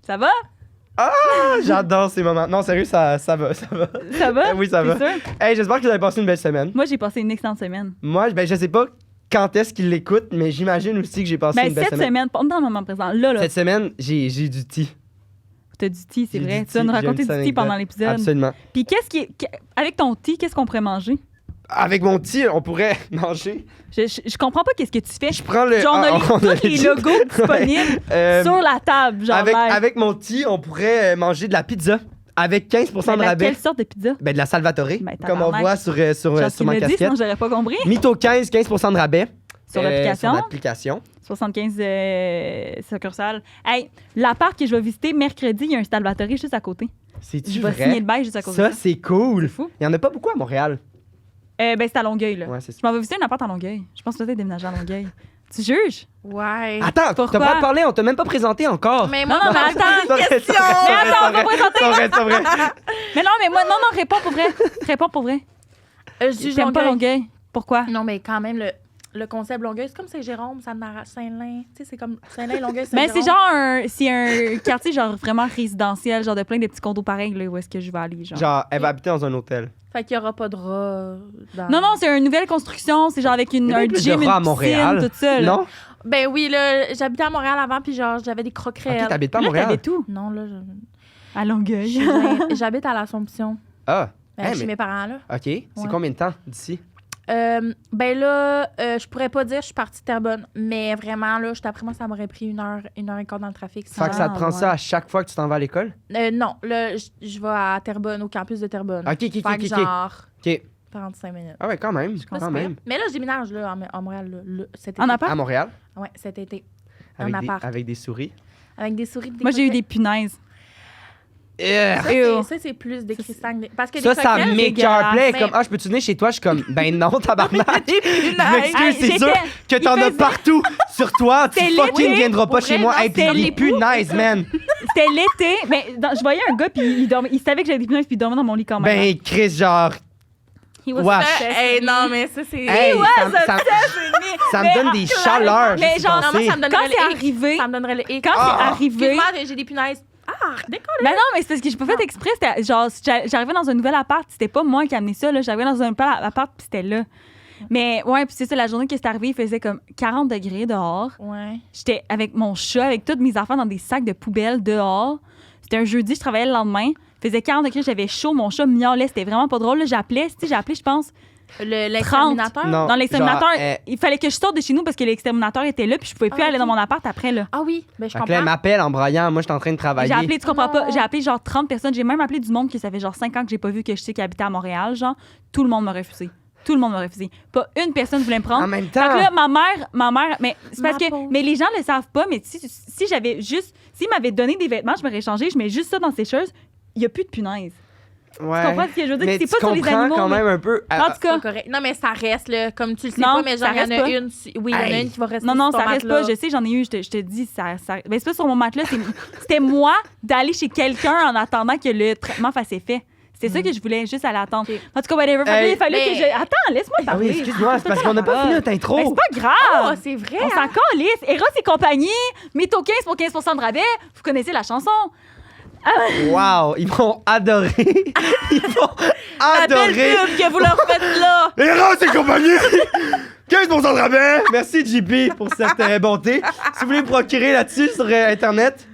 Ça va? Ah, j'adore ces moments. Non, sérieux, ça va. Ça va? Oui, ça T'es va. sûr? Hey, j'espère que vous avez passé une belle semaine. Moi, j'ai passé une excellente semaine. Moi, je sais pas quand est-ce qu'il l'écoute, mais j'imagine aussi que j'ai passé une belle cette semaine, pas dans le moment présent. Là. Cette semaine, j'ai du tea. T'as du tea, c'est J'ai vrai. du Tu vas tea, nous j'ai une raconter du petite tea pendant anecdote. l'épisode. Absolument. Puis avec ton tea, qu'est-ce qu'on pourrait manger? Avec mon tea, on pourrait manger. Je comprends pas qu'est-ce que tu fais. Je prends le. Genre, on a tous les dit. logos disponibles sur la table, genre. avec mon tea, on pourrait manger de la pizza avec 15% de rabais. Quelle sorte de pizza? Ben, de la Salvatore, Ben, comme on tabarnak. voit sur Genre, tu ma me dis, casquette. sinon j'aurais pas compris. Mytho 15% de rabais. Sur l'application. Sur l'application. 75 succursales. Hey, l'appart que je vais visiter mercredi, il y a un Salvatore juste à côté. C'est-tu Je vais vrai? signer le bail juste à côté Ça, de ça. c'est cool. C'est fou. Il y en a pas beaucoup à Montréal. Ben, c'est à Longueuil, là. Ouais, c'est ça. Je m'en vais visiter un appart à Longueuil. Je pense que tu dois déménager à Longueuil. Tu juges? Ouais. Attends, Pourquoi? t'as pas parlé, on t'a même pas présenté encore. Mais Non, moi, non, mais attends. C'est vrai, question. c'est vrai, Mais attends, c'est on va vrai, c'est vrai. Mais non, mais moi, non, réponds pour vrai. Réponds pour vrai. je dis J'aime pas Longueuil. Pourquoi? Non, mais quand même, le concept Longueuil, c'est comme Saint-Jérôme, Saint-Lin. Tu sais, c'est comme Saint-Lin, Longueuil, Mais Saint-Jérôme. c'est genre c'est un quartier genre vraiment résidentiel, genre de plein de petits condos pareils, là, où est-ce que je vais aller, genre. Genre, elle va habiter dans un hôtel. Fait qu'il y aura pas de rats dans... Non, c'est une nouvelle construction, c'est genre avec Il y a un plus de gym, rats à une Montréal. piscine, tout ça. Là. Non? Ben oui, là, j'habitais à Montréal avant, puis genre, j'avais des croquerelles. Ok, t'habites pas à Là, Montréal? t'avais tout. Non, là, À Longueuil. j'habite à l'Assomption. Ah, Ben, Hey, chez mais- mes parents, là. ok. C'est combien de temps d'ici? Ben là, je pourrais pas dire je suis partie de Terrebonne, mais vraiment, là, d'après moi, ça m'aurait pris une heure et quart dans le trafic. Fait que ça te prend ouais. ça à chaque fois que tu t'en vas à l'école? Non, là, je vais à Terrebonne, au campus de Terrebonne. Ok, Fait que genre Ok. 45 minutes. Ah ouais, quand même. Pas Quand si même. pire. Mais là, je déménage là, à Montréal cet été. En appart? À Montréal? Ouais, cet été. Avec En des, appart. avec des souris? Avec des souris. Des Moi, j'ai eu des croquettes. punaises. Yeah. Ça, c'est plus des cristals. Parce que Ça, des ça croquettes, m'écœure plein. mais- Comme, je peux-tu venir chez toi? Je suis comme, ben non, tabarnak. Des Je punaises. m'excuse, Hey, c'est sûr que t'en il as faisait- partout sur toi. Tu C'était fucking l'été. viendras pas Pour chez vrai, moi. non, Et puis c'était les les punaises, man. C'était l'été, mais je voyais un gars, puis il savait que j'avais des punaises, puis il dormait dans mon lit quand même. Ben, Chris, genre. He was wesh. obsessed Hey, with me. non, mais ça, c'est... Hey, ça me donne des chaleurs. mais juste genre, d'y Non, moi, penser. ça me donnerait Quand le c'est hic. arrivé, Ça me donnerait le hic. quand c'est arrivé... Excuse-moi, j'ai des punaises. Ah, décolle. Mais non, mais c'est parce que j'ai pas fait exprès. C'était genre, j'arrivais dans un nouvel appart, c'était pas moi qui amenais ça, là. J'arrivais dans un nouvel appart, puis c'était là. Mais ouais, puis c'est ça, la journée que c'est arrivé, il faisait comme 40 degrés dehors. Ouais. J'étais avec mon chat, avec tous mes affaires dans des sacs de poubelle dehors. C'était un jeudi, je travaillais le lendemain. Il faisait 40 degrés, j'avais chaud, mon chat miaulait, c'était vraiment pas drôle. Là, j'appelais, je pense. L'exterminateur? Non. Dans l'exterminateur, genre, il fallait que je sorte de chez nous parce que l'exterminateur était là, puis je pouvais plus Ah, aller ok. dans mon appart après, là. Ah oui, ben je Fait que là, elle comprends. m'appelle en braillant. Moi, je suis en train de travailler. J'ai appelé, tu comprends Non. pas, j'ai appelé genre 30 personnes. J'ai même appelé du monde que ça fait genre 5 ans que j'ai pas vu, que je sais qui habitait à Montréal, genre. Tout le monde m'a refusé. Tout le monde m'a refusé. Pas une personne voulait me prendre. En même Fait que temps. là, ma mère, mais c'est parce Ma que, pauvre. mais les gens le savent pas, mais si j'avais juste, s'ils m'avaient donné des vêtements, je m'aurais changé, je mets juste ça dans ces choses, il y a plus de punaises. Ouais. Tu comprends ce que je veux dire? Mais C'est tu pas sur les comprends animaux. quand mais- même un peu. En tout C'est cas, correct. Non, mais ça reste, là, comme tu le sais Non, pas, mais genre, ça il y en reste a pas. une. Oui, il y en a Hey. une qui va rester non, sur ton ça reste matelas. pas. Je sais, j'en ai eu, je te dis, ça. Ben, c'est pas sur mon matelas, c'était moi d'aller chez quelqu'un en attendant que le traitement fasse effet. C'est ça que je voulais, juste aller attendre. Ok. En tout cas, whatever. Fait que là, Hey. il fallait que Mais- je. Attends, laisse-moi Ah parler. oui, excuse-moi, c'est parce qu'on n'a pas fini notre intro. Ben, c'est pas Oh, grave. c'est vrai. On s'en calisse. Eros et compagnie, Mytho 15 pour 15% de rabais. Vous connaissez la chanson. Wow, ils vont adorer. Ils vont La belle adorer. pub que vous leur faites là. Héros et compagnie! 15% de rabais! Merci JP pour cette bonté. Si vous voulez me procurer là-dessus sur Internet,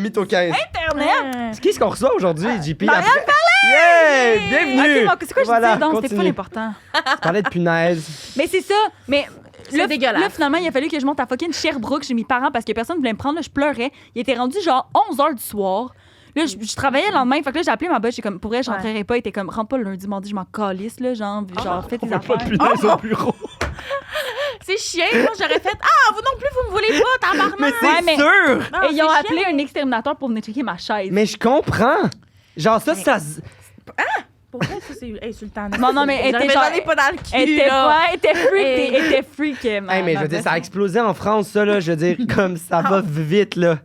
Mytho 15. Internet. C'est qui ce qu'on reçoit aujourd'hui, JP? Marianne après? Yeah! Bienvenue! Ok, bon, c'est quoi je Voilà, disais? Non, c'était continue. pas l'important. Tu parlais de punaise. Mais c'est ça. Mais C'est là, dégueulasse. là, finalement, il a fallu que je monte à fucking Sherbrooke chez mes parents parce que personne ne voulait me prendre. Là, je pleurais. Il était rendu genre 11h du soir. Là, je travaillais le lendemain. Fait que là, j'ai appelé ma boss. J'ai comme, pour elle, je rentrerai pas. Il était comme, rentre pas le lundi, mardi, je m'en calisse, là. Genre, fais tes affaires. punaise au bureau. C'est chiant. Moi, j'aurais fait Ah, vous non plus, vous me voulez pas, tabarnak. Mais c'est Ouais, mais- sûr! Non, Et ils ont c'est appelé chiant. un exterminateur pour venir checker ma chaise. Mais je comprends. Genre ça, ça... Pour vrai, ça, c'est insultant. Non, mais elle était genre- J'en ai pas dans le cul, Elle était, là. ouais, elle était freak. Hey. Elle était freak. Hey, mais je veux dire, ça a explosé en France, ça, là. Je veux dire, comme ça va vite, là.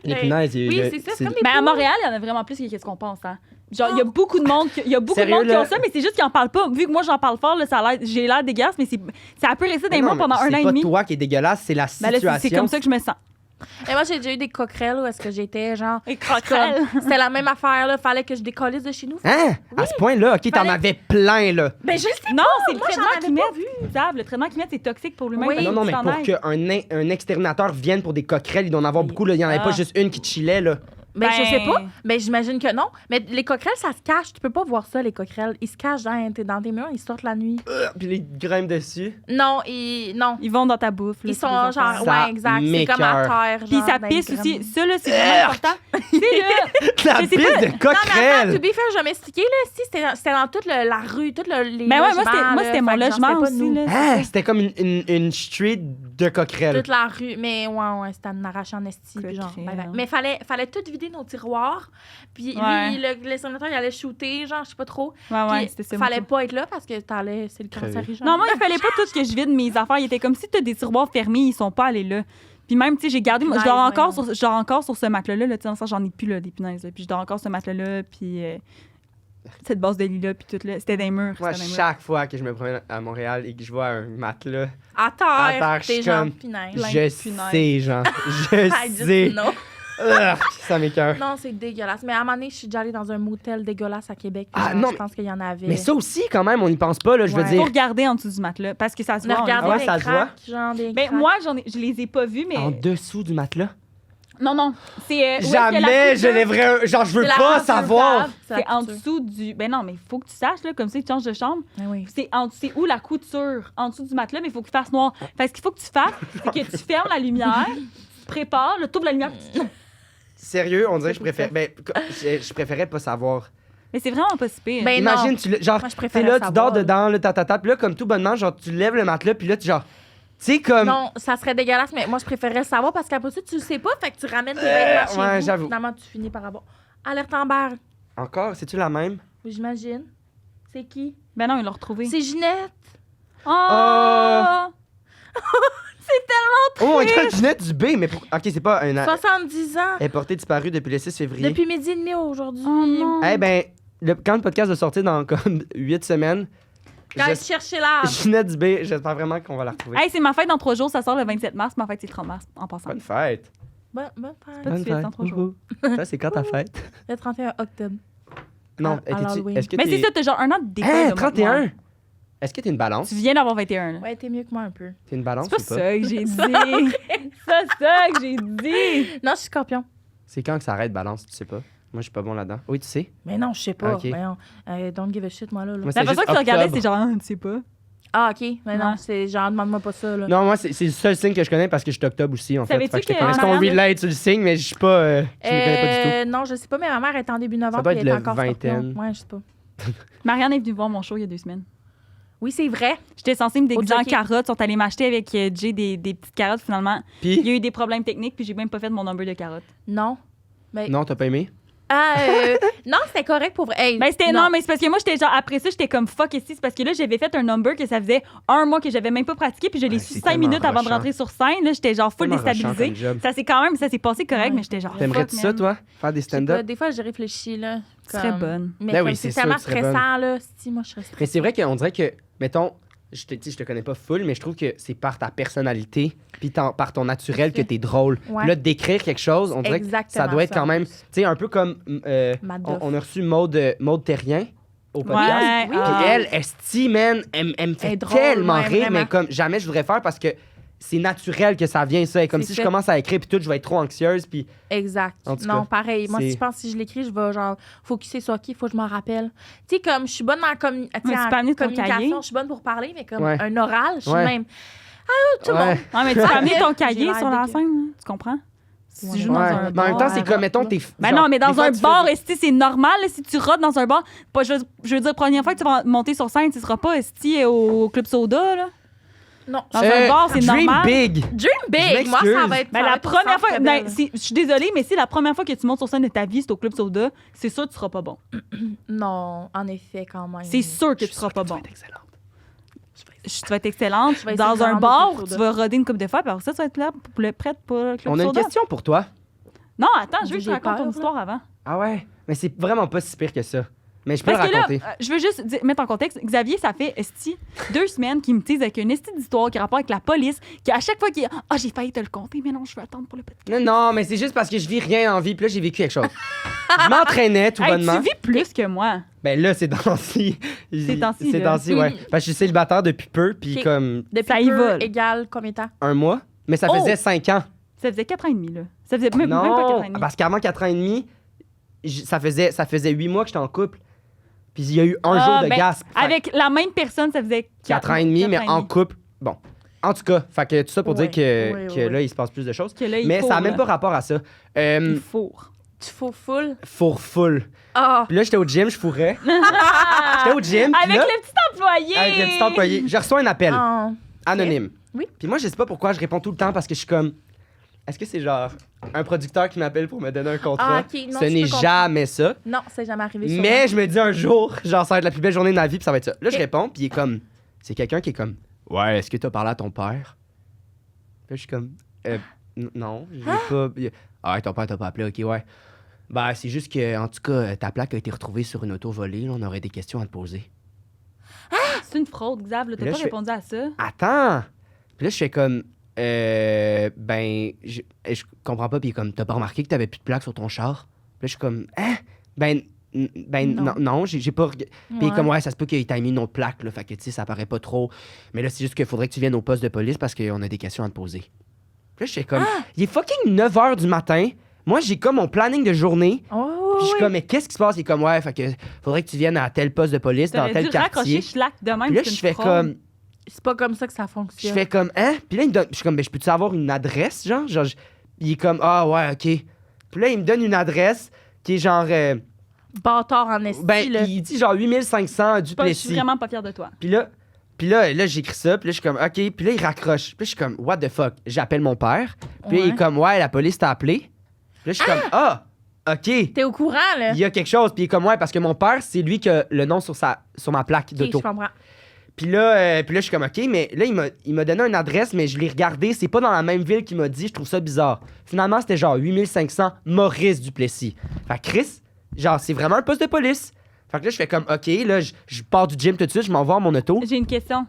Les Hey. punaises, il y a- Oui, c'est ça, c'est comme des Mais à poules. Montréal, il y en a vraiment plus que ce qu'on pense. Hein. Genre, il y a beaucoup de monde, Sérieux, qui là? ont ça, mais c'est juste qu'ils en parlent pas. Vu que moi, j'en parle fort, là, j'ai l'air dégueulasse, mais ça a pu rester Mais des non, mois pendant mais un an et C'est demi. pas toi qui est dégueulasse, c'est la Ben là, situation. c'est comme ça que je me sens. Et moi, j'ai déjà eu des coquerelles où est-ce que j'étais, genre... Et croquerelle. C'était la même affaire, là. Fallait que je décollisse de chez nous. Hein? À ce point-là, OK, t'en Fallait- avais plein, là. Ben, je sais Non, c'est le moi, traitement j'en avais qu'ils pas mettent. Ils savent, le traitement qu'ils mettent, c'est toxique pour l'humain. Oui. Fait que Non, mais tu t'en pour ailles. qu'un exterminateur vienne pour des coquerelles, il doit en avoir beaucoup, là. Il n'y en avait Ah. pas juste une qui chillait, là. Ben, je sais pas. Ben- Mais j'imagine que non. Mais les coquerelles, ça se cache. Tu peux pas voir ça, les coquerelles. Ils se cachent dans tes murs, ils sortent la nuit. Puis les grimpent dessus. Non, non. Ils vont dans ta bouffe. là, Ils puis sont les affaires. genre, Ça ouais, exact. C'est comme à m'écoeure. terre. Puis genre, ça dans pisse les aussi. grandes- Ça, là, c'est vraiment important. Tu sais, là, La Je sais piste pas. de Non, mais attends, coquerelles! to be fair, domestiqué, là, si c'était dans toute la rue, toutes les ben ouais, logements, moi, là, c'était mon fait que j'en logement sais pas, aussi, nous. là. Ah, c'était comme une street de coquerelles. Toute la rue. Mais ouais, c'était un arraché en esti. puis genre, Coquerelle. ben. Mais fallait tout vider nos tiroirs. Puis Ouais. lui, le sénateur, il allait shooter, genre, je sais pas trop. Ouais, Puis c'était ça. fallait moi, pas être là parce que c'est le Crevé. cancérigène. Non, moi, il fallait pas tout que je vide mes affaires. Il était comme si tu as des tiroirs fermés, ils sont pas allés là. Puis même, tu sais, j'ai gardé. Je dors encore sur ce matelas-là, là, tu sais, dans le sens, j'en ai plus, là, des punaises. Là. Puis je dors encore sur ce matelas-là, puis cette base de lit-là, puis tout, là. C'était des murs. Moi, c'était des murs. chaque fois que je me promène à Montréal et que je vois un matelas, À À terre, terre, je t'es suis genre comme- pinaise. Plein je de punaises. sais, genre. Je I just sais. know. Ça m'écoeure. Non, c'est dégueulasse. Mais à un moment donné, je suis déjà allée dans un motel dégueulasse à Québec. puis Ah, genre, non, je pense qu'il y en avait. Mais ça aussi, quand même, on n'y pense pas, là, je veux Ouais. dire. Faut regarder en dessous du matelas, parce que ça se On a voit. on les regardé voit. ouais, ça des se voit. cracks, genre des Ben, cracks. moi, je les ai pas vus, mais. En dessous du matelas? Non. C'est. où est-ce que la Jamais je couture- lèverais un. Genre, je veux C'est la pas couture savoir. grave, C'est la en couture. dessous du. Ben non, mais il faut que tu saches, là, comme ça, tu changes de chambre. Ah oui. C'est où la couture? En dessous du matelas, mais il faut qu'il fasse noir. Fait que ce qu'il faut que tu fasses, c'est que tu fermes la lumière, tu te prépares, le tour de la lumière. Sérieux, on dirait que je préfère. Ben, je préférais pas savoir. Mais c'est vraiment pas si pire. Ben, Imagine, non. tu le- genre, Moi, je tu sais, préférais là, tu savoir, dors dedans, là, puis là, comme tout bonnement, genre, tu lèves le matelas, puis là, tu genre. Tu sais, comme. Non, ça serait dégueulasse, mais moi, je préférais le savoir parce qu'après ça, tu le sais pas, fait que tu ramènes tes vêtements chez ouais, vous. j'avoue. Finalement, tu finis par avoir. Alerte Amber, Encore, c'est-tu la même? j'imagine. C'est qui? Ben non, ils l'ont retrouvé. C'est Ginette. Oh! Oh my god, Ginette Dubé, mais ok, c'est pas un. 70 ans. Elle est portée disparue depuis le 6 février. Depuis midi et demi aujourd'hui. Oh non! Eh ben, quand le podcast va sortir dans comme 8 semaines, Guys, cherchez là. Ginette Dubé, j'espère vraiment qu'on va la retrouver. Hey, c'est ma fête dans 3 jours, ça sort le 27 mars. Ma fête, c'est le 30 mars, en passant. Bonne fête. Bonne Pas de fête. suite, dans 3 jours. Wouhou. Ça, c'est quand ta fête? Le 31 octobre. Non, À l'Halloween. est-ce que Mais t'es... c'est ça, t'as genre un an de décès. Hein, de moi. 31? Est-ce que t'es une balance? Tu viens d'avoir 21, là. Ouais, t'es mieux que moi un peu. T'es une balance C'est pas ou pas? ça que j'ai dit. C'est ça que j'ai dit. Non, je suis scorpion. C'est quand que ça arrête, balance, tu sais pas? Moi, je suis pas bon là-dedans. Oui, tu sais? Mais non, je sais pas. Ok. Voyons. Don't give a shit, moi, là. Moi, La façon juste que tu regardais, octobre. c'est genre, tu sais pas. Ah, OK. Mais non, Ouais. c'est genre, demande-moi pas ça, là. Non, moi, c'est le seul signe que je connais parce que je suis octobre aussi, en fait. Savais-tu Fait que je te que connais. Est-ce qu'on Marianne- relate sur le signe, mais je suis pas... je me connais pas du tout. Non, je sais pas, mais ma mère est en début novembre. Ça doit puis être elle est le encore vingtaine. scorpion. Ouais, je sais pas. Marianne est venue voir mon show il y a 2 semaines. Oui, c'est vrai. J'étais censée me déguiser en jockey. carottes. Ils sont allés m'acheter avec Jay des petites carottes, finalement. Il y Puis, a eu des problèmes techniques, puis j'ai même pas fait mon number de carottes. Non. Mais, non, t'as pas aimé? Ah, non, c'était correct pour vrai. Hey, Ben, c'était non, mais c'est parce que moi, j'étais genre, après ça, j'étais comme fuck ici. C'est parce que là, j'avais fait un number que ça faisait 1 mois que j'avais même pas pratiqué, puis je l'ai Ouais, su c'est 5 tellement minutes avant de rushant. rentrer sur scène. Là, j'étais genre full Tellement rushant déstabilisée. comme job. Ça s'est passé correct, Ouais. mais j'étais genre. T'aimerais-tu fuck, ça, man. toi? Faire des Je sais pas, stand-up? des fois, j'ai réfléchi, là. Tu serais comme- bonne. Mais Ben comme oui, c'est c'est sûr tellement que tu serais stressant, là. Si, moi, je serais stressée. Mais c'est vrai qu'on dirait que, mettons, je te connais pas full, mais je trouve que c'est par ta personnalité puis par ton naturel que t'es drôle. Ouais. Puis là, d'écrire quelque chose, on dirait que ça Exactement doit être ça, quand même, en tu sais, un peu comme, Madoff. on a reçu Maude Terrien au podcast. Ouais, Puis ah. elle, esti, man, elle me Elle fait est drôle, tellement ouais, rire, vraiment. mais comme jamais je voudrais faire parce que c'est naturel que ça vient, ça. Et comme C'est si ça. je commence à écrire puis tout, je vais être trop anxieuse. Puis Exact. En tout Non, cas, pareil. Moi, c'est- je pense que si je l'écris, je vais genre focuser sur qui, il faut que je m'en rappelle. Tu sais, comme je suis bonne en, Mais tu peux amener ton communication, cahier. je suis bonne pour parler, mais comme Ouais. un oral, je suis Ouais. même. Ah, tout le Ouais. monde. Ouais, mais tu peux amener ton J'ai cahier l'air sur la dégueu. scène, hein, tu comprends? Si tu Ouais. joues dans Ouais. un Mais en même temps, bar. c'est comme, mettons, t'es. Ben genre, non, mais des dans fois, un tu fais bar, des- esti, c'est normal. là, si tu rotes dans un bar, pas, je veux dire, première fois que tu vas monter sur scène, tu seras pas esti au Club Soda. Là. Non. Dans un bar, c'est Dream normal. big! Dream big. Moi, ça m'excuse. va être. Ben, ça va la être au première Centre fois, Bell. je suis désolée, mais si la première fois que tu montes sur scène de ta vie, c'est au Club Soda, c'est sûr que tu seras pas bon. Non, en effet, quand même. C'est sûr que Je tu suis seras sûr pas que tu vas bon. être excellente. Tu vas être excellente Je vais essayer dans de un rendre bar, au Club tu Soda. vas roder une coupe de fois, puis après ça, tu vas être prête pour le Club On a une Soda. question pour toi. Non, attends, je veux que tu J'ai racontes ton peur, histoire avant. Ah ouais? Mais c'est vraiment pas si pire que ça. Mais je peux le Parce que là, raconter. je veux juste mettre en contexte. Xavier, ça fait 2 semaines qu'il me tease avec une d'histoire qui a rapport avec la police, qu'à chaque fois qu'il « Ah, j'ai failli te le compter, mais non, je veux attendre pour le podcast. Non, mais c'est juste parce que je vis rien en vie, puis là, j'ai vécu quelque chose. Je m'entraînais tout Hey, bonnement. tu vis plus que moi. Ben là, c'est dans-ci. Ces temps-ci, C'est là. dans-ci, ouais. Parce que je suis célibataire depuis peu, puis Ok. comme Depuis Ça y peu vole. égale combien de temps? 1 mois. Mais ça faisait 5 ans. Ça faisait 4 ans et demi, là. Ça faisait même pas 4 ans et demi. parce qu'avant 4 ans et demi, ça faisait 8 mois que j'étais en couple. Puis il y a eu un jour de ben, gasp. Avec la même personne, ça faisait 4 ans et demi, mais en couple. Bon. En tout cas, fait que tout ça pour Ouais, dire que, ouais, que ouais. là, il se passe plus de choses. Que là, il Mais faut, ça n'a même là. pas rapport à ça. Il fourre. Tu fous full? Four full. Ah! Puis là, j'étais au gym, je fourrais. J'étais au gym. puis Avec là, le petit employé! avec le petit employé. Je reçois un appel Ah. anonyme. Oui. Puis moi, je sais pas pourquoi je réponds tout le temps parce que je suis comme. Est-ce que c'est genre un producteur qui m'appelle pour me donner un contrat? Ah, ok. Non, Ce je n'est peux comprendre. jamais ça. Non, c'est jamais arrivé sur Mais je me dis un jour, genre, ça va être la plus belle journée de ma vie, puis ça va être ça. Là, je Ok. réponds, puis il est comme. C'est quelqu'un qui est comme. Ouais, est-ce que t'as parlé à ton père? Puis là, je suis comme. Non, je l'ai pas. Ah, ton père t'a pas appelé, ok, ouais. Ben, c'est juste que, en tout cas, ta plaque a été retrouvée sur une auto volée, là, on aurait des questions à te poser. C'est une fraude, Xav. Là, t'as Là, pas je fais- répondu à ça. Attends! Puis là, je fais comme. Ben, je comprends pas, puis il est comme, t'as pas remarqué que t'avais plus de plaque sur ton char? Puis là, je suis comme, hein? Ben, non, j'ai pas. Puis il est comme, ouais, ça se peut qu'il t'ait mis une autre plaque, là, fait que, tu sais, ça paraît pas trop. Mais là, c'est juste qu'il faudrait que tu viennes au poste de police parce qu'on a des questions à te poser. Puis là, je fais comme, il est fucking 9 h du matin. Moi, j'ai comme mon planning de journée. Oh, Puis je suis oui. comme, mais qu'est-ce qui se passe? Il est comme, ouais, fait que faudrait que tu viennes à tel poste de police, dans T'aurais tel dû raccrocher quartier. schlack de même. Puis là, c'est je une fais fraude. comme. C'est pas comme ça que ça Je fonctionne. fais comme, hein? Puis là, il me donne. Je suis comme, ben, je peux-tu avoir une adresse, genre? Il est comme, ah, ouais, OK. Puis là, il me donne une adresse qui est genre. Bâtard en esti, Ben, là. il dit genre 8500 du Je suis Plessis. vraiment pas fière de toi. Puis là, j'écris ça. Puis là, je suis comme, OK. Puis là, il raccroche. Puis là, je suis comme, what the fuck? J'appelle mon père. Puis là, il est Ouais. comme, ouais, la police t'a appelé. Puis là, je suis comme, ah, OK. T'es au courant, là? Il y a quelque chose. Puis il est comme, ouais, parce que mon père, c'est lui qui a le nom sur ma plaque Ok, d'auto. je comprends. Puis là, je suis comme, OK, mais là, il m'a donné une adresse, mais je l'ai regardé. C'est pas dans la même ville qu'il m'a dit. Je trouve ça bizarre. Finalement, c'était genre 8500 Maurice Duplessis. Fait que Chris, genre, c'est vraiment un poste de police. Fait que là, je fais comme, OK, là, je pars du gym tout de suite, je m'en vais à mon auto. J'ai une question.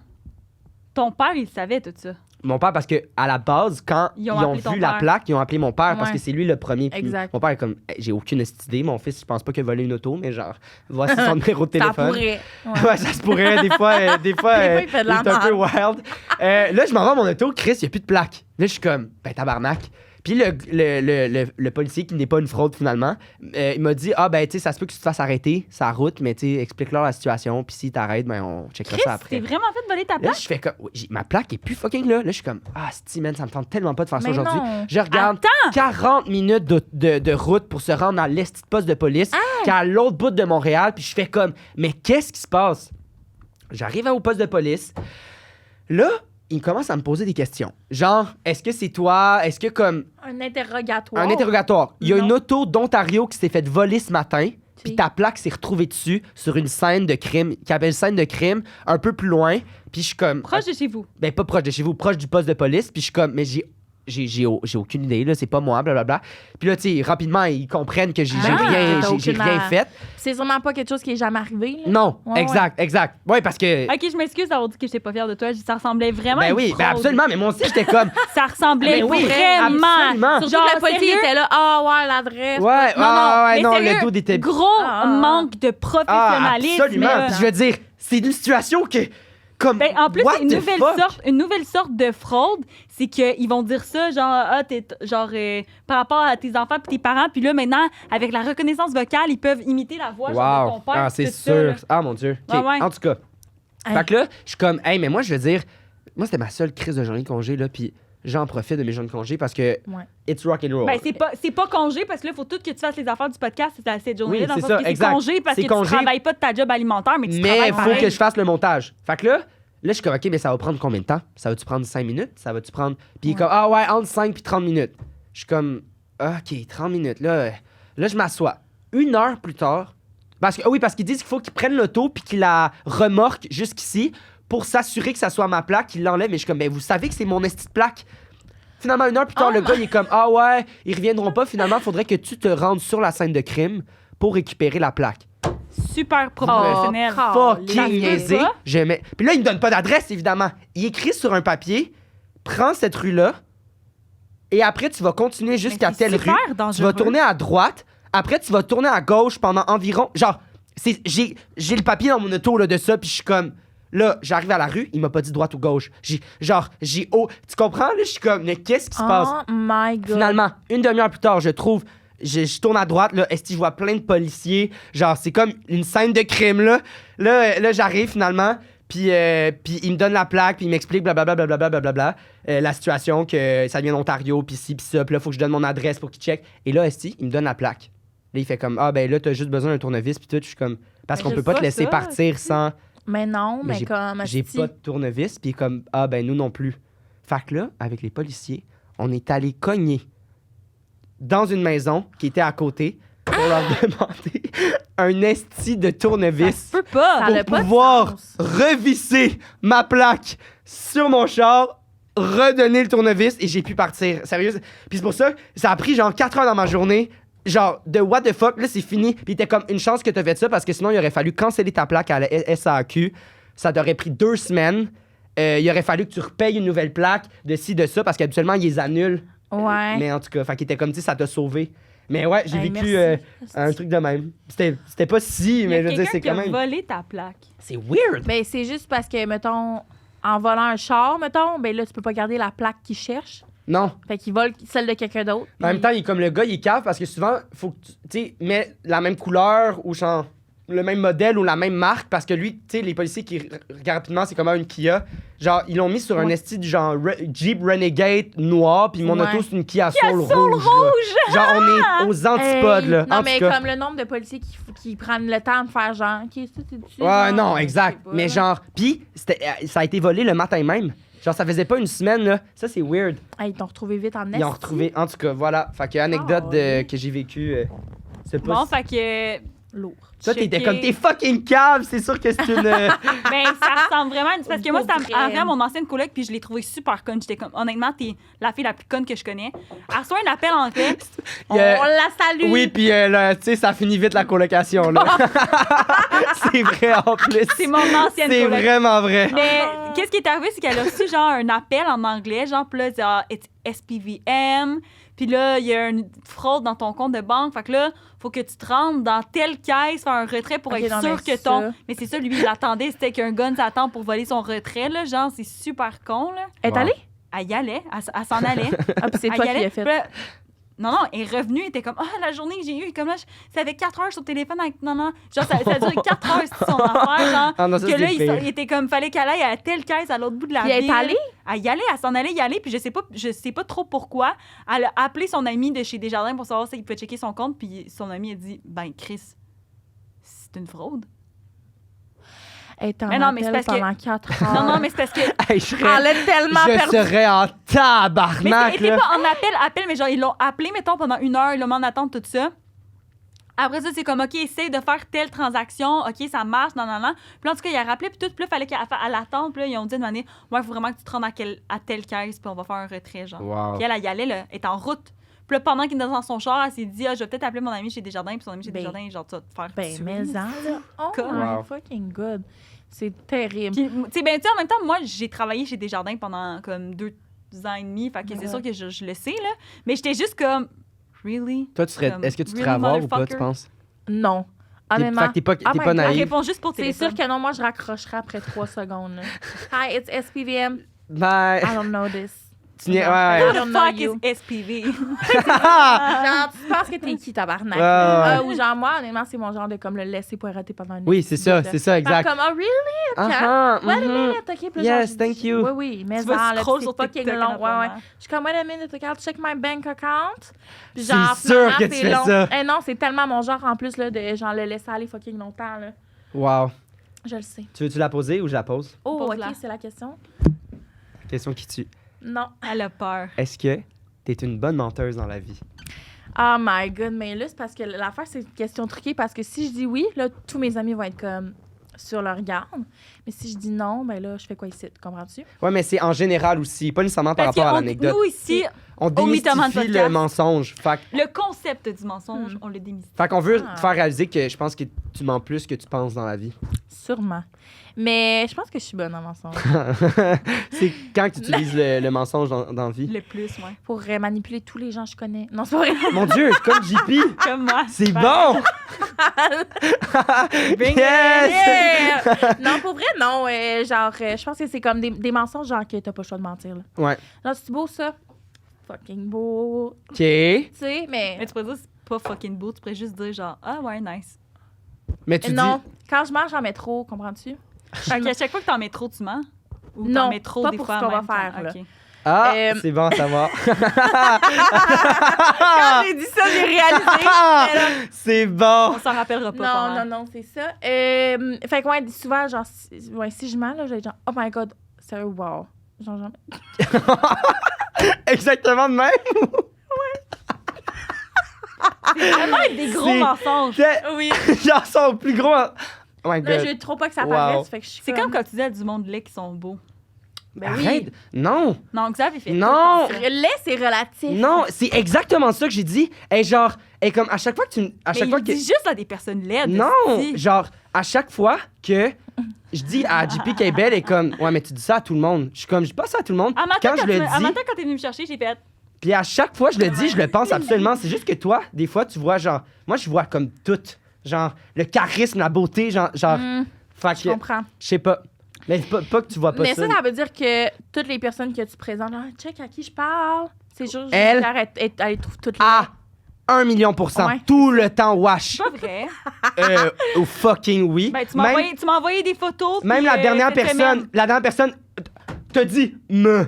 Ton père, il savait tout ça. Mon père, parce que à la base, quand Ils ils ont ont appelé ton vu la père. plaque, ils ont appelé mon père parce Ouais. que c'est lui le premier. Puis Exact. mon père est comme, hey, j'ai aucune idée. Mon fils, je pense pas qu'il a volé une auto, mais genre, voici son numéro de Ça téléphone. pourrait. Ouais. Ouais, ça se pourrait. Des fois, Des fois, il fait de la est un peu wild. Là, je m'en vais à mon auto. Chris, il n'y a plus de plaque. Là, je suis comme, ben tabarnak. Puis le policier, qui n'est pas une fraude finalement, il m'a dit, ah ben, tu sais, ça se peut que tu te fasses arrêter sa route, mais tu sais, explique-leur la situation. Puis si t'arrêtes, ben, on checkera Chris, ça t'es après. vraiment fait voler ta Là, place? je fais comme, ma plaque est plus fucking là. Là, je suis comme, ah, man, ça me tente tellement pas de faire ça Mais aujourd'hui. non. Je regarde 40 minutes de route pour se rendre à l'est de poste de police, qui est à l'autre bout de Montréal. Puis je fais comme, mais qu'est-ce qui se passe? J'arrive au poste de police. Là, il commence à me poser des questions. Genre, est-ce que c'est toi? Est-ce que comme Un interrogatoire. un interrogatoire? Il y a Non. une auto d'Ontario qui s'est fait voler ce matin. Puis Si. ta plaque s'est retrouvée dessus sur une scène de crime, qui appelle scène de crime, un peu plus loin. Puis je suis comme, Proche de chez vous. ben pas proche de chez vous, proche du poste de police. Puis je suis comme, mais j'ai aucune idée, là, c'est pas moi, blablabla. Puis là, tu sais, rapidement, ils comprennent que j'ai Ah, rien, t'as j'ai aucune rien a- fait. C'est sûrement pas quelque chose qui est jamais arrivé. là. Non, Ouais, exact. Ouais, parce que. Ok, je m'excuse d'avoir dit que j'étais pas fière de toi. Ça ressemblait vraiment à Ben une oui, ben fraude. absolument, mais moi aussi, j'étais comme. Ça ressemblait Ben oui, vraiment. absolument. Surtout Genre, que le policier sérieux? était là. Ah, ouais, l'adresse. Ouais, mais non, sérieux, le dos était. Gros Ah. manque de professionnalisme. Absolument. là. Puis je veux dire, c'est une situation que. Comme. Ben, en plus, what c'est une the nouvelle, fuck? une nouvelle sorte de fraude. C'est qu'ils vont dire ça, genre, par rapport à tes enfants puis tes parents. Puis là, maintenant, avec la reconnaissance vocale, ils peuvent imiter la voix genre, de ton Wow. père. Ah, puis c'est tout ça, là. sûr. Ah, mon Dieu. OK. Ouais, ouais. En tout cas. Hey. Fait que là, je suis comme, hey, mais moi, je veux dire, moi, c'était ma seule crise de journée de congé, là. Puis j'en profite de mes journées de congé parce que Ouais. it's rock and roll. Ben, c'est pas congé parce que là, il faut tout que tu fasses les affaires du podcast cette journée-là. Oui, dans le c'est sens ça, que exact. C'est congé parce C'est que congé. tu travailles pas de ta job alimentaire, mais tu Mais travailles il faut pareil. que je fasse le montage. Fait que là, je suis comme, OK, mais ça va prendre combien de temps? Ça va-tu prendre 5 minutes? Ça va-tu prendre. Puis il est comme, ah ouais, entre 5 puis 30 minutes. Je suis comme, OK, 30 minutes. Là, je m'assois. 1 heure plus tard, parce qu'ils disent qu'il faut qu'ils prennent l'auto puis qu'ils la remorquent jusqu'ici pour s'assurer que ça soit ma plaque, qu'ils l'enlèvent. Mais je suis comme, ben vous savez que c'est mon esti de plaque. Finalement, 1 heure plus tard, le gars, il est comme, ah ouais, ils reviendront pas. Finalement, il faudrait que tu te rendes sur la scène de crime pour récupérer la plaque. super professionnel. Fucking niaisé. pas. Puis là, il me donne pas d'adresse, évidemment. Il écrit sur un papier, prends cette rue-là, et après, tu vas continuer jusqu'à Mais c'est telle super rue. Tu dangereux. vas tourner à droite. Après, tu vas tourner à gauche pendant environ... Genre, j'ai le papier dans mon auto là, de ça, puis je suis comme... Là, j'arrive à la rue, il m'a pas dit droite ou gauche. Tu comprends? Là, je suis comme, mais qu'est-ce qui se passe? Oh my God. Finalement, une demi-heure plus tard, je trouve... Je tourne à droite, là, je vois plein de policiers. Genre, c'est comme une scène de crime, là. Là j'arrive, finalement... Puis il me donne la plaque, puis il m'explique blablabla, la situation, que ça vient d'Ontario, puis ci, puis ça. Puis là, il faut que je donne mon adresse pour qu'il check. Et là, il me donne la plaque. Là, il fait comme, ah, ben là, t'as juste besoin d'un tournevis, puis tout. Je suis comme, parce Mais qu'on je peut pas sais te laisser ça. partir sans. Mais non, mais j'ai- comme... J'ai asti. pas de tournevis, puis il est comme, ah, ben nous non plus. Fait que là, avec les policiers, on est allé cogner dans une maison qui était à côté pour leur demander un esti de tournevis Ça se peut pas. Ça pour a pas de pouvoir sens. revisser ma plaque sur mon char, redonner le tournevis et j'ai pu partir. Sérieux. Puis c'est pour ça, ça a pris genre 4 heures dans ma journée. Genre, de what the fuck, là c'est fini. Puis t'es comme, une chance que t'as fait ça parce que sinon il aurait fallu canceller ta plaque à la SAQ. Ça t'aurait pris 2 semaines. Il aurait fallu que tu repayes une nouvelle plaque de ci, de ça parce qu'habituellement ils les annulent. Ouais. Mais en tout cas, fait qu'il était comme, tu sais, ça t'a sauvé. Mais ouais, j'ai Hey, vécu merci. un truc de même. C'était pas si, Il y a mais je veux dire, quelqu'un c'est qui a quand même. volé ta plaque. C'est weird. Ben, c'est juste parce que, mettons, en volant un char, mettons, ben là, tu peux pas garder la plaque qu'il cherche. Non. Fait qu'il vole celle de quelqu'un d'autre. En même temps, il est comme le gars, il est cave parce que souvent, faut que tu sais, mets la même couleur ou genre le même modèle ou la même marque parce que lui, tu sais, les policiers qui regardent rapidement, c'est comme une Kia. Genre, ils l'ont mis sur un Ouais. esti du genre Jeep Renegade noir, puis mon Ouais. auto, c'est une Kia Soul rouge. là. Genre, on est aux antipodes, Hey, là. Non, en mais tout cas. comme le nombre de policiers qui prennent le temps de faire genre, OK, ça, c'est dessus. Ouais, non, exact. Je sais pas, Mais là. genre, puis ça a été volé le matin même. Genre, ça faisait pas une semaine, là. Ça, c'est weird. Hey, ils t'ont retrouvé vite en Ils ont retrouvé. En tout cas, voilà. Fait que anecdote que j'ai vécue. C'est pas. Bon, fait que. Lourd. Ça, t'étais checker. comme t'es fucking cave, c'est sûr que c'est une. Ben, ça ressemble vraiment. Parce que moi, Pour c'était vrai. en mon ancienne coloc, puis je l'ai trouvée super conne. J'étais comme, honnêtement, t'es la fille la plus conne que je connais. Elle reçoit un appel anglais. On la salue. Oui, puis là, tu sais, ça finit vite la colocation, là. C'est vrai en plus. C'est mon ancienne C'est coloc. vraiment vrai. Mais Oh non. qu'est-ce qui est arrivé, c'est qu'elle a reçu genre un appel en anglais, genre, puis là, c'est it's SPVM. Puis là, il y a une fraude dans ton compte de banque. Fait que là, faut que tu te rendes dans telle caisse, faire un retrait pour Ok, être non, sûr mais que ton. ça- Mais c'est ça, lui, il attendait, c'était qu'un gun s'attend pour voler son retrait, là. Genre, c'est super con, là. Elle est Wow. allée? Elle y allait, elle s'en allait. Ah, puis c'est Elle toi y qui allait, l'as fait. puis là, non, elle est revenue, elle était comme, ah, la journée que j'ai eue, comme là, ça avait 4 heures sur le téléphone avec. Non, non. Genre, ça a duré 4 heures, c'est son affaire, genre. Ah non, ça, Que c'est là, pire. il était comme, fallait qu'elle aille à telle caisse à l'autre bout de la Puis elle ville. est allée? Elle y allait, elle s'en allait y aller, puis je sais pas trop pourquoi. Elle a appelé son ami de chez Desjardins pour savoir s'il peut checker son compte, puis son ami a dit, ben, Chris, c'est une fraude. Elle était en Mais non, mais appel c'est parce que- pendant 4 heures. Non, non, mais c'est parce que. Hey, je Elle est tellement je perdue. serais en Mais tabarnak, c'était là. pas en appel, mais genre, ils l'ont appelé, mettons, pendant 1 heure, ils l'ont mis en attente, tout ça. Après ça, c'est comme, OK, essaye de faire telle transaction, OK, ça marche, non, non, non. Puis là, en tout cas, il a rappelé, puis tout, puis là, il fallait qu'elle l'attende, puis là, ils ont dit une année, ouais, il faut vraiment que tu te rendes à telle caisse, puis on va faire un retrait, genre. Wow. Puis elle y allait, là, elle était en route. Puis là, pendant qu'il était dans son char, elle s'est dit, ah, je vais peut-être appeler mon ami chez Desjardins, puis son ami chez Ben, Desjardins, genre, tu vas te faire Ben, tuer. mais là. Oh Comme- my Wow. fucking god. C'est terrible. Puis, tu sais, ben, tu sais, en même temps, moi, j'ai travaillé chez Desjardins pendant comme 2 ans et demi, fait que c'est Ouais. sûr que je le sais, là. Mais j'étais juste comme, really? Toi, tu serais. Comme, Est-ce que tu te really, ferais avoir ou pas, tu motherfucker? penses? Non. Fait Honnêtement. que t'es pas, Ah, t'es my pas God. Elle naïf. répond juste pour C'est téléphone. sûr que non, moi, je raccrocherai après 3 secondes. là. Hi, it's SPVM. Ben. I don't know this. Tu n'y- Non. ouais, I Who ouais. don't the know fuck you. is SPV? Genre, tu penses que t'es qui, tabarnak? Ouais, là? ouais. Ou genre, moi, honnêtement, c'est mon genre de comme le laisser poireauter pendant une Oui, c'est ça, minute, là. c'est ça, Faire exact. comme, oh, really? OK. Ah, Wait a mhm. minute, OK. Puis là, Yes, genre, je thank dis- you. Oui, oui, mais Tu vas genre, là, scroll c'est sur fucking TikTok en long. Ouais, ouais. attendant. Je suis comme, wait a minute, OK, I'll check my bank account. Puis C'est genre, sûr finalement, que tu c'est fais long. ça. Eh non, c'est tellement mon genre en plus, là, de genre le laisser aller fucking longtemps, là. Wow. Je le sais. Tu veux-tu la poser ou je la pose? Oh, Pose-la. OK, c'est la question. Question qui tue. Non. Elle a peur. Est-ce que t'es une bonne menteuse dans la vie? Oh my god, mais là, c'est parce que l'affaire, c'est une question truquée parce que si je dis oui, là, tous mes amis vont être comme sur leur garde. Mais si je dis non, ben là, je fais quoi ici? Comprends-tu? Ouais, mais c'est en général aussi, pas nécessairement par Parce rapport à que l'anecdote. nous, ici, On mythomane démystifie le podcast. mensonge. Le concept du mensonge, on le démystifie. Fait qu'on veut Ah. te faire réaliser que je pense que tu mens plus que tu penses dans la vie. Sûrement. Mais je pense que je suis bonne en mensonge. C'est quand que tu utilises le mensonge dans la vie. Le plus, ouais. Pour manipuler tous les gens que je connais. Non, c'est pas vrai. Mon Dieu, c'est comme JP. Comme moi. C'est bon! Bing. Yes! Yeah! Non, pour vrai, non. Je pense que c'est comme des mensonges, genre que t'as pas le choix de mentir. Là. Ouais. Genre, c'est beau, ça? Fucking beau. OK. Tu sais, mais... Mais tu pourrais dire c'est pas fucking beau, tu pourrais juste dire genre ah ouais, nice. Mais tu non, dis... quand je marche en métro, comprends-tu? Fait qu'à chaque fois que t'es en métro, tu mens? Ou Non, t'en mets trop pas des pour fois ce qu'on en même va faire, temps? là. Ok. Ah, Euh, c'est bon à savoir. Quand j'ai dit ça, j'ai réalisé. Mais là, C'est bon. On s'en rappellera pas. non, pendant. non, c'est ça. Fait que, ouais, souvent, genre, si je mens, là, j'ai genre, oh my god, sérieux, wow. Genre, Exactement de même. Vraiment avec des gros C'est- mensonges. oui. Genre, son plus gros... Oh my Là, God. je veux trop pas que ça Wow. paraisse. Fait que je suis C'est comme quand tu dis à du monde laid qui sont beaux. Ben Arrête. oui. Non. Non, Xav, il fait Non. tout le temps ça. Lait, c'est relatif. Non, c'est exactement ça que j'ai dit. Et genre, et comme à chaque fois que tu... À Mais chaque fois il que... dit juste à des personnes laides. Non, esti. genre, à chaque fois que je dis à JP qu'elle est belle, elle est comme, ouais, mais tu dis ça à tout le monde. Je suis comme, je dis pas ça à tout le monde. Un matin, Quand je le un dis, matin, quand t'es venu me chercher, j'ai fait puis à chaque fois je le dis, je le pense absolument. C'est juste que toi, des fois, tu vois, genre, moi, je vois comme tout. Genre, le charisme, la beauté, genre, fait Je que, comprends. je sais pas. Mais pas que tu vois pas Mais ça. ça veut dire que toutes les personnes que tu présentes, là, check à qui je parle. C'est juste Elle- elle trouve toutes les. À 1 000 000 %. Ouais. Tout le temps, wash. pas vrai. Au fucking oui. Ben, tu m'as Même- envoyé des photos. Même puis, la dernière cette semaine. personne t'a dit me.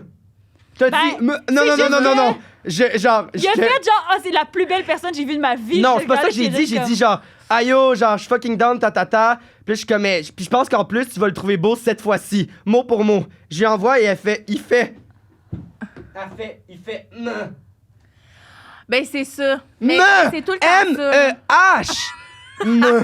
T'as Ben, dit me. Non, c'est non, non, juste non, non, que- non. Genre. Il a fait genre, ah, c'est la plus belle personne que j'ai vue de ma vie. Non, Je c'est pas ça que j'ai regardais, dit. J'ai j'étais dit genre, aïe yo, genre, je suis fucking down, ta. Puis je suis comme, puis je pense qu'en plus, tu vas le trouver beau cette fois-ci. Mot pour mot. Je lui envoie et il fait. Il fait me. Ben, c'est ça. Mais Me. c'est tout le temps ça. M-E-H. Me.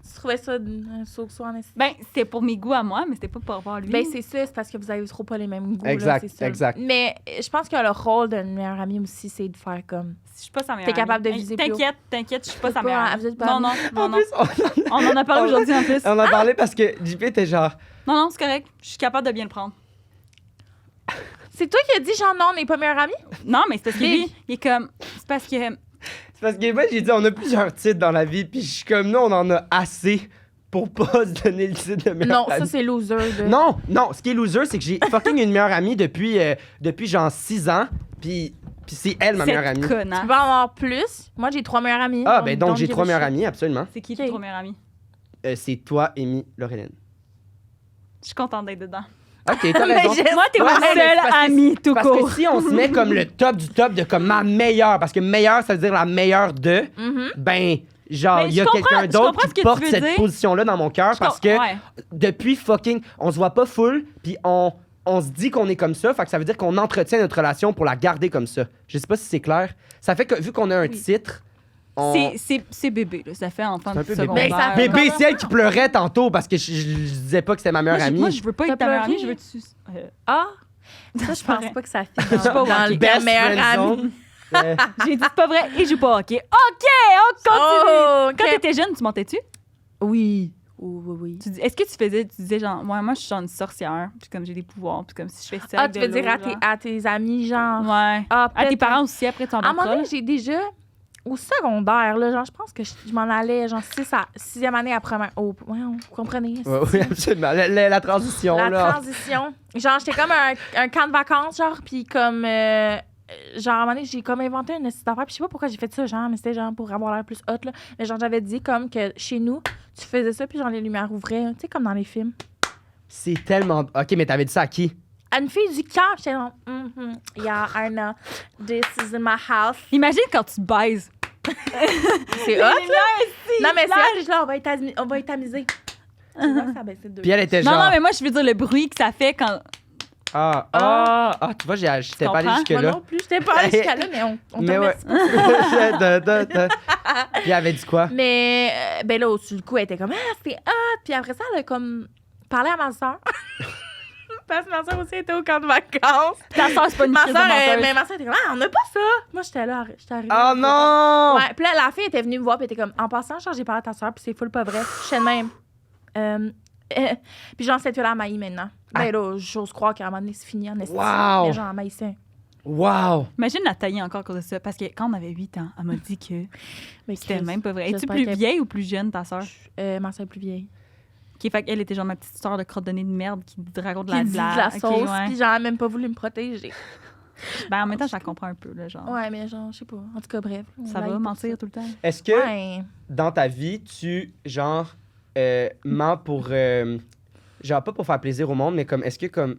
Tu trouvais ça un saut en esti? Ben, c'était pour mes goûts à moi, mais c'était pas pour avoir lui. Ben, c'est ça, c'est parce que vous avez trop pas les mêmes goûts. Exact, là, c'est ça. exact. Mais je pense que le rôle d'un meilleur ami aussi, c'est de faire comme. Je suis pas sa meilleure T'es capable amie. de viser plus haut. T'inquiète, je suis pas sa Pas- meilleure amie. vous êtes pas Non, amis? non, En non. plus, On en a parlé aujourd'hui en plus. on en a parlé parce que JP était genre. Non, c'est correct. Je suis capable de bien le prendre. C'est toi qui as dit, genre, non, on n'est pas meilleurs amis? Non, mais c'est parce que Mais- lui, il est comme. C'est parce que. C'est parce que moi, j'ai dit, on a plusieurs titres dans la vie, puis je suis comme, nous, on en a assez pour pas se donner le titre de meilleur Non, ça, ami. c'est loser. Là. Non, ce qui est loser, c'est que j'ai fucking une meilleure amie depuis genre 6 ans, puis c'est elle, ma meilleure Cette amie. Tu connasse. peux en avoir plus. Moi, j'ai 3 meilleurs amis. Ah, ben donc Don't j'ai give 3 a meilleures shit. amies, absolument. C'est qui Ok. ton premier ami? C'est toi, Amy, Laurelène. Je suis contente d'être dedans. Ok, t'as raison. Moi, t'es Ouais, ma mais c'est seule parce que- amie tout Parce court. que si on se met comme le top du top de comme ma meilleure, parce que meilleure, ça veut dire la meilleure de, Mhm. ben, genre, Mais il y a je comprends- quelqu'un je d'autre comprends ce qui que tu porte veux cette dire. position-là dans mon cœur parce que Ouais. depuis fucking, on se voit pas full, puis on se dit qu'on est comme ça, fait que ça veut dire qu'on entretient notre relation pour la garder comme ça. Je sais pas si c'est clair. Ça fait que vu qu'on a un Oui. titre, on... C'est bébé, là. Ça fait enfant C'est un de peu secondaire. bébé. Mais ça fait Bébé, c'est elle qui pleurait tantôt parce que je disais pas que c'était ma meilleure amie. Moi, je veux pas T'as être ta meilleure amie, pleuré? je veux tu. Ah! Ça, je pense vrai. pas que ça fait suis pas dans walkie. le Best meilleur friend ami. zone. J'ai dit c'est pas vrai et je joue pas au hockey. OK, on continue. Oh, ok. Quand t'étais jeune, tu montais-tu? Oui. Oui. Est-ce que tu disais genre, ouais, moi je suis genre une sorcière, puis comme j'ai des pouvoirs, puis comme si je fais ça. Ah, avec tu de veux dire l'eau, genre. à tes amis, genre. Ouais. Ah, À tes peut-être. parents aussi, après tu en À un moment donné, montres. j'ai déjà. Au secondaire, là, genre, je pense que je m'en allais, genre, 6e année après ma. Oh, ouais, vous comprenez? Ouais, oui, absolument. La transition, La là. transition. Genre, j'étais comme un camp de vacances, genre, puis comme. Genre, à un moment donné, j'ai comme inventé une petite affaire, puis je sais pas pourquoi j'ai fait ça, genre, mais c'était genre pour avoir l'air plus hot, là. Mais genre, j'avais dit comme que chez nous, tu faisais ça, puis genre, les lumières ouvraient, tu sais, comme dans les films. C'est tellement. Ok, mais t'avais dit ça à qui? À une fille du camp, j'étais genre, yeah, I know, this is in my house. Imagine quand tu baises. C'est hot, là? Non, mais c'est là. hot, là, on va être amusés. Tu vois, ça a baissé de deux. Puis elle était Non, genre. non, mais moi je veux dire le bruit que ça fait quand. Tu vois, j'étais pas allé comprends? Moi jusque-là. non plus, j'étais pas allée jusqu'à là, mais on te Mais ouais. remercie. Puis elle avait dit quoi? Mais, ben là, au-dessus du coup, elle était comme, ah, c'était hot. Puis après ça, elle a comme parlé à ma soeur. Parce que ma soeur aussi était au camp de vacances. Ta soeur, c'est pas une Ma crise de soeur, menteuse. mais ma soeur était comme, ah, on n'a pas ça. Moi, j'étais là, j'étais arrivée. Oh non! Ouais, puis là, la fille était venue me voir, puis elle était comme, en passant, genre, j'ai parlé à ta soeur, puis c'est full pas vrai. Je suis de même. Puis genre, cette fille-là, elle m'haït maintenant. Ben là, j'ose croire qu'à un moment donné, c'est fini en estime. Wow! Mais genre, elle m'haïssait. Wow! Imagine la tailler encore à cause de ça. Parce que quand on avait 8 ans, elle m'a dit que Mais c'était Chris, même pas vrai. Es-tu j'espère plus qu'elle- vieille ou plus jeune, ta soeur? Ma soeur est plus vieille. Qui fait qu'elle était genre ma petite soeur de crotte de nez de merde qui raconte Qui dit de la Ok, sauce, ouais. puis genre, elle a même pas voulu me protéger. Ben, en même temps, je la comprends un peu, là, genre. Ouais, mais genre, je sais pas. En tout cas, bref. on Ça l'aille va pour mentir ça. tout le temps? Est-ce que Ouais. dans ta vie, tu, genre, mens pour... genre, pas pour faire plaisir au monde, mais comme, est-ce que, comme,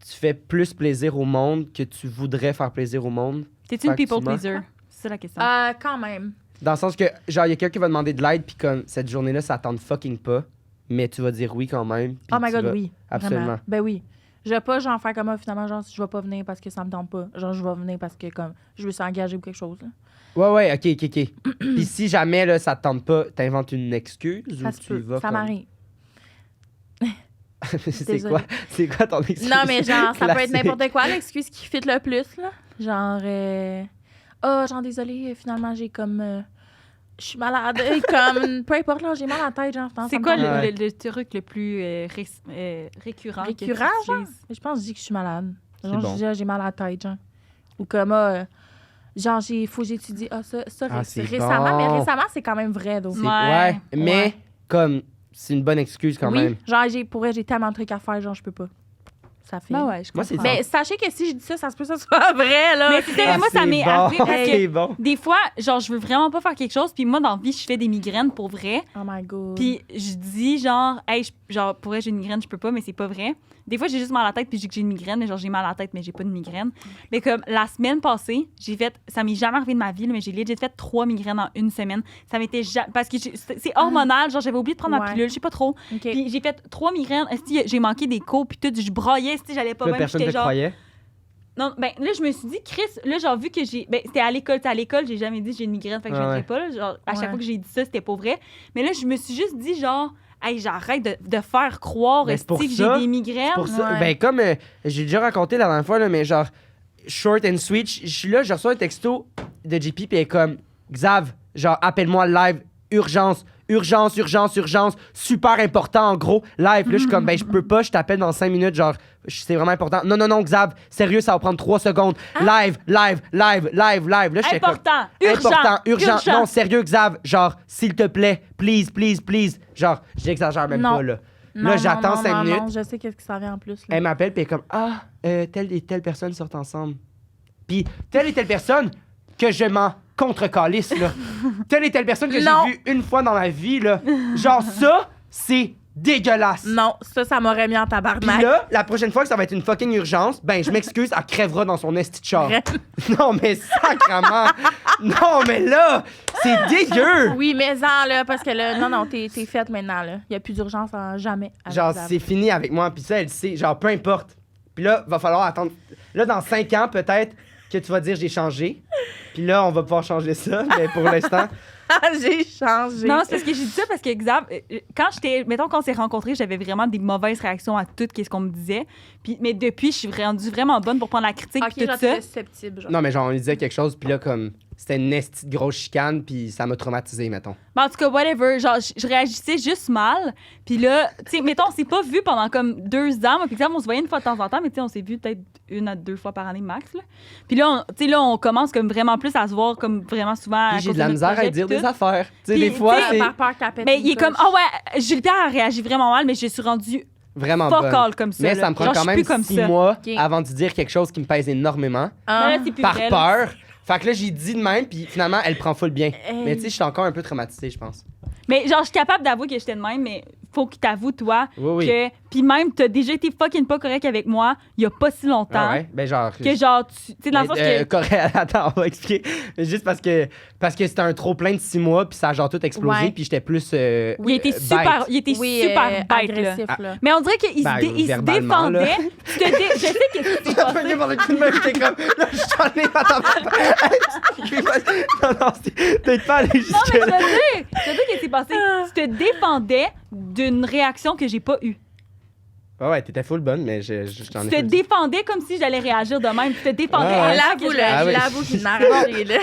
tu fais plus plaisir au monde que tu voudrais faire plaisir au monde? T'es-tu une Fait que people tu mens. pleaser? C'est la question. Quand même. Dans le sens que, genre, il y a quelqu'un qui va demander de l'aide, puis comme, cette journée-là, ça tente fucking pas, mais tu vas dire oui quand même. puis Oh my tu God, vas- oui. Absolument. Vraiment. Ben oui. Je vais pas, genre, faire comme moi, finalement, genre, si je vais pas venir parce que ça me tente pas. Genre, je vais venir parce que, comme, je veux s'engager ou quelque chose, là. Ouais, ok. Puis si jamais, là, ça te tente pas, t'inventes une excuse Ça ou se tu peut. vas Ça comme... m'arrive. c'est quoi ton excuse? Non, mais genre, ça peut être classique? n'importe quoi, l'excuse qui fit le plus, là. Genre, genre, désolé, finalement, j'ai comme. Je suis malade. Comme, peu importe, là, j'ai mal à la tête, genre. C'est quoi Ouais. le truc le plus récurrent? que tu Récurrent, genre? utilises? Je pense que je dis que je suis malade. C'est Genre, bon. je dis, j'ai mal à la tête, genre. Ou comme, genre, faut que j'étudie. Ça c'est récemment, bon. mais récemment, c'est quand même vrai, donc. C'est- Ouais. mais Ouais. comme, c'est une bonne excuse quand oui, même. genre, j'ai tellement de trucs à faire, genre, je peux pas. Ça fait. Ben ouais, je Moi, c'est comprends. Mais sachez que si je dis ça, ça se peut que ça soit vrai, là. Mais tu sais, moi, ça c'est m'est bon, arrivé parce que c'est bon. des fois, genre, je veux vraiment pas faire quelque chose, puis moi, dans la vie, je fais des migraines pour vrai. Oh my God. Puis je dis, genre, hey, genre, pour vrai, j'ai une migraine, je peux pas, mais c'est pas vrai. Des fois, j'ai juste mal à la tête, puis je dis que j'ai une migraine, mais genre, j'ai mal à la tête, mais j'ai pas de migraine. Mais comme la semaine passée, ça m'est jamais arrivé de ma vie, là, mais j'ai legit fait 3 migraines en une semaine. Ça m'était jamais. Parce que c'est hormonal, genre, j'avais oublié de prendre ma Ouais. pilule, je sais pas trop. OK. Puis j'ai fait 3 migraines. Esti, j'ai manqué des cours, puis tout, je broyais, esti, j'allais pas Là, bien. personne J'étais te genre. croyait. Non, ben là, je me suis dit, Chris, là, genre, vu que j'ai. Ben, c'était à l'école. À l'école, j'ai jamais dit que j'ai une migraine, fait que je Ouais. ne pas. Là, genre, à chaque Ouais. fois que j'ai dit ça, c'était pas vrai. Mais là, je me suis juste dit, genre, hey, j'arrête de faire croire Ben, esti, c'est pour que ça. j'ai des migraines. Pour ça, Ouais. ben comme j'ai déjà raconté la dernière fois, là, mais genre, short and sweet, je suis là, je reçois un texto de JP, puis elle est comme, Xav, genre, appelle-moi live, urgence, super important, en gros, live. Puis là, je suis comme, ben, je peux pas, je t'appelle dans 5 minutes, genre, c'est vraiment important. Non, Xav, sérieux, ça va prendre 3 secondes. Live. Là, j'étais comme, Important, urgent. Non, sérieux, Xav, genre, s'il te plaît, please. Genre, j'exagère même Non. pas, là. Non, Là, j'attends non, 5 non, minutes. non, je sais qu'est-ce qui s'en vient en plus. Là. Elle m'appelle, puis elle est comme, telle et telle personne sortent ensemble. Puis telle et telle personne que je m'en contre-calisse, là. Telle et telle personne que Non. j'ai vue une fois dans ma vie, là. Genre, ça, c'est dégueulasse. Non, ça m'aurait mis en Puis tabarnak. là, la prochaine fois que ça va être une fucking urgence, ben, je m'excuse, elle crèvera dans son esti de char. Vraiment. Non, mais sacrement. Non, mais là, c'est dégueu. Oui, mais en, là, parce que là, non, t'es faite maintenant, là. Il n'y a plus d'urgence jamais. avec Genre, Xav. c'est fini avec moi. Puis ça, elle sait. Genre, peu importe. Puis là, va falloir attendre. Là, dans 5 ans, peut-être que tu vas dire j'ai changé. Puis là, on va pouvoir changer ça. Mais pour l'instant, J'ai changé. Non, c'est parce que j'ai dit ça parce que, Xav, quand mettons qu'on s'est rencontrés, j'avais vraiment des mauvaises réactions à tout ce qu'on me disait. Puis, mais depuis, je suis rendue vraiment bonne pour prendre la critique Ok, puis tout genre, ça. t'es susceptible, genre. non, mais genre, on lui disait quelque chose. Puis là, comme, c'était une esti de grosse chicane. Puis ça m'a traumatisé, mettons. Mais en tout cas, whatever. Genre, je réagissais juste mal. Puis là, tu sais, mettons, on s'est pas vu pendant comme 2 ans. Moi, puis Xav, on se voyait une fois de temps en temps, mais tu sais, on s'est vu peut-être 1 à 2 fois par année max. Là. Puis là, tu sais, là, on commence comme vraiment plus à se voir comme vraiment souvent. Puis à j'ai cause de la notre misère à projet, dire puis des tout. affaires. Tu sais, Puis, des fois, tu sais, c'est Par peur qu'elle pète Mais une il est comme, coche. ah ouais, Jules Pierre a réagi vraiment mal, mais je suis rendue vraiment fuck bonne. all comme ça. Mais là. ça me prend Genre, je quand suis même plus comme 6 ça. mois Ok. avant de dire quelque chose qui me pèse énormément. Ah. Mais là, c'est plus Par vrai, là. peur. Fait que là, j'ai dit de même, puis finalement, elle prend full bien. Hey. Mais tu sais, je suis encore un peu traumatisée, je pense. Mais genre, je suis capable d'avouer que j'étais de même, mais faut que t'avoues, toi, Oui. que. Puis même, t'as déjà été fucking pas correct avec moi il y a pas si longtemps. Ah ouais? Ben genre... Que genre, tu sais, dans le sens que. Correct, attends, on va expliquer. Juste parce que c'était un trop plein de 6 mois, puis ça a genre tout explosé, Ouais. puis j'étais plus. Il était super, il était Oui, super bête, là. agressif, là. Mais on dirait qu'il Ben, il se verbalement, là. défendait. Je sais qu'est-ce qui s'est passé. J'ai par le coup de main, j'étais comme. Là, je suis allé à ta Non, c'est peut-être pas aller Non, mais jusque je là. te dis qu'est-ce qui s'est passé. Tu te défendais d'une réaction que j'ai pas eue. Ouais, t'étais full bonne, mais j'en Tu ai te full dit. défendais comme si j'allais réagir de même. Tu te défendais Ah, à ouais. la L'avoue, là. oui. Je l'avoue qu'il m'a arrangé, là.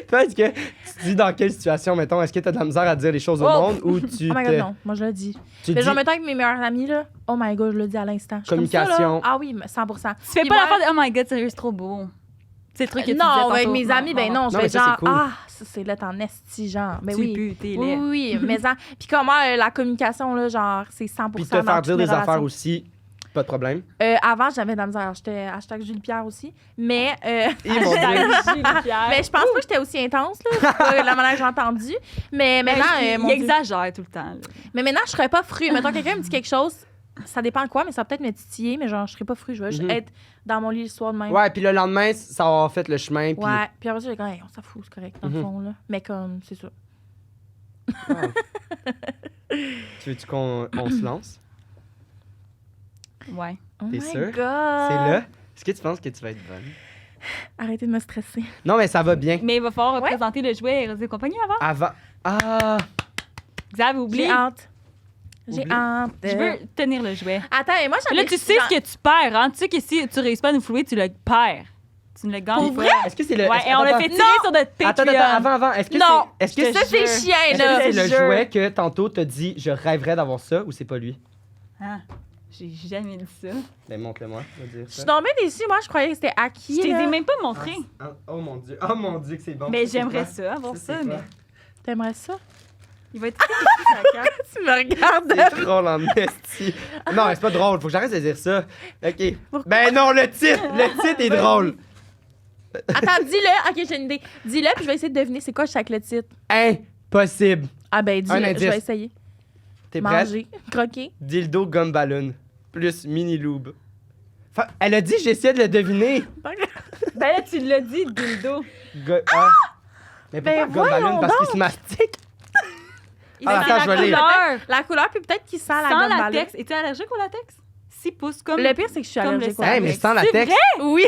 Toi, est-ce que tu dis dans quelle situation, mettons, est-ce que t'as de la misère à dire les choses au Oh. monde ou tu Oh my God, non. Moi, je le dis. tu Mais dis genre, mettons avec mes meilleurs amis, là. Oh my God, je le dis à l'instant. Je suis comme ça, là. Communication. Ah oui, 100%. Tu fais Puis pas moi- l'affaire de « Oh my God, sérieux, c'est trop beau ». C'est le truc que tu disais Non, tantôt. avec mes amis, ben non, je Non, vais mais ça, c'est genre, cool. ah, ça, c'est là, en esti, genre. Ben Tu oui. pues, t'es Oui, laid. oui, mais ça. Puis comment la communication, là, genre, c'est 100% puis te dans faire toutes dire mes des affaires relations. aussi, pas de problème. Avant, j'avais de la misère. J'étais #JuliePierre aussi. Mais, Et mon Dieu. mais je pense pas que j'étais aussi intense, là. C'est pas la manière que j'ai entendu. Mais maintenant, mon il Dieu. exagère tout le temps. là. Mais maintenant, je serais pas fru. Mettons, quelqu'un me dit quelque chose, ça dépend de quoi, mais ça va peut-être me titiller, mais genre, je serais pas fru. Je vais juste être dans mon lit le soir de même. Ouais, puis le lendemain, ça va avoir fait le chemin. Puis... Ouais. Puis après, j'ai comme, hey, on s'en fout, c'est correct, dans le fond, là. Mais comme, c'est ça. Tu veux-tu qu'on se lance? Ouais. Oh T'es my sûre? God. C'est là. Est-ce que tu penses que tu vas être bonne? Arrêtez de me stresser. Non, mais ça va bien. Mais il va falloir Ouais. présenter le jouet Rosé et compagnie avant. Avant. Ah! Xav, oublie. J'ai hâte. J'ai Oublie. hâte. Je veux tenir le jouet. Attends, et moi, j'avais... Là, tu sais ce que tu perds, hein? Tu sais que si tu réussis pas à nous flouer, tu le perds. Tu ne le gagnes Pour pas. vrai? Est-ce que c'est le. Ouais, est-ce- et on attends, l'a fait tirer sur notre Attends, Patreon. avant. Est-ce que Non, c'est. Est-ce que je te c'est. Ça, c'est jure. chien, Est-ce là. que c'est Je le jure. jouet que tantôt t'as dit je rêverais d'avoir ça ou c'est pas lui? Ah, j'ai jamais dit ça. Ben montre-le-moi, je vais dire Je ça. suis tombée déçue. Moi, je croyais que c'était acquis. Je t'ai là. même pas montré. Oh mon dieu que c'est bon. Mais Ça, c'est j'aimerais quoi? ça, avoir ça, c'est mais quoi? T'aimerais ça? il va être très Tu me regardes. C'est drôle en esti. Non, c'est pas drôle, faut que j'arrête de dire ça. OK. Ben non, le titre est drôle. Attends, dis-le. OK, j'ai une idée. Dis-le, puis je vais essayer de deviner c'est quoi chaque le titre. Impossible. Ah ben, Un dis-le. Je indice. vais essayer. T'es prête? Manger. Croquer. Dildo gomme ballon plus mini lube. Elle a dit j'essayais de le deviner. Ben là, tu l'as dit, dildo. Ah. Mais pourquoi Ben gomme ballon? voyons Parce qu'il donc. se mastique. Il Ah, sent attends, je vais la lire. couleur. La couleur, puis peut-être qu'il sent la Sans gomme ballon. latex. Es-tu allergique au latex? 6 pouces comme. Le pire, c'est que je suis Comme allergique. le au sang. Hey, mais latex. sans latex. Oui.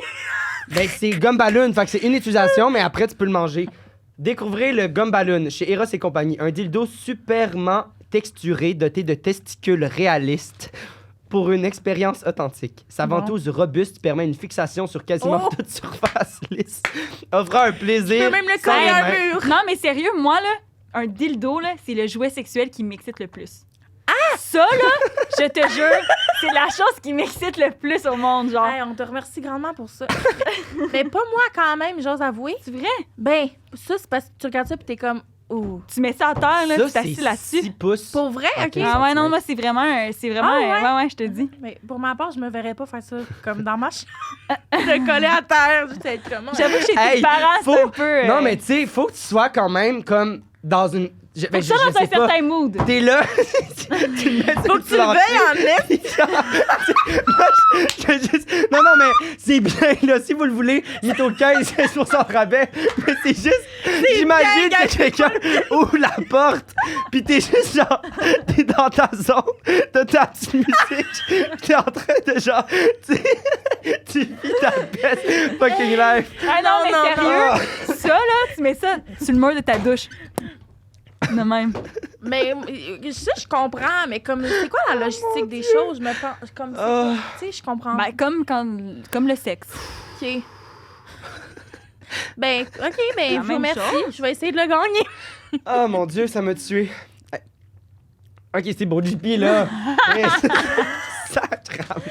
Ben, c'est gomme ballon. Fait que c'est une utilisation, mais après, tu peux le manger. Découvrez le gomme ballon chez Eros et compagnie. Un dildo superment texturé, doté de testicules réalistes pour une expérience authentique. Sa Bon. ventouse robuste permet une fixation sur quasiment Oh! toute surface lisse, offrant un plaisir. Je peux même le sans coller à les mains. un mur. Non, mais sérieux, moi, là, un dildo, là, c'est le jouet sexuel qui m'excite le plus. Ah! Ça, là, je te jure, c'est la chose qui m'excite le plus au monde, genre. Hey, on te remercie grandement pour ça. Mais pas moi quand même, j'ose avouer. C'est vrai? Ben, ça, c'est parce que tu regardes ça puis t'es comme, ouh. Tu mets ça à terre, là, Ça, puis t'assis c'est là-dessus. 6 pouces. Pour vrai, OK? Ah ouais, non, moi, c'est vraiment, Ah ouais? je te dis. Mais pour ma part, je me verrais pas faire ça comme dans ma chambre. De coller à terre, juste être comme... J'avoue que chez Hey, tes parents, c'est faut- un peu... Non, mais tu sais, faut que tu sois quand même comme dans une. Faut que ça dans un sais pas. certain mood. T'es là, tu le mets sur Faut que tu le veilles en est. Non, mais c'est bien, là. Si vous le voulez, il est au 15% de rabais. Mais c'est juste. J'imagine bien, que quelqu'un ouvre la porte, pis t'es juste genre. T'es dans ta zone, t'as ta petite musique, t'es en train de genre. Tu vis ta best fucking life. Ah non, mais non, sérieux, ça, là, tu mets ça sur le mur de ta douche. De même. Mais ça, je comprends, mais comme, c'est quoi la logistique des choses? Je me pense, comme, c'est Oh. quoi? Tu sais, je comprends. Ben, comme le sexe. OK. Ben, OK, La ben, je vous même remercie. chose. Je vais essayer de le gagner. Oh mon Dieu, ça m'a tué. Ok, c'est beau JP, là. Sacrement.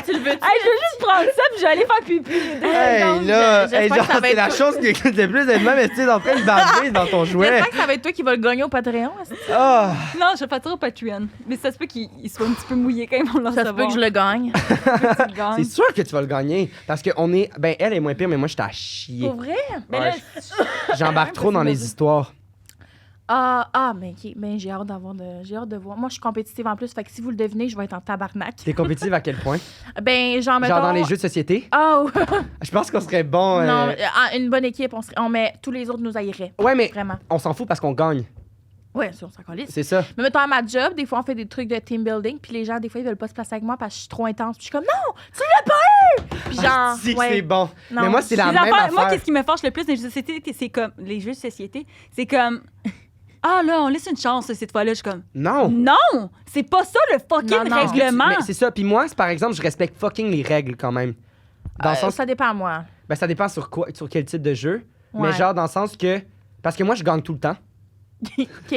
Tu le veux-tu? Hey, je veux juste prendre ça puis je vais aller faire pipi. Hey, là, j'espère hey, que genre, ça va c'est être la cool. chose qui écoute le plus d'être même estime en train de baver dans ton jouet. J'espère que ça va être toi qui vas le gagner au Patreon. est-ce que Ah, Non, je vais faire ça au Patreon. Mais ça se peut qu'il soit un petit peu mouillé quand ils vont le Ça se peut que je le gagne. c'est sûr que tu vas le gagner. Parce que on est. Ben, elle est moins pire, mais moi, je t'ai à chier. Pour vrai? Mais Ouais, là, J'embarque trop dans les histoires. Mais OK. Ben, j'ai hâte de voir. Moi, je suis compétitive en plus. Fait que si vous le devinez, je vais être en tabarnak. T'es compétitive à quel point? Ben, genre, mettons... Genre dans les jeux de société? Oh! Je pense qu'on serait bon. Non, une bonne équipe, on met tous les autres nous haïraient. Ouais, mais Vraiment. on s'en fout parce qu'on gagne. Ouais, ça, on s'en calisse. C'est ça. Mais mettons à ma job, des fois, on fait des trucs de team building, puis les gens, des fois, ils veulent pas se placer avec moi parce que je suis trop intense. Puis je suis comme, non, tu l'as pas eu! Puis genre, Si ouais. c'est bon. Non. Mais moi, c'est la les même affaires- affaire. moi, qu'est-ce qui me fâche le plus dans les jeux de société, c'est comme les jeux de société, c'est comme Ah là, on laisse une chance cette fois-là. Je suis comme, Non! non! C'est pas ça le fucking Non. règlement! Mais c'est ça. Puis moi, par exemple, je respecte fucking les règles quand même. Dans le sens. Ça dépend à moi. Ben, ça dépend sur quel type de jeu. Ouais. Mais genre, dans le sens que. Parce que moi, je gagne tout le temps. OK.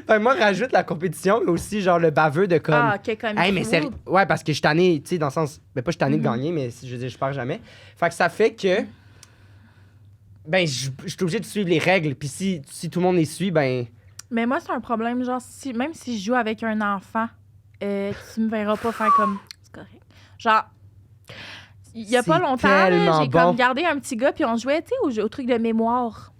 Fait, moi, rajoute la compétition, mais aussi, genre, le baveux de comme. Ah, OK, comme Hey, mais c'est. Ouais, parce que je suis tanné, tu sais, dans le sens. Ben, pas je suis tanné de Mhm. gagner, mais je veux dire, je perds jamais. Fait que ça fait que. Ben, je suis obligé de suivre les règles. Puis si tout le monde les suit, ben. Mais moi, c'est un problème. Genre, même si je joue avec un enfant, tu me verras pas faire comme. C'est correct. Genre, il y a pas C'est longtemps, là, tellement j'ai bon. comme gardé un petit gars, puis on jouait, tu sais, au truc de mémoire.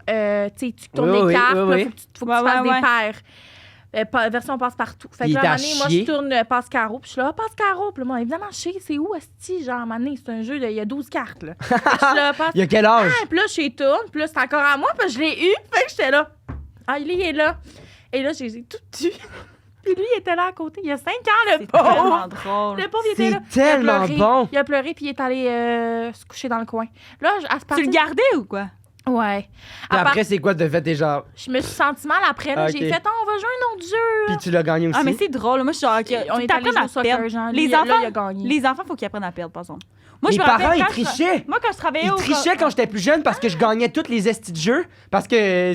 Tu sais, tu tournes Oui, les oui, cartes, oui, là, oui. faut que tu Ouais, fasses ouais. des paires. Version passe-partout. Fait que Il là, était à un à moment donné, moi, chier. je tourne passe-carreau. Puis je suis là, passe-carreau. Puis là, moi, évidemment, je sais, c'est où, esti? Genre, à un moment donné, c'est un jeu, il y a 12 cartes, là. Fait que je suis là, passe. Il y a quel âge? Ah, puis là, je tourne. Puis là, c'est encore à moi. Puis je l'ai eu. Fait que j'étais là. Ah, il est là. Et là, je les ai tout tués. Puis lui, il était là à côté. Il y a 5 ans, le C'est pauvre. tellement drôle. Le pauvre, il était là. C'est tellement il a pleuré. bon. Il a pleuré, puis il est allé se coucher dans le coin. Là, à ce Tu le gardais ou quoi? Ouais. Puis après, c'est quoi de fait déjà? Je me suis senti mal après. Là. Ok. J'ai fait, on va jouer un autre jeu. Puis tu l'as gagné aussi. Ah, mais c'est drôle. Moi, je suis genre, OK, On faut est que allé t'apprennes jouer à au soccer, perdre. genre. Les Là, enfants, il a gagné. les enfants, faut qu'ils apprennent à perdre, par exemple. Moi, Mes je me parents, rappelle ils quand je- trichaient. Moi, quand je travaillais Ils au... trichaient quand j'étais plus jeune parce que je gagnais tous les estis de jeux. Parce que.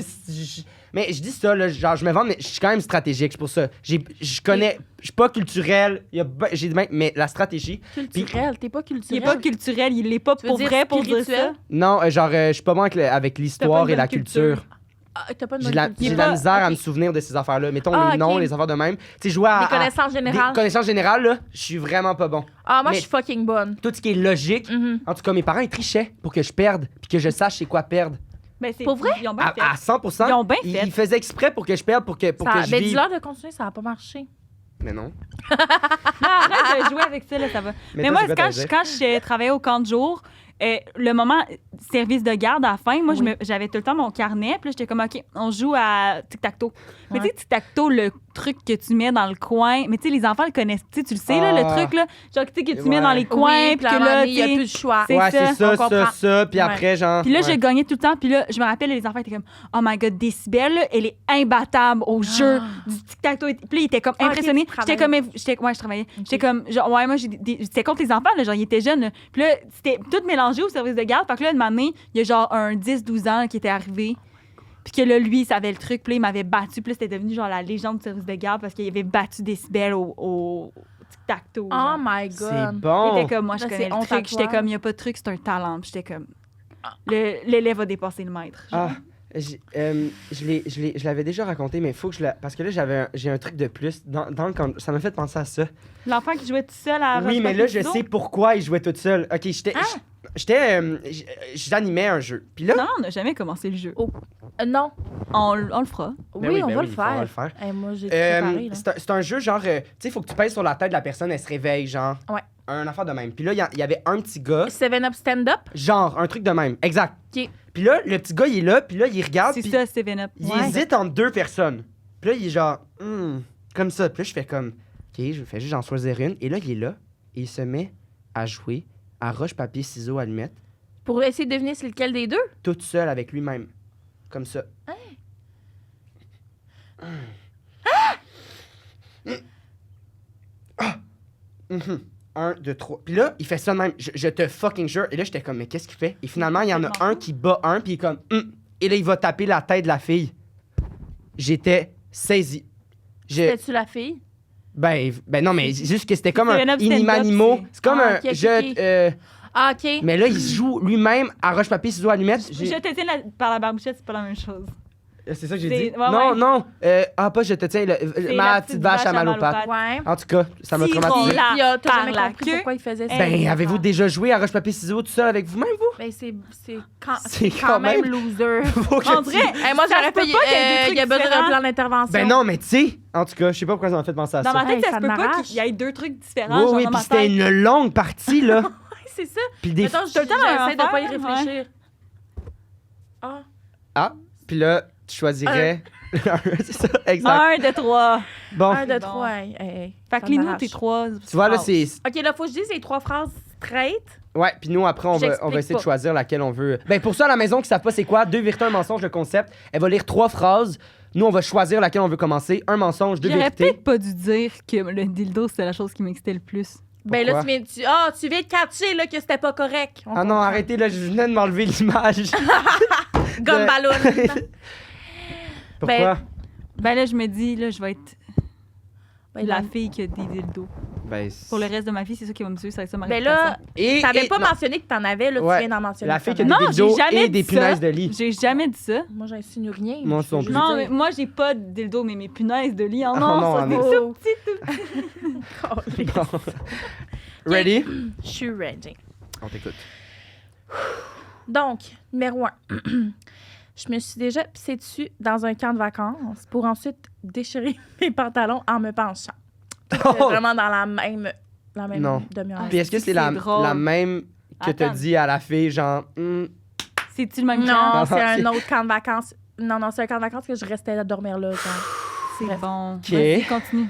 Mais je dis ça, là, genre, je me vends, mais je suis quand même stratégique, c'est pour ça. Je connais. Je suis pas culturel. Mais la stratégie. Culturel, t'es pas Il culturel. est pas culturel, il l'est pas Tu veux pour dire vrai pour dire spirituel? ça. Non, genre, je suis pas bon avec l'histoire T'as pas et une la bonne culture. Ah, t'as pas de J'ai bonne la, culture. j'ai Il est la pas- misère à ok. me souvenir de ces affaires-là. Mettons Ah, les noms, ok. les affaires de même. Tu sais, jouer à. Des connaissances générales. Des connaissances générales, là, je suis vraiment pas bon. Ah, moi, Mais- je suis fucking bonne. Tout ce qui est logique. Mhm. En tout cas, mes parents, ils trichaient pour que je perde, puis que je sache c'est quoi perdre. Ben, c'est Pour vrai? Ils ont bien fait. À 100%. Ils ont bien fait. Ils faisaient exprès pour que je perde, pour que je Ben, vive. dis-leur de continuer, ça a pas marché. Mais non. Non, arrête de jouer avec ça, là, ça va. Mais toi, moi, c'est quoi quand ta je, idée? quand je travaillais au camp de jour, le moment service de garde à la fin, moi, Oui. j'avais tout le temps mon carnet. Puis là, j'étais comme, OK, on joue à tic-tac-toe. Mais Ouais. tu sais, tic-tac-toe, le truc que tu mets dans le coin. Mais tu sais, les enfants le connaissent. Tu sais, tu le sais, là, le Ah. truc, là. Genre, tu sais, que tu Ouais. mets dans les coins. Oui, Puis à un que moment là, donné, il y a tu sais, plus de choix. C'est Ouais, ça, c'est ça, on comprend. ça. Puis Ouais. après, genre. Puis là, ouais. je gagnais tout le temps. Puis là, je me rappelle, les enfants étaient comme, oh my God, Décibel, là, elle est imbattable au jeu du tic-tac-toe. Puis là, ils étaient comme Ah, ok, impressionnés. tu J'étais travaillais. comme, ouais, je travaillais. J'étais comme, genre, ouais, moi, c'était contre les enfants, là, genre, ils étaient jeunes. Là. Puis là, c'était tout mélangé au service de garde. Fait que là, une année, il y a genre un 10-12 ans là, qui était arrivé. Puis que là, lui, il savait le truc. Puis là, il m'avait battu. Puis là, c'était devenu genre la légende du service de garde parce qu'il avait battu Décibel au tic-tac-toe. Oh genre. my C'est God. Il bon. était comme, moi, je Là, connais c'est le honte à truc. J'étais toi. comme, il n'y a pas de truc, c'est un talent. Puis j'étais comme, l'élève a dépassé le maître. genre. Ah, je l'avais déjà raconté, mais il faut que je la. Parce que là, j'ai un truc de plus. Dans le camp- ça m'a fait penser à ça. L'enfant qui jouait tout seul à Oui, mais là, je sais pourquoi il jouait tout seul. Ok, j'animais un jeu. Puis là. Non, on n'a jamais commencé le jeu. Non. On le fera. Ben Oui, on ben va le il faudra faire. le faire. Moi, j'ai tout préparé. Là. C'est un jeu genre, tu sais, il faut que tu pèses sur la tête de la personne, elle se réveille, genre. Ouais. Un affaire de même. Puis là, il y avait un petit gars, 7-Up stand-up. genre, un truc de même. Exact. OK. Puis là, le petit gars, il est là, puis là, il regarde, C'est puis ça, Steven Up. il Ouais. hésite entre deux personnes. Puis là, il est genre, comme ça. Puis là, je fais comme, OK, je fais juste en choisir une. Et là, il est là, et il se met à jouer à roche, papier, ciseaux, allumette, Pour essayer de deviner c'est lequel des deux. tout seul avec lui-même. Comme ça. Mhm. 1, 2, 3. Puis là, il fait ça de même. Je te fucking jure. Et là, j'étais comme, mais qu'est-ce qu'il fait? Et finalement, il y en a un qui bat un, puis il est comme, Et là, il va taper la tête de la fille. J'étais saisi. C'était-tu la fille? Ben non, mais c'est juste que c'était comme C'est un un stand-up, inimanimo. C'est comme Ah, un. ok, ok. Ah, OK. mais là, il se joue lui-même à roche-papier, ciseaux, allumette. Je te tiens par la barbouchette, c'est pas la même chose. C'est ça que j'ai C'est- dit? ouais, non, ouais. non. Pas je te tiens. C'est Ma la petite vache à mal aux pattes. Ouais. En tout cas, ça m'a Tirons traumatisé. la- Puis, t'as par jamais la compris queue. pourquoi il faisait ça. Ben, avez-vous déjà joué à roche-papier, ciseaux tout seul avec vous-même, vous? Ben, c'est C'est quand même loser. Faut que On tu- dirait, Hey, moi, ça j'aurais se peut fait. pas qu'il y ait deux Il y a trucs besoin d'un différents. plan d'intervention. Ben non, mais tu sais, en tout cas, je sais pas pourquoi ça m'a fait penser à Dans ça. ma tête, Hey, ça ça se peut pas m'arrache. qu'il y ait deux trucs différents. Oui, genre oui, dans puis ma c'était tête. une longue partie, là. Ouais, c'est ça. Puis des. Mettons, tout le temps la même j'essaie de pas y affaire, réfléchir. Ah. Ah, puis là, tu choisirais. C'est ça, exact. 1, 2, 3. Bon, 1, 2, Bon. 3. Fait que lis-nous tes 3. tu vois, là, c'est. OK, là, faut que je dise les 3 phrases straight. Ouais, puis nous, après, on va J'explique essayer de pas. choisir laquelle on veut. Ben, pour ça, à la maison, qui savent pas c'est quoi, 2 vérités, un mensonge, le concept. Elle va lire 3 phrases. Nous, on va choisir laquelle on veut commencer. Un mensonge, 2 J'aurais vérités. peut-être pas dû dire que le dildo, c'était la chose qui m'excitait le plus. Ben là, Pourquoi? tu viens de catcher là, que c'était pas correct. On Ah non, comprend. arrêtez, là, je venais de m'enlever l'image. Gomme de- ballon. Pourquoi? Ben là, je me dis, là, je vais être Ben, la fille qui a des dildos. Ben, Pour le reste de ma vie, c'est ça qui va me suivre, c'est ça ma Ben là, Et, t'avais et- pas non, mentionné que t'en avais, là, Ouais. tu viens d'en mentionner. la que fille qui a t'en des Non, avais. j'ai dildos jamais et des dit ça. punaises de lit. J'ai jamais dit ça. Moi, j'insinue rien. Moi, Je non veux plus. juste Non, dire- mais moi, j'ai pas de dildo, mais mes punaises de lit en Ah, or, non, ça, en c'est or. tout petit, tout Bon. Ready? Je suis ready. On t'écoute. Donc, numéro 1. Je me suis déjà pissée dessus dans un camp de vacances pour ensuite déchirer mes pantalons en me penchant. Oh! Vraiment dans la même Non. demi-heure. Puis est-ce que c'est la drôle. même que t'as Attends. dit à la fille, genre... C'est-tu le même Non, camp? c'est c'est- un autre camp de vacances. Non, c'est un camp de vacances que je restais à dormir là. C'est Bref. bon. Ok. Vas-y, continue.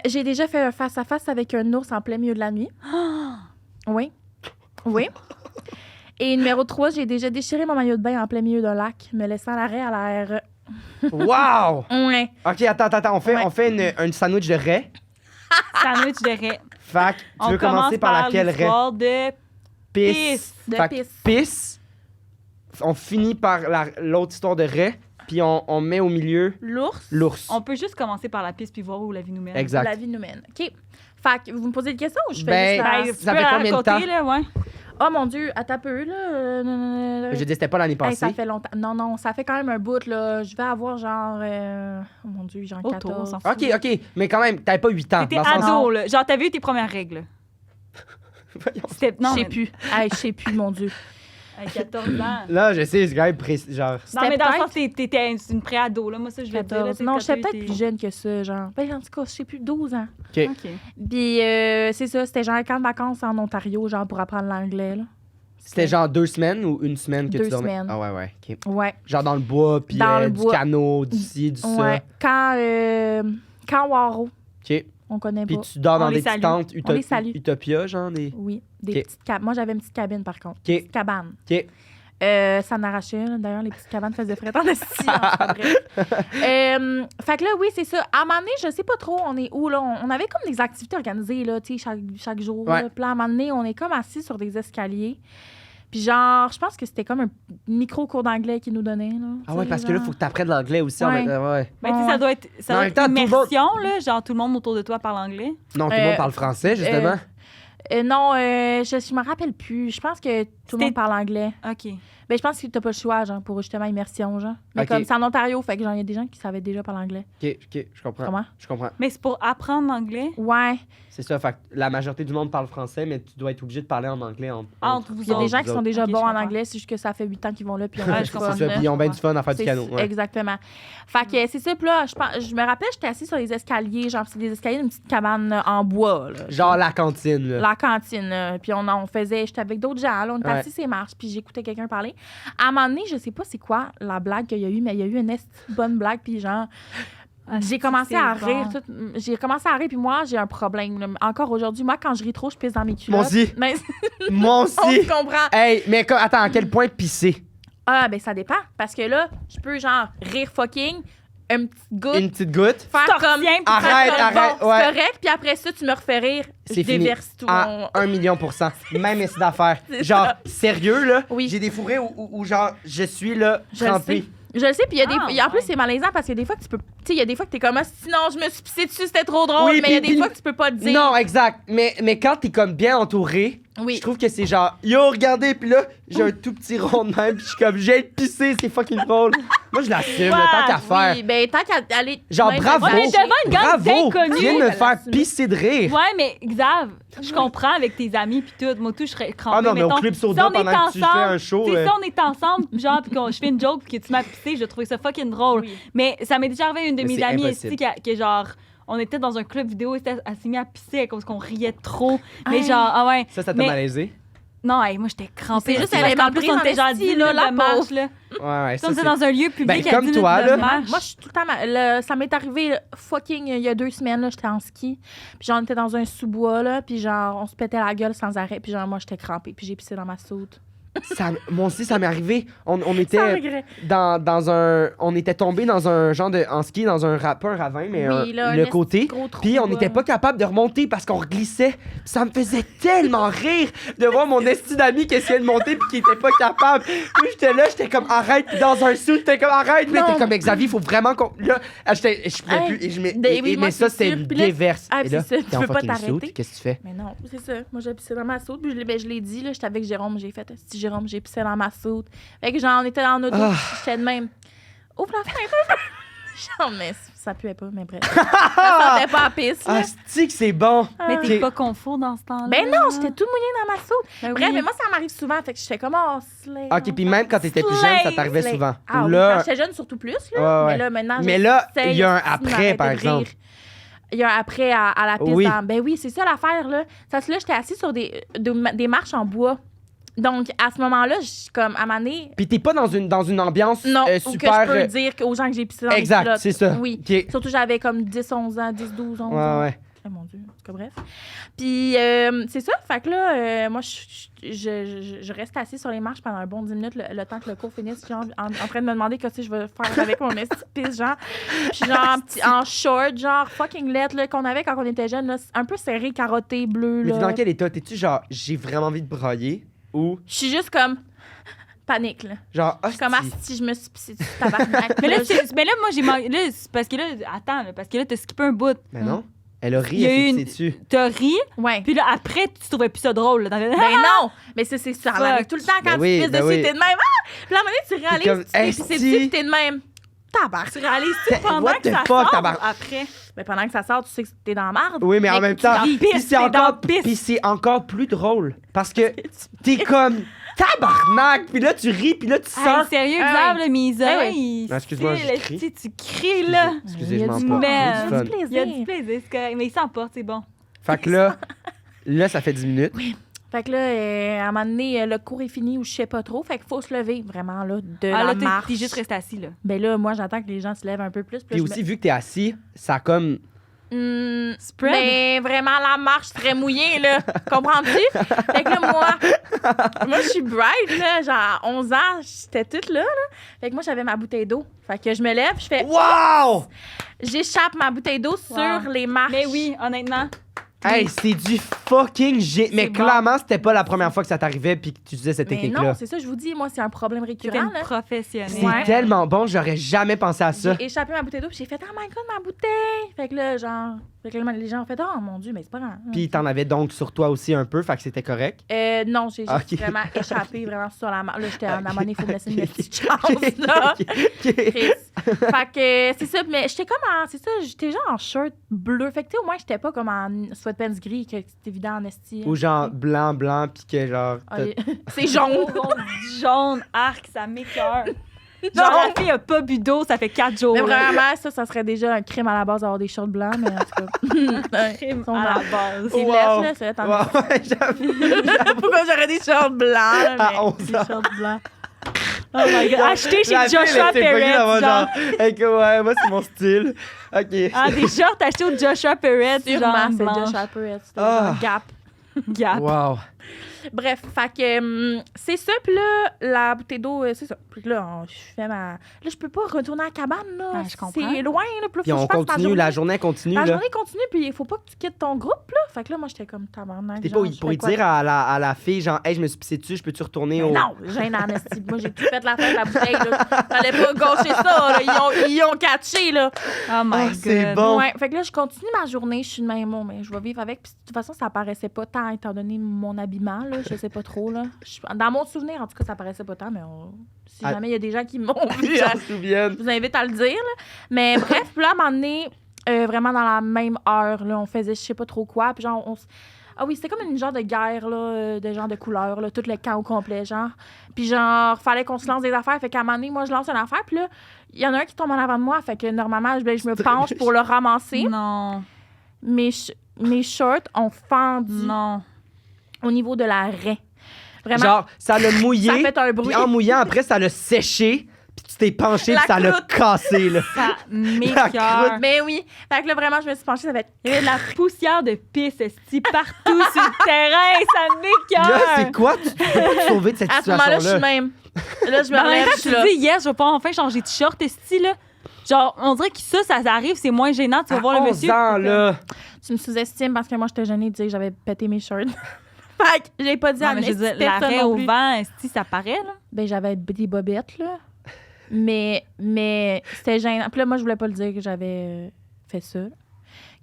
J'ai déjà fait un face-à-face avec un ours en plein milieu de la nuit. Oui. Oui. Et numéro 3, j'ai déjà déchiré mon maillot de bain en plein milieu d'un lac, me laissant l'arrêt à l'air. Wow! Ouais. OK, attends. Ouais. On fait une sandwich de raie. Sandwich de raie. Fac, tu On veux commencer par laquelle raie? l'histoire de Pisse. De Fait que pisse. pisse. On finit par l'autre histoire de raie, puis on met au milieu L'ours. l'ours. On peut juste commencer par la piste puis voir où la vie nous mène. Exact. La vie nous mène. OK. Fait que vous me posez des questions ou je fais Ben, juste la... Ben, tu Ça peux fait la combien de raconter, temps? là, ouais. Oh mon Dieu, attends un peu, là. Je dis, c'était pas l'année Hey, passée. ça fait longtemps. Non, ça fait quand même un bout, là. Je vais avoir genre... Oh mon Dieu, genre Autour, 14. on s'en fout. OK, mais quand même, t'avais pas 8 ans. T'étais dans le sens- ado, là. Genre, t'avais eu tes premières règles. Voyons. C'était... Je Non, sais mais... plus. Hey, je sais plus, mon Dieu. À 14 ans. Là, je sais, ce gars, genre... Non, mais dans le sens, peut-être t'étais une pré-ado, là. Moi, ça, je vais te dire. là, 14. t'sais, Non, quand j'étais t'as eu peut-être tes- plus jeune que ça, genre. Ben, en tout cas, je sais plus, 12 ans. OK. OK. Puis, c'est ça, c'était genre un camp de vacances en Ontario, genre pour apprendre l'anglais, là. C'était genre 2 semaines ou une semaine que 2 tu dormais? semaines. Ah ouais, OK. Ouais. Genre dans le bois, puis Dans le du bois. canot, du ci, du ça. Ouais. Quand Waro, OK. on connaît Puis pas. tu dors On dans les des petites salue. tentes On les salue. Utopia, genre des... Oui, des Ok. petites cabines. Moi, j'avais une petite cabine, par contre. OK. Petite cabane. OK. Ça m'arrachait, là. D'ailleurs, les petites cabanes faisaient frais en esti. En tout cas, bref. Fait que là, oui, c'est ça. À un moment donné, je sais pas trop, on est où, là. On avait comme des activités organisées, là, tu sais, chaque jour. Ouais. Là. Puis là, à un moment donné, on est comme assis sur des escaliers. Puis genre, je pense que c'était comme un micro-cours d'anglais qu'ils nous donnaient, là. Ah Tu ouais, sais, parce que là, genre. faut que tu apprennes l'anglais aussi. Ouais. Ouais. Ben, tu sais, Ouais. ça doit être, Mais en même temps, tout le monde- immersion, là. Genre, tout le monde autour de toi parle anglais. Non, tout le monde parle français, justement. Non, je me rappelle plus. Je pense que tout le C'était- monde parle anglais. OK. Ben, je pense que t'as pas le choix, genre, pour justement immersion, genre. Mais Ok. comme c'est en Ontario, fait que genre, il y a des gens qui savaient déjà parler anglais. OK, je comprends. Comment? Je comprends. Mais c'est pour apprendre l'anglais Ouais. C'est ça, fait que la majorité du monde parle français, mais tu dois être obligé de parler en anglais. entre vous Il y a des autres. gens qui sont déjà Ok, bons je en comprends. anglais, c'est juste que ça fait 8 ans qu'ils vont là, puis on Ouais, a je du comprends. fun, C'est ça, là. puis ils ont bien du fun à faire du C'est- canot. Ouais. Exactement. Fait que c'est ça, puis là, je me rappelle, j'étais assise sur les escaliers, genre, c'est des escaliers d'une petite cabane en bois, là. Genre la cantine, là. La cantine, là. Puis on faisait, j'étais avec d'autres gens, là, on était Ouais. assis ces marches, puis j'écoutais quelqu'un parler. À un moment donné, je sais pas c'est quoi la blague qu'il y a eu, mais il y a eu une bonne blague, puis genre, j'ai commencé à rire. J'ai commencé à rire, puis moi, j'ai un problème. Là. Encore aujourd'hui, moi, quand je ris trop, je pisse dans mes culottes. Moi aussi. Mais Moi on aussi. se comprend. Hey, mais attends, à quel point pisser? Ah, ben ça dépend. Parce que là, je peux, genre, rire fucking, une petite goutte, Une petite goutte? faire T'en comme... reviens, puis faire Arrête, comme, arrête, bon, ouais. c'est correct, puis après ça, tu me refais rire, je C'est fini. déverse tout À mon... 1 million %. Même essai d'affaires. C'est Genre, ça. sérieux, là? Oui. J'ai des fourrés où genre, je suis là, Je le trempé. sais. Je le sais, puis il y a des... Ah, en plus, ouais. c'est malaisant parce qu'il y a des fois que tu peux... Tu sais, il y a des fois que t'es comme, ah, sinon, je me suis pissé dessus, c'était trop drôle, Oui, mais il y a puis- des puis- fois que tu peux pas te dire. Non, exact. Mais quand t'es comme bien entouré, Oui. je trouve que c'est genre, yo, regardez, puis là, j'ai un tout petit rond de même, puis je suis comme, j'ai pissé, c'est fucking drôle. Moi, je l'assume, là, tant qu'à faire. Oui, ben tant qu'à aller... Genre, même bravo. aller Ouais, mais chercher- devant une gang Bravo, d'inconnus. tu viens de me elle faire assume. pisser de rire. Ouais, mais Xav, je comprends avec tes amis puis tout. Moi, tout, je serais crampée. Ah non, mais au mettons, Club si Soda, on est pendant que tu fais ensemble, un show, tu sais, si on est ensemble, genre, puis je fais une joke, puis que tu m'as pissé, je trouvais ça fucking drôle. Oui. Mais ça m'est déjà arrivé une de Mais mes c'est amies impossible. ici qui, genre, on était dans un club vidéo, elle s'est mise à pisser à cause qu'on riait trop. Mais Hey. genre, ah ouais. Ça t'a Mais- malaisé? Non, hey, moi, j'étais crampée. C'est juste, Parce elle est qu'en plus, on était genre prise en 10 esti, minutes là, de la marche, là. Ouais, ça, On était c'est... dans un lieu public Ben, à comme 10 minutes toi, de là. marche. Moi, je suis tout le temps... ça m'est arrivé fucking il y a 2 semaines, là, j'étais en ski. Puis genre, on était dans un sous-bois, là. Puis genre, on se pétait la gueule sans arrêt. Puis genre, moi, j'étais crampée. Puis j'ai pissé dans ma soute. Moi aussi, ça m'est arrivé. On Sans était regret. dans un... On était tombé dans un genre de... En ski, dans un... Pas un ravin, mais Oui, là, le un côté. gros trou, Puis on n'était là. pas capable de remonter parce qu'on glissait. Ça me faisait tellement rire de voir mon esti d'ami qui essayait de monter puis qui était pas capable. Puis j'étais là, j'étais comme arrête. Puis dans un sou, j'étais comme arrête. Puis Non. t'es comme Xavier, il faut vraiment qu'on... Là, je pouvais Hey, plus. Et je oui, moi, mais ça, c'est c'était sûr. une Puis là- déverse. Ah, Et là, c'est ça, tu t'es en peux pas fucking t'arrêter. suit, qu'est-ce que tu fais? Mais non, c'est ça. Moi, j'ai pissé dans ma soute. Puis je l'ai dit, là, j'étais avec Jérôme. J'ai fait, si Jérôme, j'ai pissé dans ma soute. Fait que genre, on était dans auto. Ah. Puis j'étais de même. Ouvre la fenêtre. Genre, mais ça puait pas, mais bref. Ça sentait pas la pisse, là. Ah, c'est que c'est bon. Mais t'es Ok. pas confort dans ce temps-là. Ben non, j'étais tout mouillée dans ma soupe. Ben Bref, oui. mais moi, ça m'arrive souvent. Fait que j'étais comme, oh, slay. Ok, puis même quand t'étais plus jeune, ça t'arrivait Slay. souvent. Ah, oui, Là, quand j'étais jeune, surtout plus, là. Ouais, ouais. Mais là, maintenant, Mais là, j'essaye il y a un de après, m'arrêter par de exemple. rire. Il y a un après à la piste. Oui. Ben oui, c'est ça l'affaire, là. Ça, là, j'étais assise sur des marches en bois. Donc, à ce moment-là, je suis comme, à un moment donné, Puis t'es pas dans une ambiance non, ou super... que je peux dire aux gens que j'ai pissé dans exact, les culottes. c'est ça. Oui. Ok. Surtout, j'avais comme 10, 11 ans, 10, 12, 11 Ouais, ans. ouais. Oh mon Dieu, en tout cas, bref. Puis, c'est ça. Fait que là, moi, je reste assise sur les marches pendant un bon 10 minutes, le temps que le cours finisse, genre, en train de me demander qu'est-ce que je vais faire avec mon esti de pisse, genre. Puis, genre, en short, genre, fucking lettre, là, qu'on avait quand on était jeunes, là, un peu serré, carotté, bleu, Mais là. t'es dans quel état? T'es-tu genre, j'ai vraiment envie de brailler? Ou Je suis juste comme panique, là. genre, Je suis comme, hostie. si je me suis pissée dessus, tabarnak. Mais là, Là, mais là, moi, j'ai manqué. Là, c'est parce que là, attends, là, parce que là, t'as skippé un bout. Mais non, elle a ri, Il y a elle eu s'est une- pissée dessus. T'as ri, ouais. puis là, après, tu trouvais plus ça drôle. Là. T'avais- Ben non! Mais c'est ça, Fuck. arrive tout le temps quand Ben oui, tu pisses ben dessus, oui. t'es de même. Ah! Puis là, à un moment donné, tu réalises, comme, tu t'es pissé esti. dessus, puis t'es de même. Tabarnak. Tu réalises-tu pendant What que the ça fuck, sort tabarnak? après? Mais pendant que ça sort, tu sais que t'es dans la marde. Oui, mais en même temps, dans puis pisse, c'est t'es dans encore, pisse. puis c'est encore plus drôle parce que t'es comme tabarnak, puis là tu ris, puis là tu Hey, sors. sérieux, Ah Xav, oui. là, mes Ah oreilles. Non, excuse-moi, c'est, je là, crie. Tu cries, là. Excusez, Il y je a m'en du pas. mal. J'ai du Il y a fun. du plaisir. Il y a du plaisir, c'est correct. Mais il s'emporte, c'est bon. Fait que là, ça fait 10 minutes. Fait que là, à un moment donné, le cours est fini ou je sais pas trop. Fait qu'il faut se lever, vraiment, là, de Ah, la là, marche. t'es juste resté assis, là. Ben là, moi, j'attends que les gens se lèvent un peu plus. Puis aussi, vu que t'es assis, ça a comme. Spread. Mais vraiment, la marche serait mouillée, là. Comprends-tu? Fait que là, moi, je suis bright, là. Genre, à 11 ans, j'étais toute là, là. Fait que moi, j'avais ma bouteille d'eau. Fait que je me lève, je fais... Wow! J'échappe ma bouteille d'eau sur Wow. les marches. Mais oui, honnêtement. Hey, c'est du fucking Mais bon. clairement, c'était pas la première fois que ça t'arrivait puis que tu utilisais cette Mais technique-là. non, c'est ça, je vous dis. Moi, c'est un problème T'étais récurrent, une là. C'est professionnelle. Ouais. tellement bon, j'aurais jamais pensé à ça. J'ai échappé ma bouteille d'eau, puis j'ai fait « Oh my God, ma bouteille! » Fait que là, genre... Fait que là, les gens ont fait « Oh mon Dieu, mais c'est pas grave. » Puis t'en avais donc sur toi aussi un peu, fait que c'était correct. Non, j'ai juste Ok. vraiment échappé vraiment sur la marche. Là, j'étais en abonné, il faut me laisser une Ok. petite chance, là. Ok. Chris. Fait que c'est ça, mais j'étais comme en... C'est ça, j'étais genre en shirt bleu. Fait que tu sais, au moins, j'étais pas comme en sweatpants gris, que c'est évident en esti. Ou genre blanc, puis que genre. Ah, c'est jaune. Jaune, arc, ça m'écoeure. Non. Genre, la fille a pas bu d'eau, ça fait 4 jours. Mais là. vraiment, ça serait déjà un crime à la base d'avoir des shorts blancs, mais en tout cas. Crime Sont à la dans- base. C'est Wow. lèche, là, c'est là, Ouais, j'avoue. Pourquoi j'aurais des shorts blancs, là, mais À 11 des ans. shorts blancs. Oh my God. Acheté chez La fille, Joshua elle s'est pognée Perret, dans mon genre. Hey, que ouais, moi, c'est mon style. OK. Ah, des shorts achetés au Joshua Perret, Sûrement, genre c'est blanche. Josh Alper, c'est Ah. genre Gap. Gap. Wow. Bref, fait que c'est ça. Puis là, la bouteille d'eau, c'est ça. Puis là, je fais ma... Là, je peux pas retourner à la cabane, là. Ah, je comprends. C'est loin, là. Puis là, Puis faut que on je fasse ma continue, journée. la journée continue, La là. journée continue, puis il faut pas que tu quittes ton groupe, là. Fait que là, moi, j'étais comme tabarnak. T'es genre, pas je pour fais y quoi? dire à la fille, genre, hey, je me suis pissé dessus, je peux-tu retourner Mais au. non, gêne en esti. Moi, j'ai tout fait la fête, la bouteille, là. Fallait pas gâcher ça, là. Ils ont catché, là. Oh my Ah, God. c'est bon. Ouais, fait que là, je continue ma journée. Je suis de même, bon, mais je vais vivre avec. Puis de toute façon, ça paraissait pas tant, étant donné mon habillement, là. Je sais pas trop, là. Dans mon souvenir, en tout cas, ça paraissait pas tant, mais si Ah. jamais il y a des gens qui m'ont vu, Ils s'en souviennent. je vous invite à le dire, là. Mais bref, puis là, à un moment donné, vraiment dans la même heure, là, on faisait je sais pas trop quoi. Puis genre, ah oui, c'était comme une genre de guerre, là, de genre de couleurs, là, tout le camp au complet, genre. Puis genre, fallait qu'on se lance des affaires. Fait qu'à un moment donné, moi, je lance une affaire. Puis là, il y en a un qui tombe en avant de moi. Fait que normalement, je me penche pour le ramasser. Non, Mes shorts ont fendu non. au niveau de la raie. Vraiment. Genre, ça l'a mouillé. Ça a fait un bruit. Puis en mouillant, après, ça l'a séché. Puis tu t'es penché, La puis ça l'a croûte. cassé, là. Ça La m'écoeure. croûte. Mais oui. Fait que là, vraiment, je me suis penchée, ça fait... Il y avait de la poussière de pisse esti, partout sur le terrain. Ça Là, c'est m'écoeure. quoi? Tu peux pas te sauver de cette À ce moment-là, je suis situation-là. même... Là, je me Mais en même relève, temps, je suis tu là. te dis, yes, je vais pas enfin changer de short, esti, là. Genre, on dirait que ça arrive, c'est moins gênant. Tu vas À voir le 11 monsieur. ans, là. Tu me sous-estimes parce que moi, j'étais gênée de dire que j'avais pété mes shorts. Fait que j'ai pas dit à Non, mais je veux dire, personne l'arrêt non au plus. vent, esti, ça paraît, là. Ben, j'avais des bobettes, là. Mais c'était gênant. Puis là, moi, je voulais pas le dire que j'avais fait ça.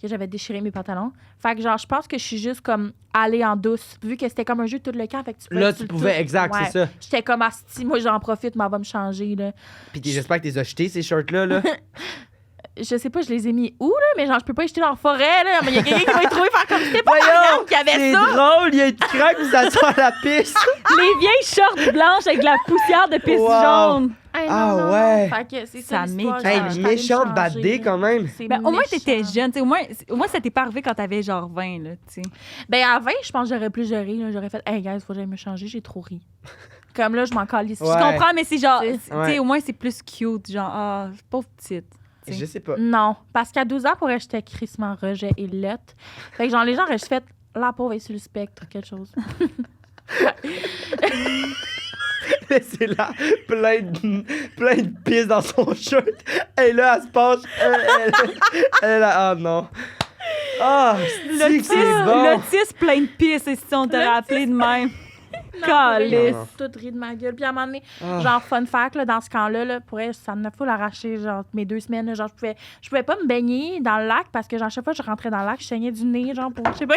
Que j'avais déchiré mes pantalons. Fait que, genre, je pense que je suis juste comme allée en douce. Vu que c'était comme un jeu tout le camp. Fait que Là, tu pouvais, exact, Ouais. c'est ça. J'étais comme asti, moi, j'en profite, mais elle va me changer, là. Puis j'espère que tu les as jetés, ces shorts-là, là. Je sais pas, je les ai mis où, là, mais genre, je peux pas les jeter dans la forêt, là. Mais il y a quelqu'un qui va les trouver faire comme c'était pas Voyons, Marianne qui avait c'est ça. drôle, il y a une craque, puis ça sort la piste. Les vieilles shorts blanches avec de la poussière de pisse Wow. jaune. Hey, Ah, non, non. ouais. Fait que c'est Ça ça, l'histoire, m'écoeure. Hey, genre, j'étais allée me méchante bad changer, day, là. quand même. C'est Ben, au moins, t'étais méchant. jeune. Au moins, ça t'est pas arrivé quand t'avais genre 20, là, tu sais. Ben, à 20, je pense que j'aurais plus géré. Là. J'aurais fait, hey, guys, faut que j'aille me changer, j'ai trop ri. Comme là, je m'en calisse. Ouais. Je comprends, mais c'est genre, C'est- tu sais, Ouais. au moins, c'est plus cute. Genre, ah, pauvre petite. T'sais. Je sais pas. Non, parce qu'à 12 ans, pour elle, j'étais crissement rejet et lettre. Fait que genre, les gens auraient juste fait, la pauvre est sur le spectre, quelque chose. C'est là, plein de pisse dans son shirt. Et là, elle se penche. Elle est là, ah non. Ah, c'est bon. L'autisme plein de pisse, et si on t'aurait appelé de même. Calisse. Non. Tout ri de ma gueule. Puis à un moment donné, Ah. genre, fun fact, là, dans ce camp-là, là, pour elle, ça me faut l'arracher, genre, mes 2 semaines. Là, genre, je pouvais pas me baigner dans le lac parce que, genre, chaque fois que je rentrais dans le lac, je saignais du nez, genre, pour, je sais pas.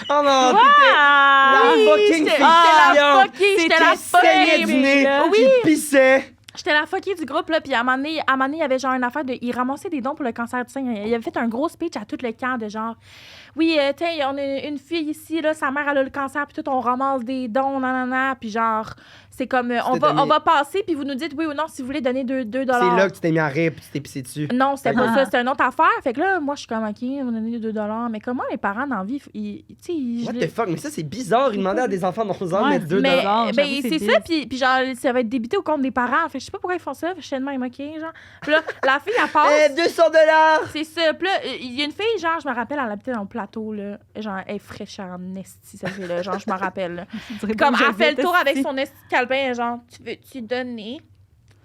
Oh non, Ah! La Oui, fucking j'étais fille la chiante. fuckée, j'étais la t'étais saignée fuckée. du nez, Oui. tu pissais. J'étais la fuckée du groupe, là, puis à un moment donné, il y avait genre une affaire de... Il ramassait des dons pour le cancer du sein. Il avait fait un gros speech à tout le camp de genre... Oui, tiens, on a une fille ici, là, sa mère, elle a le cancer, puis tout, on ramasse des dons, nanana, puis genre... C'est comme, on donné- va passer, puis vous nous dites oui ou non si vous voulez donner 2 C'est $. là que tu t'es mis à rire puis tu t'es pissé dessus. Non, c'était pas Ah. ça, c'était une autre affaire. Fait que là, moi, je suis comme, OK, on va donner 2 $. Mais comment les parents dans la vie, tu sais, What the fuck? Mais ça, c'est bizarre. Ils demandaient à des enfants d'11 ans de Ouais, mettre 2 mais $, ben, j'avoue, c'est c'est ça, biz. puis genre, ça va être débité au compte des parents. Fait que je sais pas pourquoi ils font ça. Fait que je suis de même, OK, genre. Puis là, la fille, elle passe. 200 $! C'est ça. Puis là, il y a une fille, genre, je me rappelle, elle habitait dans le plateau, là. Genre, elle est fraîche en esti, cette fille-là. Genre, je me rappelle, là. Comme, elle fait le tour avec son esti de calepin, genre, tu veux-tu donner?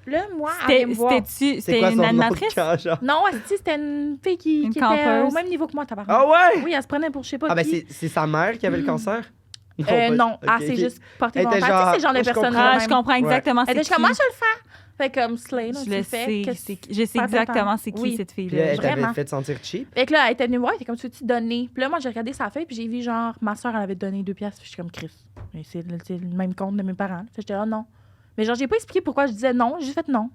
Là, moi, elle vient me voir. C'était C'est quoi une son nom de animatrice? camp, genre? Non, esti, c'était une fille qui Une était campeuse. au même niveau que moi, tabarnak. Ah ouais? Oui, elle se prenait pour je sais pas Ah ben qui. c'est sa mère qui avait le cancer? Non, pas- elle ok, s'est ok. juste portée Elle était volontaire. Tu sais, genre, c'est genre de je personne comprends. Ah, là je comprends exactement Elle c'est était qui. comme, moi, je vais le faire. Fait comme Slay, là, Je tu le le fais. sais. Qu'est-ce- Je sais Pas exactement c'est qui Oui. cette Puis là, fille-là. elle t'avait Vraiment. fait sentir cheap. Fait que là, elle était venue me voir, elle était comme, tu veux-tu donner? Puis là, moi, j'ai regardé sa feuille, puis j'ai vu, genre, ma soeur, elle avait donné 2 piastres. Puis je suis comme, Chris, mais c'est le même compte de mes parents. Fait que j'étais là, non. Mais genre, j'ai pas expliqué pourquoi je disais non. J'ai juste fait non.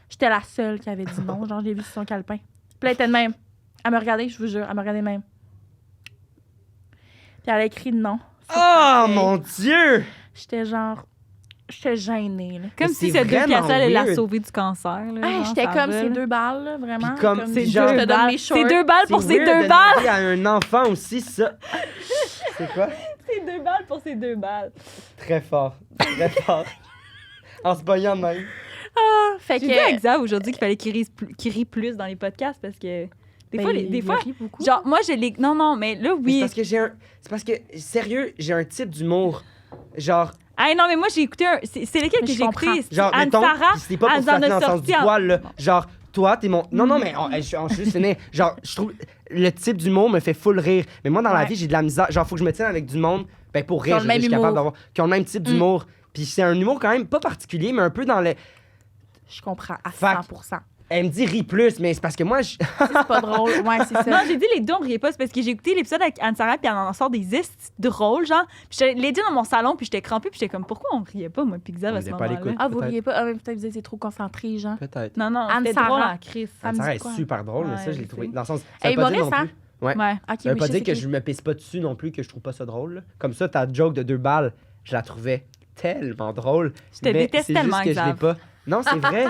J'étais la seule qui avait dit non. Genre, je l'ai vu sur son calepin. Puis là, elle était de même. Elle me regardait, je vous jure, elle me regardait de même. Puis elle a écrit non. sur sa Oh feuille. mon Dieu! J'étais genre, j'étais gênée, là. Comme Mais si c'est ces 2 vraiment piastres, elle l'a weird. sauvé du cancer. Là, Hey, genre, j'étais ça comme va, ces là. 2 balles, là, vraiment. Puis comme, C'est genre, je te 2 donne balles. mes shorts. C'est 2 balles pour ces weird 2 de balles. demander à un enfant aussi, ça. C'est quoi? C'est 2 balles pour ces 2 balles. Très fort. Très fort. En se baillant de même. Fait J'ai que... dit à Xav aujourd'hui qu'il fallait qu'il rit plus dans les podcasts parce que des fois, des fois, beaucoup. genre, moi, je les. Non, non, mais là, Mais oui. C'est parce que c'est parce que, sérieux, j'ai un type d'humour. Genre, Ah non, mais moi, j'ai écouté un. C'est lequel Mais que je j'ai comprends. écouté? genre mettons, Anne-Sara. pis c'est pas pour elle en s'atteler a dans le sens sorti du en- poil, là. Genre, toi, t'es mon... Non, non, mais je suis juste aîné. Genre, je trouve... Le type d'humour me fait full rire. Mais moi, dans la Ouais. vie, j'ai de la misère. Genre, faut que je me tienne avec du monde, ben pour Qui ont rire, le même je suis humour. capable d'avoir... Qui ont le même type d'humour. Puis c'est un humour quand même pas particulier, mais un peu dans le... Je comprends à Fact. 100%. Elle me dit « ris plus », mais c'est parce que moi, je... C'est pas drôle. Ouais, c'est ça. Non, j'ai dit les deux, on riait pas. C'est parce que j'ai écouté l'épisode avec Anne-Sara, puis elle en sort des estis drôles, genre. Puis je l'ai dit dans mon salon, puis j'étais crampée, puis j'étais comme, pourquoi on riait pas, moi, puis Xav, On à ce était pas à moment-là? l'écoute. Ah, vous Peut-être. riez pas? Ah, mais peut-être vous étiez trop concentrés, genre. Peut-être. Non, non, c'était Anne-Sara. drôle en crise. Elle me Ça dit est quoi? super drôle, mais ça, Ouais, je l'ai je trouvé. sais. Dans le sens... Elle est veut pas dire humoriste, non hein? plus. Ouais. Ouais. Ok, Ça veut oui, pas je dire sais que qui. je me pisse pas dessus non plus, que je trouve pas ça drôle. Là. Comme ça, ta joke de 2 balles, je la trouvais tellement drôle. Je te mais déteste c'est juste tellement, que je l'ai Xav. pas. Non, c'est vrai.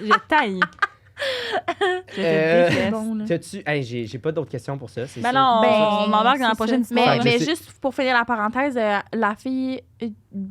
Je taille. Je te déteste. Bon, là. T'as-tu... Hey, j'ai pas d'autres questions pour ça, c'est Ben sûr. non, Ben, on embarque dans la c'est prochaine ça. histoire. Ouais, Mais je sais. juste pour finir la parenthèse, la fille,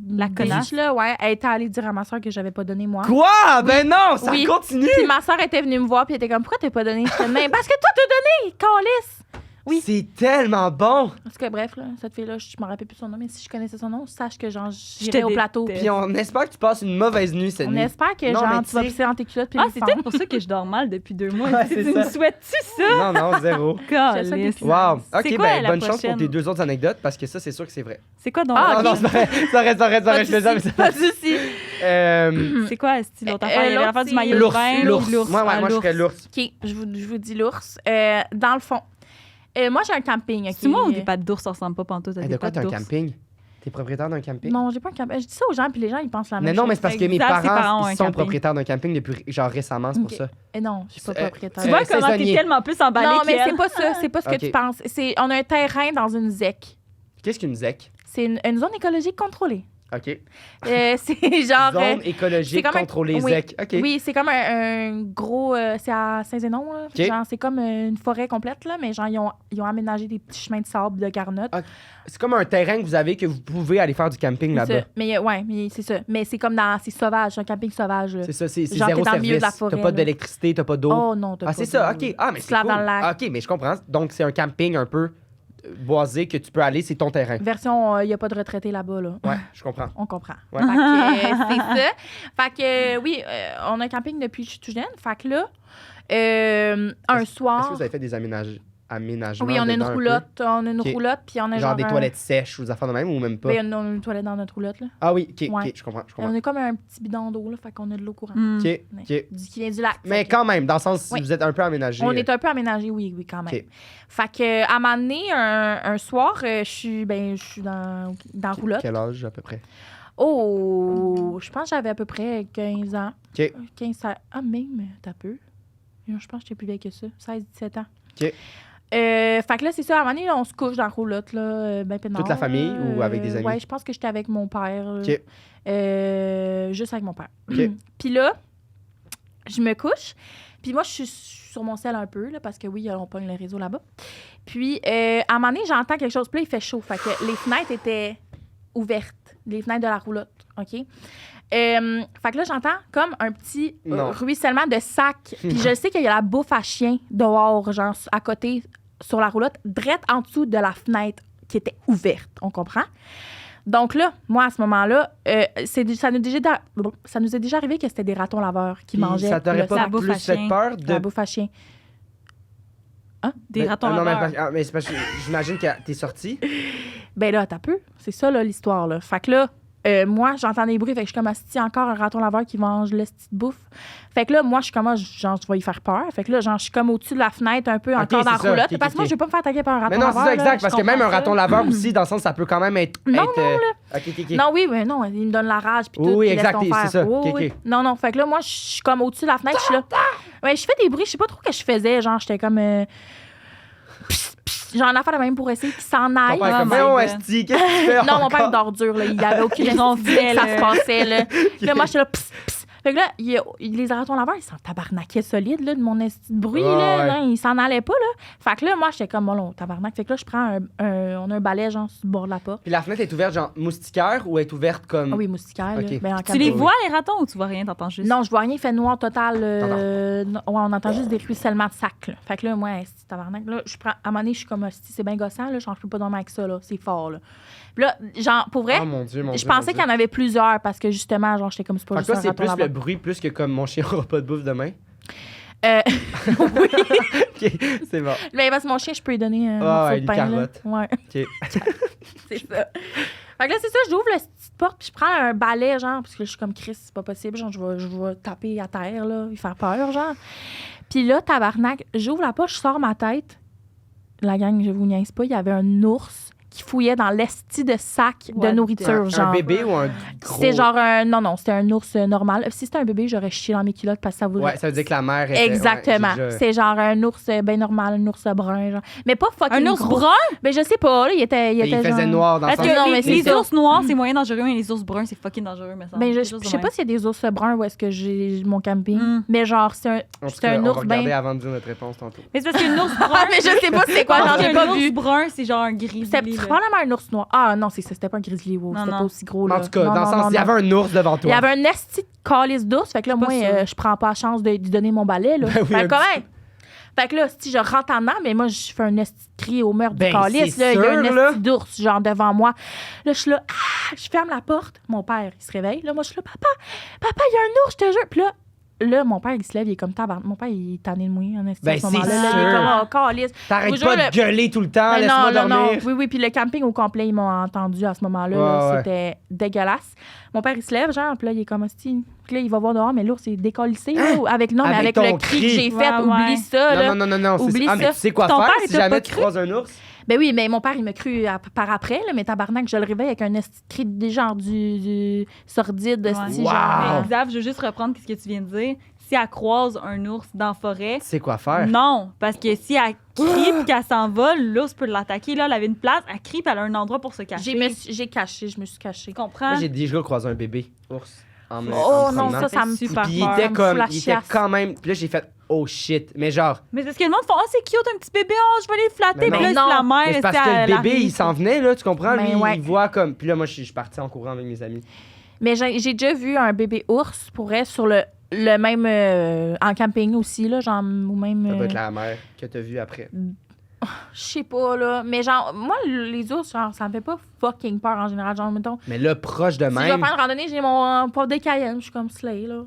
la connasse. là, ouais, elle était allée dire à ma soeur que j'avais pas donné moi. Quoi? Ben non, ça Oui. continue! Puis ma soeur était venue me voir, puis elle était comme, pourquoi t'as pas donné? J'étais, mais parce que toi, t'as donné, calice! Oui. C'est tellement bon! En tout cas, bref, là, cette fille-là, je me rappelle plus son nom, mais si je connaissais son nom, sache que genre, te j'irais au plateau. déteste. Puis on espère que tu passes une mauvaise nuit cette On nuit. espère que Non, genre, mais tu vas tu sais- pisser dans tes culottes, puis Ah, les c'est fendre. peut-être pour ça que je dors mal depuis 2 mois. Ouais, tu c'est me ça. souhaites-tu ça? Non, zéro. Calisse. depuis- Wow. C'est OK, quoi, ben la bonne chance pour prochaine? tes 2 autres anecdotes, parce que ça, c'est sûr que c'est vrai. C'est quoi donc? Ah, Non, ok. non, ça reste, Pas je fais jamais ça. Pas de soucis. C'est quoi, style l'autre affaire? Il y avait l'autre, l'affaire du c'est- maillot de L'ours, bain. l'ours. l'ours. Moi, Ah, moi, je serais l'ours. OK, je vous dis l'ours. Dans le fond, moi, j'ai un camping, OK? C'est moi ou des pattes d'ours, ça ressemble pas pantoute à Hey, des de quoi pattes t'as un d'ours? camping? T'es propriétaire d'un camping? Non, j'ai pas un camping. Je dis ça aux gens, puis les gens, ils pensent la Mais même non, chose. mais c'est parce que mes Ils savent ses parents ont parents, un ils sont camping. propriétaires d'un camping depuis genre récemment, c'est pour Ok. ça. Non, je suis pas propriétaire. Tu vois comment t'es saisonnier. tellement plus emballé Non, mais qu'elle. c'est pas ça. C'est pas ce que Ok. tu penses. On a un terrain dans une ZEC. Qu'est-ce qu'une ZEC? C'est une zone écologique contrôlée. OK. C'est genre... Zone c'est écologique comme un- contrôlée oui. ZEC. OK. Oui, c'est comme un gros... c'est à Saint-Zénon, là. Ok. Genre, c'est comme une forêt complète, là, mais genre, ils ont aménagé des petits chemins de sable, de garnottes. Ah, C'est comme un terrain que vous avez que vous pouvez aller faire du camping C'est là-bas. ça. Mais ouais, mais c'est ça. Mais c'est comme dans... C'est sauvage, un camping sauvage, là. C'est ça, c'est Genre, zéro t'es dans le milieu service. de la forêt, T'as pas là. d'électricité, t'as pas d'eau. Oh non, t'as Ah, pas c'est ça, d'eau. OK. Ah, mais Tu te c'est laves cool. dans le lac. OK, mais je comprends. Donc, c'est un camping un peu boisé que tu peux aller, c'est ton terrain. Version, il n'y a pas de retraités là-bas, là. Ouais, je comprends. On comprend. Ouais. Fait que, c'est ça. Fait que, oui, on a un camping depuis que je suis tout jeune. Fait que là, un Est-ce soir... que vous avez fait des aménagements? Oui, on a une dedans un peu? roulotte. On a une Ok. roulotte, puis on a Genre des un- toilettes sèches ou des affaires de même ou même pas? Ben, on a une toilette dans notre roulotte, là. Ah oui, OK, Ouais. OK, je comprends. On a comme un petit bidon d'eau, là. Fait qu'on a de l'eau courante. Hmm. OK, Ouais. OK. Qui vient du lac. Mais Fait que quand même, dans le sens, Oui. vous êtes un peu aménagé. on est un peu aménagé, oui, quand même. OK. Fait que, à un moment donné, un soir, je suis dans la roulotte. Quel âge, à peu près? Oh, je pense que j'avais à peu près 15 ans. OK. 15, ah, même, t'as peu. Je pense que j'étais plus vieille que ça. 16, 17 ans. OK. Fait que là, c'est ça, à un moment donné, on se couche dans la roulotte, là, ben peinard. Toute la famille ou avec des amis? Ouais, je pense que j'étais avec mon père. Là. OK. Juste avec mon père. OK. Puis là, je me couche. Puis moi, je suis sur mon sel un peu, là, parce que oui, on pogne le réseau là-bas. Puis, à un moment donné, j'entends quelque chose. Puis là, il fait chaud. Fait que les fenêtres étaient ouvertes. Les fenêtres de la roulotte. OK? Fait que là, j'entends comme un petit Non. ruissellement de sac. Puis je sais qu'il y a la bouffe à chien dehors, genre à côté, sur la roulotte, drette en dessous de la fenêtre qui était ouverte. On comprend? Donc là, moi, à ce moment-là, ça nous est déjà arrivé que c'était des ratons laveurs qui Puis mangeaient ça t'aurait le pas sac. bouffe à plus fait chien. peur La de... bouffe à chien. Des Ben, ratons non, mais, laveurs. mais c'est parce que j'imagine que t'es sorti. Ben là, t'as peu. C'est ça, là, l'histoire, là. Fait que là, moi, j'entends des bruits, fait que je suis comme, asti, encore un raton laveur qui mange le petite bouffe. Fait que là, moi, je suis comme, genre, je vais y faire peur. Fait que là, genre, je suis comme au-dessus de la fenêtre, un peu Ok, encore dans la c'est ça. roulotte. Ok, Parce que moi, ok. je vais pas me faire attaquer par un raton Mais non, c'est laveur. ça, exact. là, Parce je que même un comprends raton ça. laveur aussi, dans le sens, ça peut quand même être... Non, OK, OK, OK. Non, oui, mais non, il me donne la rage. Puis Oui, tout, oui, puis laisse exact, ton faire. c'est ça. Oui, Ok, oui. ok. Non, fait que là, moi, je suis comme au-dessus de la fenêtre, je suis là. Ouais, je fais des bruits, je sais pas trop ce que je faisais. Genre, j'étais comme. Pss, pss. Genre, un affaire de même pour essayer qu'il s'en aille. Ton père, Oh comme, my voyons, God. esti, qu'est-ce que tu fais Non, mon père est encore? d'ordure, là. Il avait aucune Il idée ronflait, que ça là. se passait, là. Puis là, moi, j'étais là, pss, pss. Fait que là, les ratons laveurs, ils s'en tabarnaquaient solide, là, de mon esti de bruit, Ah, là. ouais. Là, ils s'en allaient pas, là. Fait que là, moi, j'étais comme, bon, là, tabarnak. Fait que là, je prends on a un balai, genre, sur le bord de la porte. Puis la fenêtre est ouverte, genre, moustiquaire ou est ouverte comme... Ah oui, moustiquaire, Ok. là. Ben, en Tu les cabine. vois, les ratons, ou tu vois rien, t'entends juste? Non, je vois rien, il fait noir total. Ouais, on entend juste des ruissellements de sac. Là. Fait que là, moi, c'est tabarnak. Là, je prends, à un moment donné, je suis comme, c'est bien gossant, là, j'en peux pas dormir avec ça, là. C'est fort, là. Puis là, genre, pour vrai, Oh mon Dieu, mon Dieu. je pensais qu'il y en avait plusieurs parce que justement, genre, j'étais comme, c'est pas Fait que juste toi, un c'est raton plus laveur. le bruit, plus que comme mon chien aura pas de bouffe demain. Oui. OK, c'est bon. Mais parce que mon chien, je peux lui donner un Ah morceau ouais, de une pain. Là. carotte. Ouais, OK. c'est ça. Fait que là, c'est ça, j'ouvre la petite porte, puis je prends un balai, genre, parce que là, je suis comme, Chris, c'est pas possible, genre, je vais taper à terre, là, lui faire peur, genre. Puis là, tabarnak, j'ouvre la porte, je sors ma tête. La gang, je vous niaise pas, il y avait un ours qui fouillait dans l'esti de sac de What nourriture, genre. Un bébé ou un gros? C'était genre un... Non, c'était un ours normal. Si c'était un bébé, j'aurais chié dans mes culottes parce que ça voulait... Ouais, ça veut dire que la mère était... Exactement. Ouais, j'ai déjà- C'est genre un ours bien normal, un ours brun, genre. Mais pas fucking Un ours gros. brun? Ben, je sais pas, là, il était Il faisait genre... noir dans Parce son... que Non, mais les c'est ça. ours noirs, c'est moyen dangereux, mais les ours bruns, c'est fucking dangereux, mais ça. Ben, je sais pas s'il y a des ours bruns où est-ce que j'ai mon camping. Mais genre, c'est un En tout c'est cas, un on va ours regarder bien... avant de dire notre réponse tantôt. Mais c'est parce qu'un ours brun. Ah, mais je sais pas c'est quoi, j'en ai pas Un vu. ours brun, c'est genre un grizzly. C'était là. probablement un ours noir. Ah non, c'est ça, c'était pas un grizzly, wow, Non, c'était non. pas aussi gros, En là. tout cas, Non, dans le non, sens, non, il y non. avait un ours devant toi. Il y avait un esti de calice d'ours, fait que là, pas moi, sûre. je prends pas la chance de lui donner mon balai, là. Ben oui, Fait un que comment? Fait que là, si je rentre en dedans, mais moi, je fais un esti de cri au meurtre Ben, du calice, c'est là. Il y a un sûr, là. esti d'ours, genre, devant moi. Là, je suis là, je ferme la porte. Mon père, il se réveille. Là, moi, je suis là, papa, il y a un ours, je te jure. Puis là, mon père, il se lève, il est comme tabarnak. Mon père, il est tanné de moi, en esti, Ben, à ce moment-là. c'est Là, il est sûr. comme, oh, calice. T'arrêtes Vous pas jure, de gueuler tout le temps, Mais laisse-moi dormir. Oui, puis le camping au complet, ils m'ont entendu à ce moment-là. là. Ouais, ouais. C'était dégueulasse. Mon père, il se lève, genre, puis là, il est comme hostie. Puis là, il va voir dehors, mais l'ours, il est décollissé. là, avec Avec avec ton le cri que j'ai cri. fait, Ouais, oublie ouais. ça. là. Non, Oublie ah, mais ça. tu sais quoi Ton faire père, il si t'a jamais pas tu cru? croises un ours? Ben oui, mais mon père, il m'a cru par après, là, mais tabarnak, je le réveille avec un esti de cri de genre du sordide, esti, Wow. genre. Mais Xav, je veux juste reprendre ce que tu viens de dire. Si elle croise un ours dans la forêt, Tu sais quoi faire? non, parce que si elle crie et qu'elle s'envole, l'ours peut l'attaquer. Là, elle avait une place, elle crie puis elle a un endroit pour se cacher. J'ai caché, je me suis cachée. Tu comprends? Moi, j'ai déjà croisé un bébé ours. En me Oh non, promenant. ça me super Puis il peur. était me comme, fout la il était chiasse. quand même. Puis là, j'ai fait, oh shit. Mais genre, Mais c'est parce que le monde fait, oh, c'est cute, un petit bébé, oh, je vais aller le flatter. Mais Puis là, non. c'est la mère. mais c'est parce c'est que elle le bébé, arrive. il s'en venait, là, tu comprends? Ben Lui, ouais. il voit comme. Puis là, moi, je suis parti en courant avec mes amis. Mais j'ai déjà vu un bébé ours, pour être sur le même... en camping aussi, là, genre, ou même... Ça doit être la mère que t'as vue après. Je sais pas, là. Mais genre, moi, les ours, genre, ça me fait pas fucking peur en général. Genre, mettons, Mais là, proche de si je vais même. faire une randonnée, j'ai mon pot de Cayenne, je suis comme Slay, là.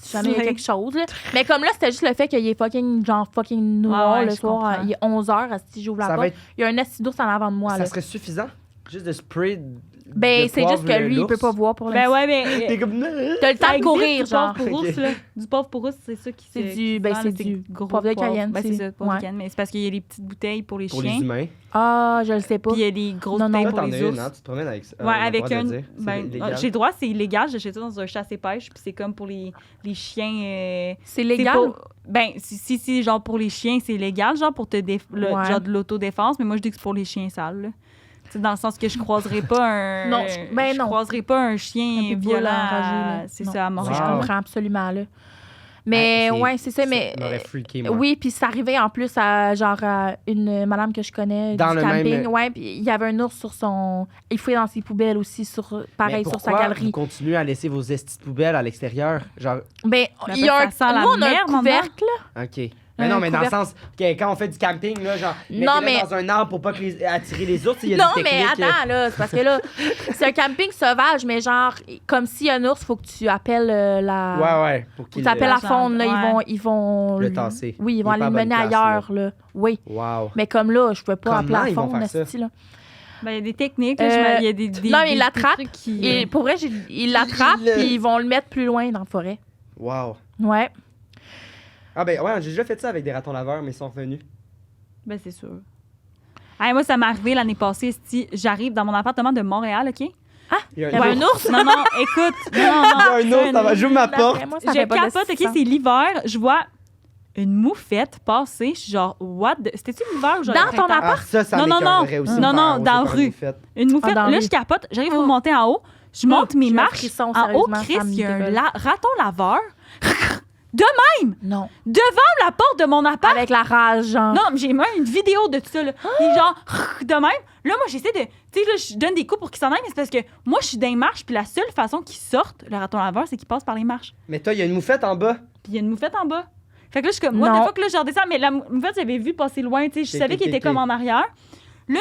Si jamais il y a Slay. quelque chose, là. Mais comme là, c'était juste le fait qu'il est fucking, genre, fucking noir Ouais, le je soir. comprends. Il est 11h, si j'ouvre la Ça va porte. être. Il y a un esti d'ours en avant de moi, Ça là. serait suffisant? Juste de spray. Ben, de c'est juste poivre que lui, il l'ours? peut pas voir pour Ben l'instant. ouais, mais. T'es comme. T'as le temps Ça de existe, courir, du genre. pauvre pour ours, là. Du pauvre pour ours, c'est ça qui C'est se- du- qui ben, se vend, c'est là, du gros poivre de poivre. Cayenne, Ben, c'est c'est- ça, poivre ouais. de Cayenne. Mais c'est parce qu'il y a les petites bouteilles pour les Pour les chiens. humains. Ah, je le sais pas. Puis il y a les grosses Non, non. bouteilles Toi, pour t'en les as ours. une, hein? Tu te promènes avec ça. Ouais, On a le avec droit de le un. dire. C'est Ben, illégal. j'ai le droit, c'est illégal. J'achète ça dans un chasse et pêche, puis c'est comme pour les chiens. C'est légal? c'est pas- Ben, si, genre pour les chiens, c'est légal, genre pour te Ouais. genre de l'autodéfense, mais moi je dis que c'est pour les chiens sales. Là. C'est dans le sens que je croiserais pas un. Non, ben je non. croiserais pas un chien Un pitbull violent. enragé, là. C'est Non. ça, à Je Montréal. Wow. comprends absolument, là. Mais Ouais, ouais, c'est ça, mais... Ça m'aurait freaké, moi. Oui, puis c'est arrivé en plus à genre à une madame que je connais Dans du le camping. même- Ouais, puis il y avait un ours sur son. Il fouillait dans ses poubelles aussi, pareil Mais sur sa pourquoi galerie. vous continuez à laisser vos estis de poubelles à l'extérieur? Genre, Ben, Ben, il y a ça sent la nous, on a un merde, maman. couvercle, là. OK. Mais Un non, mais dans le couvercle. sens, que quand on fait du camping, là, genre, Non, mettez-le mais- dans un arbre pour pas attirer les ours, il y a Non, des mais techniques. attends, là, c'est parce que là, c'est un camping sauvage, mais genre, comme s'il y a un ours, faut que tu appelles la. Ouais, pour Faut que qu'il tu appelles la le- faune, là, Ouais. ils vont. Le tasser. Oui, ils Il vont est aller pas à le bonne mener place, ailleurs, là. Oui. Wow. Mais comme là, je peux pas Comment appeler la ils vont faune, faire ça? esti, là. Ben, il y a des techniques, là, il y a des. non, des- ils des l'attrapent. trucs qui- Et pour vrai, ils l'attrapent, Le- puis ils vont le mettre plus loin dans la forêt. Wow. Ouais. Ah ben ouais, j'ai déjà fait ça avec des ratons laveurs, mais ils sont revenus. Ben, c'est sûr. Hey, moi, ça m'est arrivé l'année passée. J'arrive dans mon appartement de Montréal, OK? Il y a Il y avait un ours. Non, non, écoute. Non, Il y a un ours, ça va, j'ouvre ma porte. D'après moi, ça Je fait pas de capote, OK, sens. c'est l'hiver. Je vois une moufette passer. Je suis genre, what? C'était-tu l'hiver ou genre Dans le ton printemps? appart? Ah, ça Non, non, m'écoeurerait non. aussi Non, de non, faire dans la oser par rue. une fête. Une moufette. dans Là, les- je capote. J'arrive pour monter en haut. Je monte mes j'ai un marches. frisson, En haut, sérieusement, Chris, ça me il y a un dégueule. raton laveur Non. devant la porte de mon appart. Avec la rage, genre. Non, mais j'ai même une vidéo de tout ça. Là. Il est genre, de même. Là, moi, j'essaie de. Tu sais, là, je donne des coups pour qu'il s'en aille, mais c'est parce que moi, je suis dans les marches, puis la seule façon qu'il sorte, le raton laveur, c'est qu'il passe par les marches. Mais toi, il y a une moufette en bas. Puis il y a une moufette en bas. Fait que là, je suis comme, moi, Non. des fois que là, je redescends, mais la moufette, j'avais vu passer loin, tu sais, je savais qu'il était comme en arrière. Là,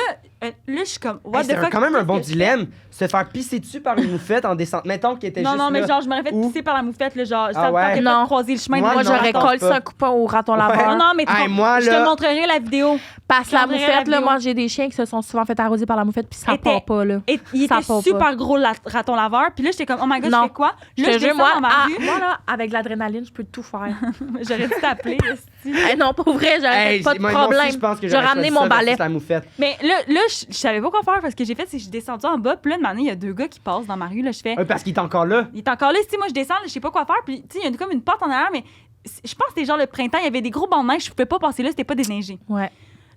je suis comme, what Hey, the c'est fuck. quand même un bon qu'est-ce que je dilemme. Se faire pisser dessus par une moufette en descente. Mettons qu'il était fais? Non, juste non, mais là. genre, je m'aurais fait Où? pisser par la moufette, là, genre, Ah ça me ouais? tentait pas Non. de croiser le chemin. Moi, de Moi, mon j'aurais raton. collé un coupon au raton laveur. Non, non, mais tu Hey, comprends- moi, je te là- montrerai la vidéo. Parce que la J'enverrai la moufette, là, vidéo. moi, j'ai des chiens qui se sont souvent fait arroser par la moufette, puis ça Était- part pas, là. Et il Ça était part super pas. gros, raton laveur. Puis là, j'étais comme, oh my god, Non. je fais quoi? Je Là, te je jure, descends moi, dans ma rue. moi, là, avec de l'adrénaline, je peux tout faire. J'aurais dû t'appeler. esti. Hey, non, pour vrai, j'aurais Hey, pas de moi aussi, problème. je pense que J'ai j'aurais ramené choisi mon ça versus balai. la moufette. Mais là, je savais pas quoi faire parce que j'ai fait, c'est que je suis descendue en bas. Puis là, une année, il y a 2 gars qui passent dans ma rue. Là, je fais. Parce qu'il est encore là. Il est encore là. Tu sais, moi, je descends, là, je sais pas quoi faire. Puis, tu sais, il y a comme une porte en arrière, mais je pense que c'était genre le printemps. Il y avait des gros bancs de neige. Je pouvais pas passer là. C'était pas déneigé. Ouais.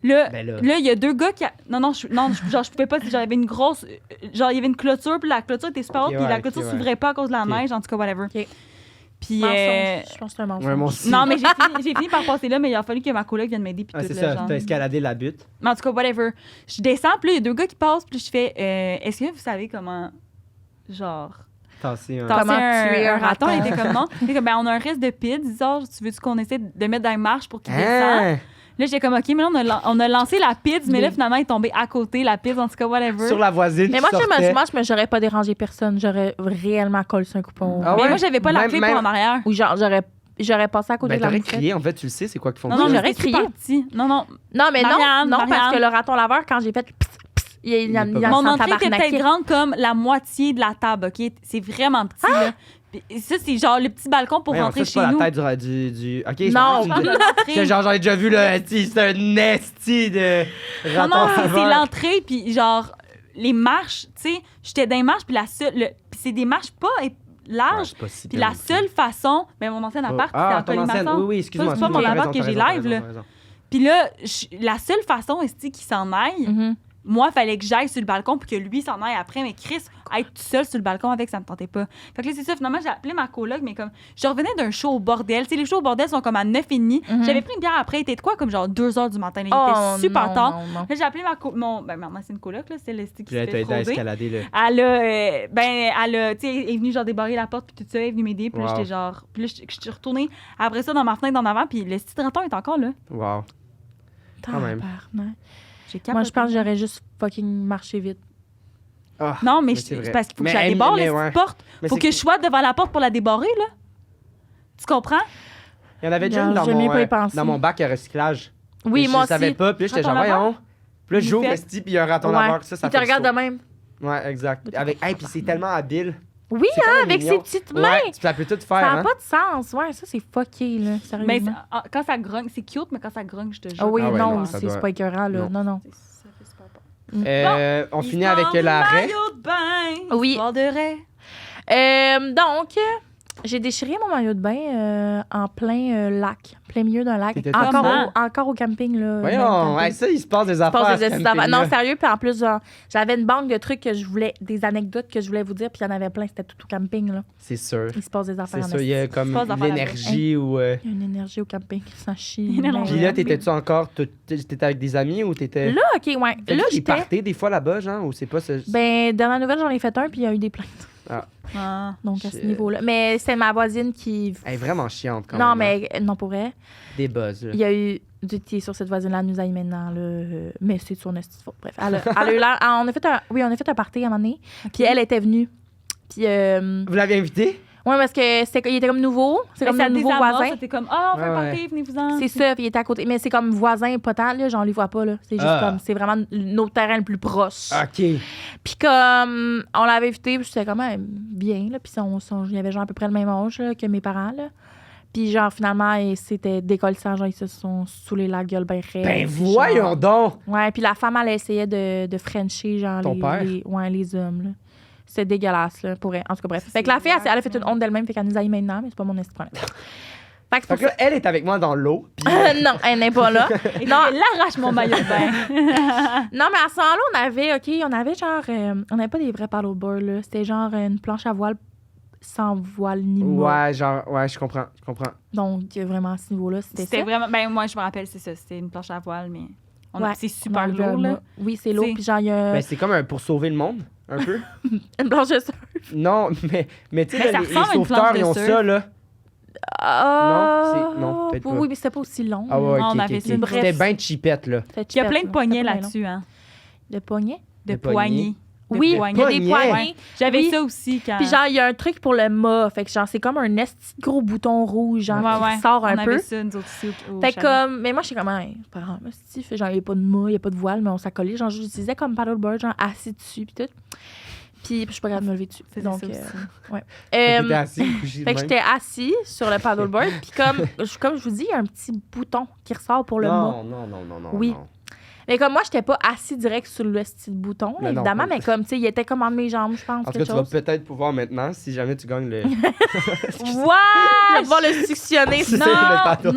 Là, Ben là. il y a 2 gars qui. Genre, je pouvais pas. Genre, il y avait une grosse. Genre, il y avait une clôture. Puis la clôture était super haute. Ok, Puis ouais, la clôture ok, ouais. s'ouvrait pas à cause de la Ok. neige. En tout cas, whatever. Ok. Puis. Mensonge. Je pense que c'est un mensonge. Ouais, mon aussi. Non, mais j'ai fini par passer là, mais il a fallu que ma coloc vienne m'aider. Puis Ah, tout, c'est là, ça, genre. t'as escaladé la butte. Mais en tout cas, whatever. Je descends, puis là, il y a 2 gars qui passent, puis je fais est-ce que vous savez comment. Genre. Tasser un. Tasser Comment tuer un raton? Il était comme non. Il était comme, ben, on a un reste de pits. Genre, tu veux-tu qu'on essaie de mettre dans les marches pour qu'il descende? Hein? Là, j'étais comme, OK, mais là, on a lancé la pizza, mais là, finalement, il est tombé à côté, la pizza, en tout cas, whatever. Sur la voisine. Mais qui moi, sortait. je j'aurais pas dérangé personne. J'aurais réellement collé sur un coupon. Ah Mais ouais? moi, j'avais pas la Même- clé même- pour en arrière. Ou genre, j'aurais passé à côté Ben, de la t'aurais moufette. crié, en fait, tu le sais, c'est quoi qu'ils font. Non, Oui, non, j'aurais mais crié. crié. Non, non. Non, mais Marianne, non, parce Marianne. que le raton laveur, quand j'ai fait pss, pss, il est pas en bon. Mon s'en entrée était tabarnaquait. peut-être grande comme la moitié de la table, OK? C'est vraiment petit, là. Puis ça, c'est genre le petit balcon pour Voyons, rentrer ça, c'est chez pas nous. la tête du... OK, je Non. pensais que tu me De dis- l'entrée. C'est genre, j'en ai déjà vu, là, c'est un esti de Non, raton non, c'est laveur. l'entrée, puis genre, les marches, tu sais, j'étais dans les marches, puis puis c'est des marches pas Ouais, larges. c'est pas si Puis bien la non plus. seule façon, mais mon ancien appart, Ah, c'était ton en ancienne. colimaçon. Oui, excuse-moi. C'est pas mon excuse-moi, appart t'as que j'ai raison, live, t'as là. raison, t'as raison. Puis là, la seule façon, est qu'il s'en aille, Mhm. moi, il fallait que j'aille sur le balcon puis que lui s'en aille après. Mais Chris, être tout seul sur le balcon avec, ça me tentait pas. Fait que là, c'est ça. Finalement, j'ai appelé ma coloc, mais comme, je revenais d'un show au bordel. Tu sais, les shows au bordel sont comme à 9h30. Mhm. J'avais pris une bière après. Il était de quoi? Comme genre 2h du matin. Là. Il Oh, était super non, tard. non, non. Là, j'ai appelé maintenant, c'est une coloc, là. C'est le stick Puis qui là, se t'as fait aidé à frauder. escalader, là. Elle a, tu sais, elle est venue genre débarrer la porte puis tout ça, elle est venue m'aider. Puis là, Wow. j'étais genre, puis là, je suis retournée après ça dans ma fenêtre d'en avant, puis le petit raton est encore là. Wow. Quand même. Tabarnak. J'ai Moi, je pense que capoté. j'aurais juste fucking marché vite. Ah, Non, mais c'est vrai. c'est parce qu'il faut que Mais je la elle- débarre, mais la ouais. petite porte. Mais Faut c'est que je sois devant la porte pour la débarrer, là. Tu comprends? Il y en avait déjà une Regarde, dans j'aimais mon, pas y penser. dans mon bac à recyclage. Oui, Et moi je savais aussi. pas, puis là, j'étais genre, Raton laveur? voyons. Puis là, j'ouvre Moufette. esti, puis il y a un raton Ouais. laveur. Ça Il fait te regarde le de même. saut. Ouais, exact. Avec, hey, puis c'est tellement habile. Oui, C'est quand hein, même avec mignon. ses petites mains. Ouais, ça peut tout faire, Ça n'a hein. pas de sens. Ouais, ça, c'est fucké, là. Mais Sérieusement. quand ça grogne, c'est cute, mais quand ça grogne, je te jure. Ah oui, Ah ouais, non, non, ça c'est doit- pas écœurant, là. Non. Non. Ça fait super peur. On finit avec l'arrêt. Maillot de bain. Oui. Histoire de raie. Donc, j'ai déchiré mon maillot de bain en plein lac, plein milieu d'un lac. T'étais Encore au camping, là. même Voyons, camping. hey, ça, il se passe des Je affaires. pense à des ce astuces d'avant. camping-là. Non, sérieux, puis en plus, genre, j'avais une banque de trucs que je voulais, des anecdotes que je voulais vous dire, puis il y en avait plein, c'était tout au camping, là. C'est sûr. Il se passe des affaires C'est en sûr, il y a esti. comme passe d'affaires l'énergie ou... Il y a une énergie au camping, ça chie. Il y en a Ben, Puis là, ouais. t'étais-tu encore... T'étais avec des amis ou t'étais... Là, OK, ouais. T'as Là, des j'étais... parties des fois là-bas, genre, ou c'est pas ce... Ben, dans ma nouvelle, j'en ai fait un, puis il y a eu des plaintes. Ah. Donc, à ce Shit. niveau-là. Mais c'est ma voisine qui... Elle est vraiment chiante, quand non, même. mais non, pour vrai. Des buzz, là. Il y a eu du thé sur cette voisine-là, elle nous aille maintenant, là. Mais c'est son esti de faute. Bref, elle a eu l'air... On a fait un party à un moment donné, puis elle était venue. Puis, Vous l'avez invité? ouais, parce que il était comme nouveau. C'est comme ça le nouveau désamorce, voisin. C'était comme, ah, on fait un Ouais, party, venez-vous-en. C'est ça, puis il était à côté. Mais c'est comme voisin, pas tant, là, genre, on les voit pas, là. C'est juste Ah. comme, c'est vraiment notre terrain le plus proche. OK. Puis comme, on l'avait invité, puis j'étais comme, bien, là. Puis il y avait genre à peu près le même âge là, que mes parents, là. Puis genre, finalement, c'était décollissant, genre, ils se sont saoulés la gueule ben raide. Ben puis voyons genre- donc! Ouais, puis la femme, elle essayait de frencher, genre, Ton père? les hommes, là. C'est dégueulasse, là, pour elle. En tout cas, bref. Fait que la fille, elle a fait une honte d'elle-même, fait qu'elle nous aille maintenant, mais c'est pas mon esti de problème. Fait que c'est Fait pour que là, elle est avec moi dans l'eau. Puis non, elle n'est pas là. Et Non. elle arrache mon maillot de bain. Non, mais à ce moment-là, on avait genre, on n'avait pas des vrais paddleboards, là. C'était genre une planche à voile sans voile ni mât. ouais, genre, ouais, je comprends. Donc, vraiment, à ce niveau-là, c'était C'était ça. vraiment, ben moi, je me rappelle, c'est ça. C'était une planche à voile, mais Ouais. c'est super On a lourd, le là. mât. Oui, c'est lourd. T'sais. Puis genre, il y a Ben, c'est comme pour sauver le monde, un peu. une planche de surf. Non, mais tu sais, Mais là, ça les ressemble à une sauveteurs, planche de ils ont surf. ça, là. Ah, Non, peut-être pas. Oui, mais c'était pas aussi long. Ah ouais, Non, on ok, avait ok, ça. ok. Bref. C'était bien cheapette, là. C'était Il y a cheapette, plein de là. poignées C'était pas là-dessus, hein. long. De poignets? De De poignées. poignées. De Oui, poignées. il y a des Poignées. poignées. J'avais Oui. ça aussi quand. Puis genre, il y a un truc pour le mât. Fait que genre, c'est comme un esti de gros bouton rouge, genre, qui sort un on peu. avait ça, nous autres aussi, au Fait que chalet. comme, mais moi, je suis comme, c'est pas grave, si, fait genre, il n'y a pas de mât, il n'y a pas de voile, mais on s'accolait. Genre, j'utilisais comme paddleboard, genre, assis dessus, puis tout. Puis je suis pas capable de me lever dessus. Faisais Donc, ça aussi. ouais. Fait que t'étais assis, couché de Fait que même. j'étais assis sur le paddleboard, puis comme je vous dis, il y a un petit bouton qui ressort pour le mât. Non. Oui. Mais comme moi, j'étais pas assis direct sur le style bouton, Mais non, évidemment, pas- mais comme, tu sais, il était comme entre mes jambes, je pense. En tout cas, quelque tu vas chose. peut-être pouvoir maintenant, si jamais tu gagnes le. Je vais pouvoir le suctionner. C'est Non, le pantalon.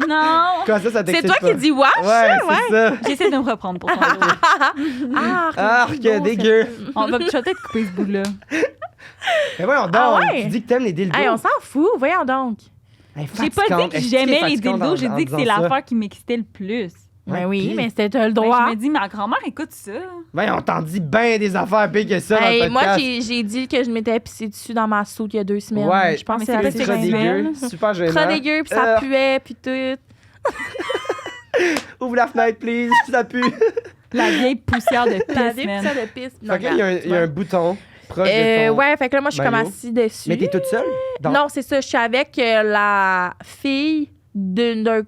non. Quoi, ça C'est t'excite toi pas? qui dis wesh? Ouais, c'est ça. J'essaie de me reprendre pour ton dos. Arc, dégueu. Je vais peut-être couper ce bout-là. Mais voyons donc, Ah ouais? tu dis que t'aimes les dildos. Hey, on s'en fout, voyons donc. Hey, J'ai pas fatigante. dit que Est-ce j'aimais t'es les fatigante dildos, j'ai en dit que c'est disant ça? l'affaire qui m'excitait le plus. Ben Ouais, oui, puis- mais c'était le Ben, droit. je me dis, ma grand-mère écoute ça. Ben, on t'en dit bien des affaires pires que ça dans Hey, le moi, podcast. j'ai dit que je m'étais pissé dessus dans ma soude il y a 2 semaines. Ouais, je pense mais que c'est c'est pas assez dégueu. dégueu. Super gênant. Trop dégueu, puis ça puait, puis tout. Ouvre la fenêtre, please, ça pue. La vieille poussière de La pisse, vie, man. ça de pisse. Fait que là, il y a un bouton proche de ton... Ouais, fait que là, moi, je suis comme maillot. assise dessus. Mais t'es toute seule? Dans- Non, c'est ça. Je suis avec la fille d'un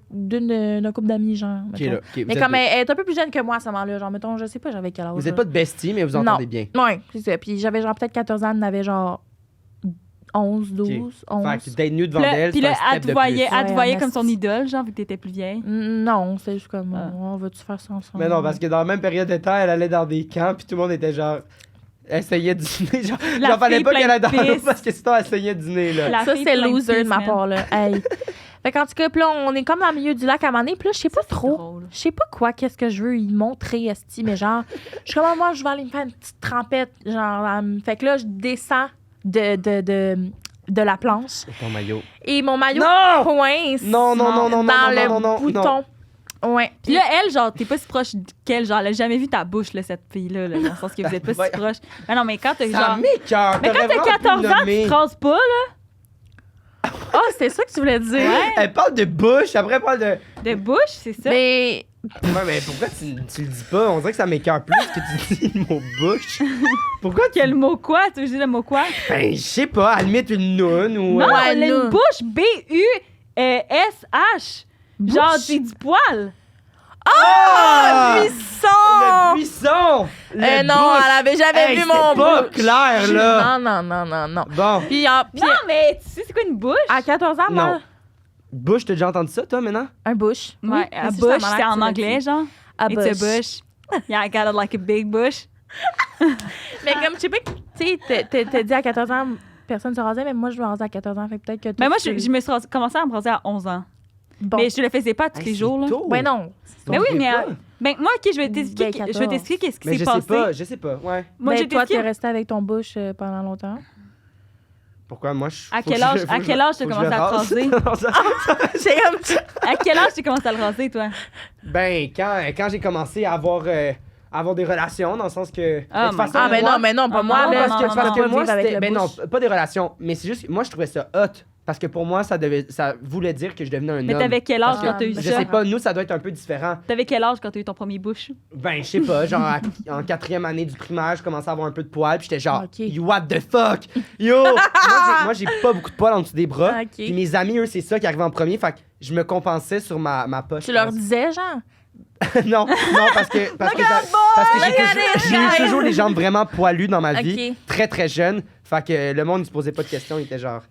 couple d'amis, genre. Ok, mettons. là. ok, vous Mais êtes comme deux. elle est un peu plus jeune que moi à ce moment-là. Genre, mettons, je sais pas, j'avais quel âge. Vous êtes pas de bestie, mais vous Non. entendez bien. Ouais, c'est ça. Puis j'avais genre peut-être 14 ans, elle en avait genre 11, 12, 11. Fait que d'être nu devant Puis là, elle, puis c'est là, un elle step te de voyait, plus. elle te Ouais, voyait en comme son esti. idole, genre, vu que t'étais plus vieille. Non, c'est juste comme, Ah. on va-tu faire ça ensemble? Mais non, parce que dans la même période de temps, elle allait dans des camps, puis tout le monde était genre... Essayait de dîner. Genre, La genre fallait fille pas qu'elle pleine aille dans de l'eau pisse. parce que sinon, elle essayait de dîner, là. La Ça, fille c'est plein de loser de pisse, ma man. part, là. Hey. Fait qu'en tout cas, puis là, on est comme dans le milieu du lac à un moment donné, puis là, je sais pas C'est trop. drôle. Je sais pas quoi, qu'est-ce que je veux y montrer, esti, mais genre, je suis comme, moi, je vais aller me faire une petite trempette, genre, fait que là, je descends de la planche C'est ton maillot. et mon maillot Non! coince Non, non, non, non, dans non, le non, non, non, bouton. Ouais. Puis là, elle, genre, t'es pas si proche qu'elle, genre, elle a jamais vu ta bouche, là, cette fille-là, là, dans le sens que vous êtes pas si Voyons. proche. Mais non, mais quand t'as Ça genre. m'écoeure. Mais quand t'as 14 ans, tu te rases pas, là, Ah, c'était ça que tu voulais dire? Ouais. Elle parle de bouche, après elle parle de... de bouche, c'est ça. Mais Ouais, mais pourquoi tu le dis pas? On dirait que ça m'écoeure plus que tu dis le mot bouche. Pourquoi tu... Quel mot quoi? Tu veux dire le mot quoi? Ben, je sais pas, à la limite une noune ou... Non, Ouais, elle a là. une bouche B-U-S-H. Genre, c'est du poil. Ah! buisson! Le buisson! Le Non, bouche! elle avait jamais Hey, vu c'est mon pas bouche. clair, là. Non. Bon, Puis Non, mais tu sais, c'est quoi une bouche? à 14 ans, moi, non. Bouche, t'as déjà entendu ça, toi, maintenant? un bush. Ouais, Oui, a mais bush, ça, c'est en ça, anglais, tu genre. A It's a bush. Yeah, I got it like a big bush. Mais comme, je sais pas, tu sais, t'as dit à 14 ans, personne se rasait, mais moi, je me rasais à 14 ans, fait que peut-être que toi, Mais moi, tu- je me suis commencé à me raser à 11 ans. Bon. Mais je le faisais pas tous Hey, les c'est jours, là. tôt. Ouais, non. Mais oui, mais. pas. Ben, moi, OK, je vais Ben, t'expliquer 14. je vais t'expliquer qu'est-ce qui Mais s'est je sais passé. pas, je sais pas, ouais. Moi, Mais j'ai toi, t'es t'expliqué. resté avec ton bush pendant longtemps. Pourquoi moi, je... À faut quel que âge- je- faut à que quel je- âge t'as faut que commencé je à te rase? raser? Non, ça- J'ai comme... À quel âge tu commencé à le raser, toi? Ben, quand j'ai commencé à avoir des relations, dans le sens que... Ah, de toute façon, Ah, mais moi- non, mais non, pas Ah, moi, non, là. non, Parce que non, tu non, vas Parce que pas moi, vivre avec c'était... le Ben non, bush. pas des relations, mais c'est juste... Moi, je trouvais ça hot. Parce que pour moi, ça voulait dire que je devenais un Mais homme. t'avais quel âge Parce quand que- t'as eu Je ça? sais pas, nous, ça doit être un peu différent. T'avais quel âge quand t'as eu ton premier bouche? Ben, je sais pas, genre en 4e année du primaire, je commençais à avoir un peu de poils, puis j'étais genre, Ok. You what the fuck? Yo! moi, j'ai pas beaucoup de poils en dessous des bras. Ok. Puis mes amis, eux, c'est ça qui arrivait en premier, fait que je me compensais sur ma poche. Tu je leur pense. disais, genre? non, parce que j'ai eu toujours des jambes vraiment poilues dans ma vie, Ok. très très jeune. Fait que le monde ne se posait pas de questions, il était genre.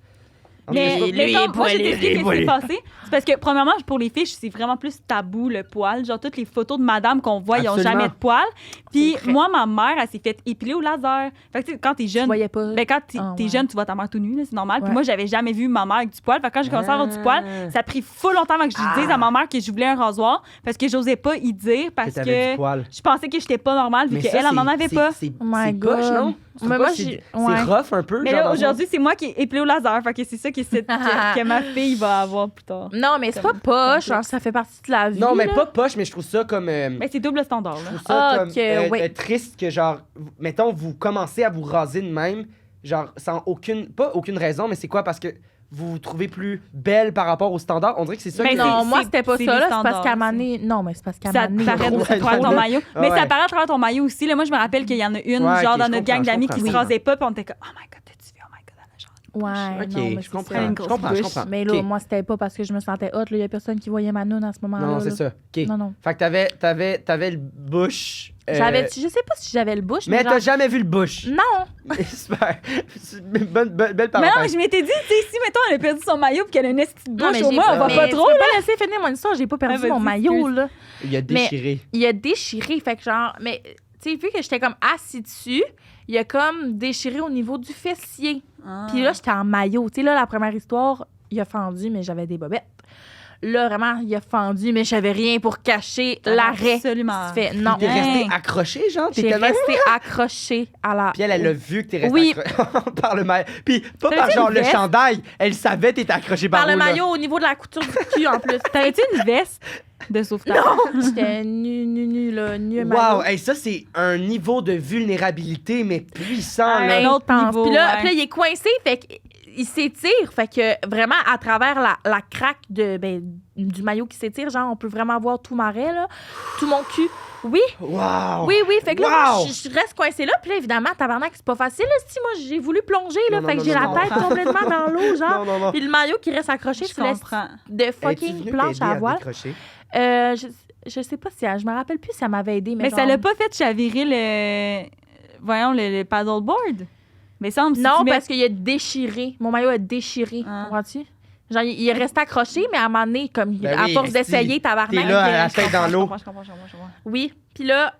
Mais En tout cas, lui, mettons, moi, je il est t'explique ce qui poilu. s'est passé. C'est parce que, premièrement, pour les filles, c'est vraiment plus tabou, le poil. Genre, toutes les photos de madame qu'on voit, ils n'ont Absolument. jamais de poil. Puis, C'est vrai. moi, ma mère, elle s'est fait épiler au laser. Fait que, tu sais, quand t'es Tu jeune, voyais pas. ben, quand t'es Ah, t'es ouais. jeune, tu vois ta mère tout nue, là, c'est normal. Puis Ouais. moi, j'avais jamais vu ma mère avec du poil. Fait que quand j'ai commencé à avoir du poil, ça a pris full longtemps avant que je dise à ma mère que je voulais un rasoir parce que j'osais pas y dire parce t'avais du que poil. je pensais que j'étais pas normale vu Mais qu'elle, ça, elle en avait c'est- pas. C'est Oh my c'est poche, God. non? Tu Mais trouves moi, pas que j'ai- c'est ouais. rough un peu. Mais genre, là, dans le aujourd'hui, c'est moi qui ai épilé au laser. Fait que c'est ça que ma fille va avoir plus tard. Non, mais c'est pas poche, genre, ça fait partie de la vie. Non, mais là. pas poche, mais je trouve ça comme. Mais c'est double standard, là. Je trouve ça Ah, comme ok, ouais. triste que, genre, mettons, vous commencez à vous raser de même, genre, sans pas aucune raison, mais c'est quoi? Parce que vous vous trouvez plus belle par rapport au standard? On dirait que c'est ça Ben, que... Non, c'est- moi, c'est- c'était pas c'est ça, les là. C'est parce standards, qu'à c'est- Mané. Non, mais c'est parce qu'à Ça Mané. paraît trop, à travers ton trop, là. maillot. Ah Mais ouais. ça paraît à travers ton maillot aussi. Là, moi, je me rappelle qu'il y en a une, Ouais, genre, ok, dans je notre gang comprends, d'amis je qui se comprends. rasait pas, puis on était comme, oh my god, t'as-tu vu? Oh my god, elle a genre Ouais, Ok, non, mais je c'est comprends. ça. Une Je grosse comprends, je bouche. comprends. Mais là, Ok. moi, c'était pas parce que je me sentais hot. Il y a personne qui voyait ma noune à ce moment-là. Non, c'est là. ça. OK. Non. Fait que t'avais le bush. Je sais pas si j'avais le bush, Mais mais t'as genre... jamais vu le bush. Non! Super. Belle Mais parenthèse. non, je m'étais dit, tu sais, si, mettons, elle a perdu son maillot et qu'elle a une petite Non, bouche, mais au j'ai moins, on va mais pas tu trop, peux là. pas laisser finir mon histoire. J'ai pas perdu Ah, mon vas-y, maillot, excuse. là. Il a déchiré. Il a déchiré. Fait que genre... Mais, tu sais, vu que j'étais comme assis dessus, il a comme déchiré au niveau du fessier. Ah. Puis là, j'étais en maillot. Tu sais, là, la première histoire, il a fendu, mais j'avais des bobettes. Là, vraiment, il a fendu, mais j'avais rien pour cacher l'arrêt. Absolument. qui se fait. Non. T'es resté Hein. accroché, genre? T'es J'ai tellement- resté accrochée à la... Puis elle a vu que t'es resté Oui. accroché par le maillot. Puis pas T'avais-tu par genre une le veste? chandail. Elle savait que t'étais accroché par Par le où, là. maillot au niveau de la couture du cul, en plus. T'avais-tu une veste de sauvetage? Non! J'étais nu, là, nu maillot. Wow, hey, ça, c'est un niveau de vulnérabilité, mais puissant, Ah, là. un autre Intense. niveau, Puis là, ouais. puis là, il est coincé, fait qu'il s'étire. Fait que vraiment, à travers la craque du maillot qui s'étire, genre, on peut vraiment voir tout ma raie, là, tout mon cul. Oui, Wow! oui. Fait que là, Wow! moi, je reste coincée là. Puis là, évidemment, tabarnak, c'est pas facile. Là, si moi, j'ai voulu plonger, là, Non, fait non, que j'ai non, la non, tête complètement dans l'eau, genre. Non. Puis le maillot qui reste accroché Je sur la comprends. de Es-tu fucking venue planche t'aider à voile. décrocher? Je sais pas si je me rappelle plus si elle m'avait aidé, mais, Mais ça genre- l'a pas fait chavirer le paddleboard? Mais semble si Non, tu mets- parce qu'il a déchiré. Mon maillot a déchiré. Ah. Comprends-tu? Genre, il est resté accroché, mais à un moment donné, comme, Ben à oui, force esti, d'essayer, tabarnak. t'es là, à la je tête dans l'eau. Je comprends. Oui. Puis là,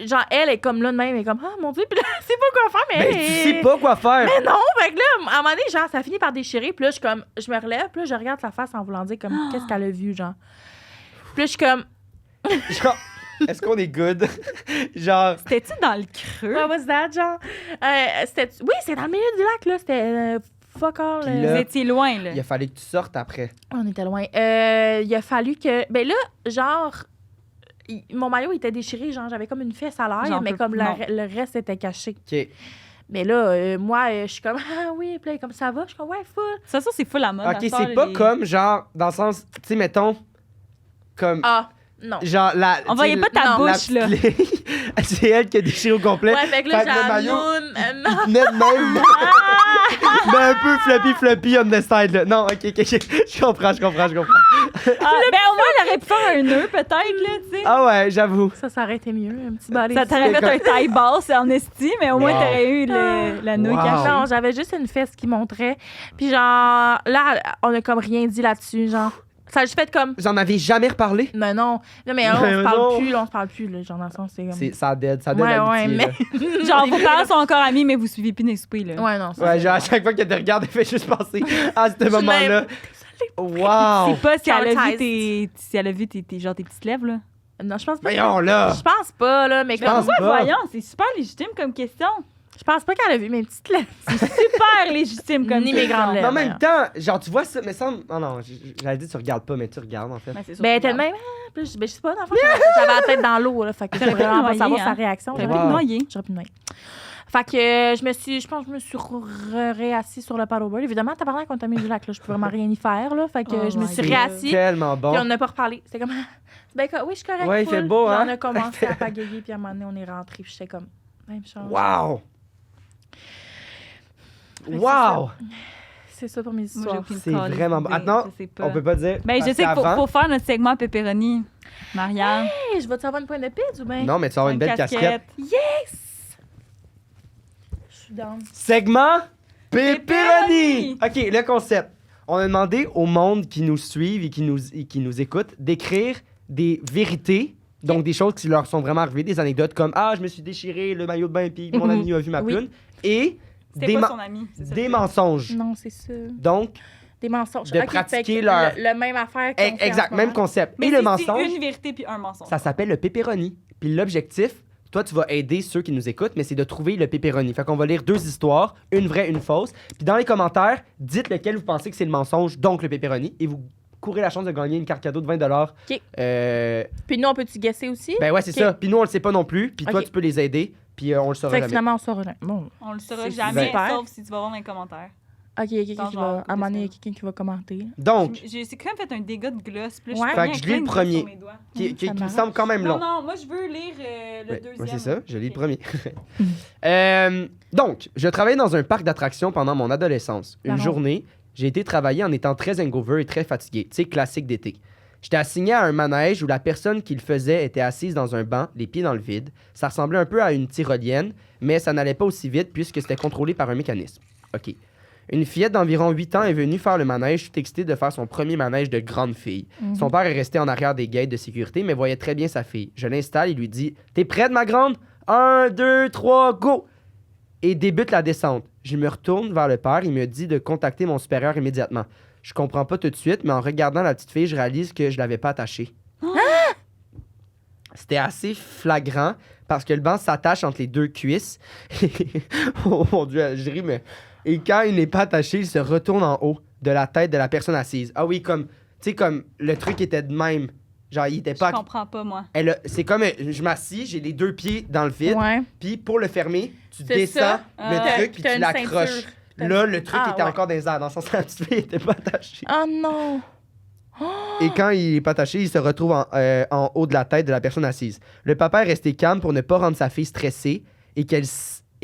genre, elle est comme là de même, elle est comme, ah mon Dieu, puis là, elle sait pas quoi faire, mais. Ben, tu sais pas quoi faire. Mais non, fait que là, à un moment donné, genre, ça finit par déchirer, puis là, je me relève, puis là, je regarde sa face en voulant dire, comme, qu'est-ce qu'elle a vu, genre. Puis là, je suis comme, Genre, est-ce qu'on est good? Genre, C'était-tu dans le creux? what was that, genre? Oui, c'est dans le milieu du lac, là, c'était fuck all. Puis Vous là- étiez loin, là. il a fallu que tu sortes après. On était loin. Il a fallu que. Ben là, genre, mon maillot était déchiré, genre, j'avais comme une fesse à l'air, J'en mais peux- comme non. le reste était caché. OK. Mais là, moi, je suis comme, ah oui, puis là, comme ça va, je suis comme, ouais, full. Ça, c'est full la mode. OK, c'est pas comme, genre, dans le sens, tu sais, mettons, comme, Ah, non. genre, la... On voyait pas ta Non, la bouche, là. petite ligne, c'est elle qui a déchiré au complet. Ouais, fait que là, Fait que le j'ai maillot- la noune, non. Il venait de même. Mais un peu floppy on the side, là. Non, OK. Je comprends. Ah, ben, au moins, elle aurait pu faire un nœud, peut-être, là, tu sais. Ah ouais, j'avoue. Ça aurait été mieux, un petit balai. Ça t'aurait fait un taille basse en esti, mais au moins, Wow. t'aurais eu la nouille Wow. cachée. Non, j'avais juste une fesse qui montrait. Puis genre, là, on a comme rien dit là-dessus, genre. Ça a juste fait comme, J'en avais jamais reparlé. mais non, mais on Mais se non. parle plus, là, genre dans le sens, c'est comme... Ça dead Ouais, l'amitié, mais... Genre, vos parents sont encore amis, mais vous suivez plus des soupers, là. Ouais, non, là. Ouais, genre, à chaque fois qu'elle te regarde, elle fait juste penser à ce suis moment-là. même- Wow! C'est pas si elle a vu Traumatized. si elle a vu tes petites lèvres, là. Non, je pense pas. Voyons, là! Je pense pas, là, mais Je pense comme... pas. Voyons, c'est super légitime comme question. Je pense pas qu'elle a vu mes petites lèvres. Super légitime comme Ni mes question. grandes Mais lèvres. en même temps, genre, tu vois ça, mais ça... Non, j'allais dire tu regardes pas, mais tu regardes, en fait. Ben, c'est sûr Ben, que tellement... Ben, je sais pas, dans le fond, j'avais la tête dans l'eau, là, fait que je J'aurais voulais pu vraiment pas noyer, savoir hein. sa réaction. J'aurais J'aurais pu Wow. te noyer. pu me noyer. Fait que je pense que je me suis réassise sur le paddleboard. Évidemment, t'as parlé quand t'as mis du lac, là, je peux vraiment rien y faire, là. Fait que Oh je me my suis God. réassise. Tellement Puis on bon. n'a pas reparlé. C'était comme, ben, oui, je suis correcte. Ouais, il fait full. beau, Puis hein? On a commencé à pagayer, puis à un moment donné, on est rentré, puis j'étais comme, même chose. Wow! Ouais, Wow! C'est ça pour mes Moi, j'ai histoires. aucune C'est calice vraiment bon. d'idée, Attends, je sais pas. On peut pas dire. Ben, je parce sais qu'il qu'avant- faut faire notre segment pepperoni. Marianne. Hey, je vais-tu avoir une pointe de pizza ou bien? Non, mais tu vas avoir une belle casquette. Yes! Je suis down. Segment Pepperoni! Pepperoni! OK, le concept. On a demandé au monde qui nous suivent et qui nous écoutent d'écrire des vérités, donc des choses qui leur sont vraiment arrivées, des anecdotes comme « Ah, je me suis déchiré le maillot de bain puis mon ami a vu ma Oui. ploune. » Et C'était des, pas ma- son ami. c'est ça. des mensonges. Non, c'est ça. Donc, Des mensonges. De Ok, pratiquer fait que leur- Le même affaire qu'on fait en exact, ce même moment. concept. Mais et le c'est mensonge, une vérité puis un mensonge. ça s'appelle le pepperoni. Puis l'objectif, toi, tu vas aider ceux qui nous écoutent, mais c'est de trouver le pepperoni. Fait qu'on va lire 2 histoires, une vraie, une fausse. Puis dans les commentaires, dites lequel vous pensez que c'est le mensonge, donc le pepperoni, et vous courez la chance de gagner une carte cadeau de 20 OK. Ben Puis nous, on peut-tu guesser aussi? ouais, c'est Ok. ça. Puis nous, on le sait pas non plus. Puis toi, Ok. tu peux les aider. Puis on le saura Fait que jamais. finalement, on saura rien. Bon. On le saura C'est jamais, super. sauf si tu vas voir dans les commentaires. Ok, il y a quelqu'un Dans qui genre, va. À un moment donné, il y a dessin. quelqu'un qui va commenter. Donc, C'est quand même fait un dégât de gloss. Puis là, Ouais. je Fait que je lis le premier. Qui ça me marche. semble quand même long. Non, moi, je veux lire le Ouais, deuxième. ouais, c'est ça, je lis le Ok. premier. Donc, je travaillais dans un parc d'attractions pendant mon adolescence. Une Pardon. journée, j'ai été travailler en étant très hangover et très fatigué. Tu sais, classique d'été. J'étais assigné à un manège où la personne qui le faisait était assise dans un banc, les pieds dans le vide. Ça ressemblait un peu à une tyrolienne, mais ça n'allait pas aussi vite puisque c'était contrôlé par un mécanisme. OK. Une fillette d'environ 8 ans est venue faire le manège, toute excitée de faire son premier manège de grande fille. Mhm. Son père est resté en arrière des gates de sécurité, mais voyait très bien sa fille. Je l'installe et lui dis « T'es prête, ma grande? 1, 2, 3, go! » Et débute la descente. Je me retourne vers le père, il me dit de contacter mon supérieur immédiatement. Je comprends pas tout de suite, mais en regardant la petite fille, je réalise que je l'avais pas attachée. C'était assez flagrant parce que le banc s'attache entre les deux cuisses. Oh mon Dieu, je ris, mais... Et quand il n'est pas attaché, il se retourne en haut de la tête de la personne assise. Ah oui, comme... Tu sais, comme le truc était de même. Genre, il était Je pas... comprends pas, moi. C'est comme... Je m'assis, j'ai les deux pieds dans le vide. Ouais. Puis pour le fermer, tu C'est descends ça. le Ah. truc puis T'as tu une l'accroches. ceinture. Là, le truc Ah, était ouais. encore dans les airs. Dans le sens où la petite fille était pas attachée. Oh non! Et quand il est pas attaché, il se retrouve en haut de la tête de la personne assise. Le papa est resté calme pour ne pas rendre sa fille stressée et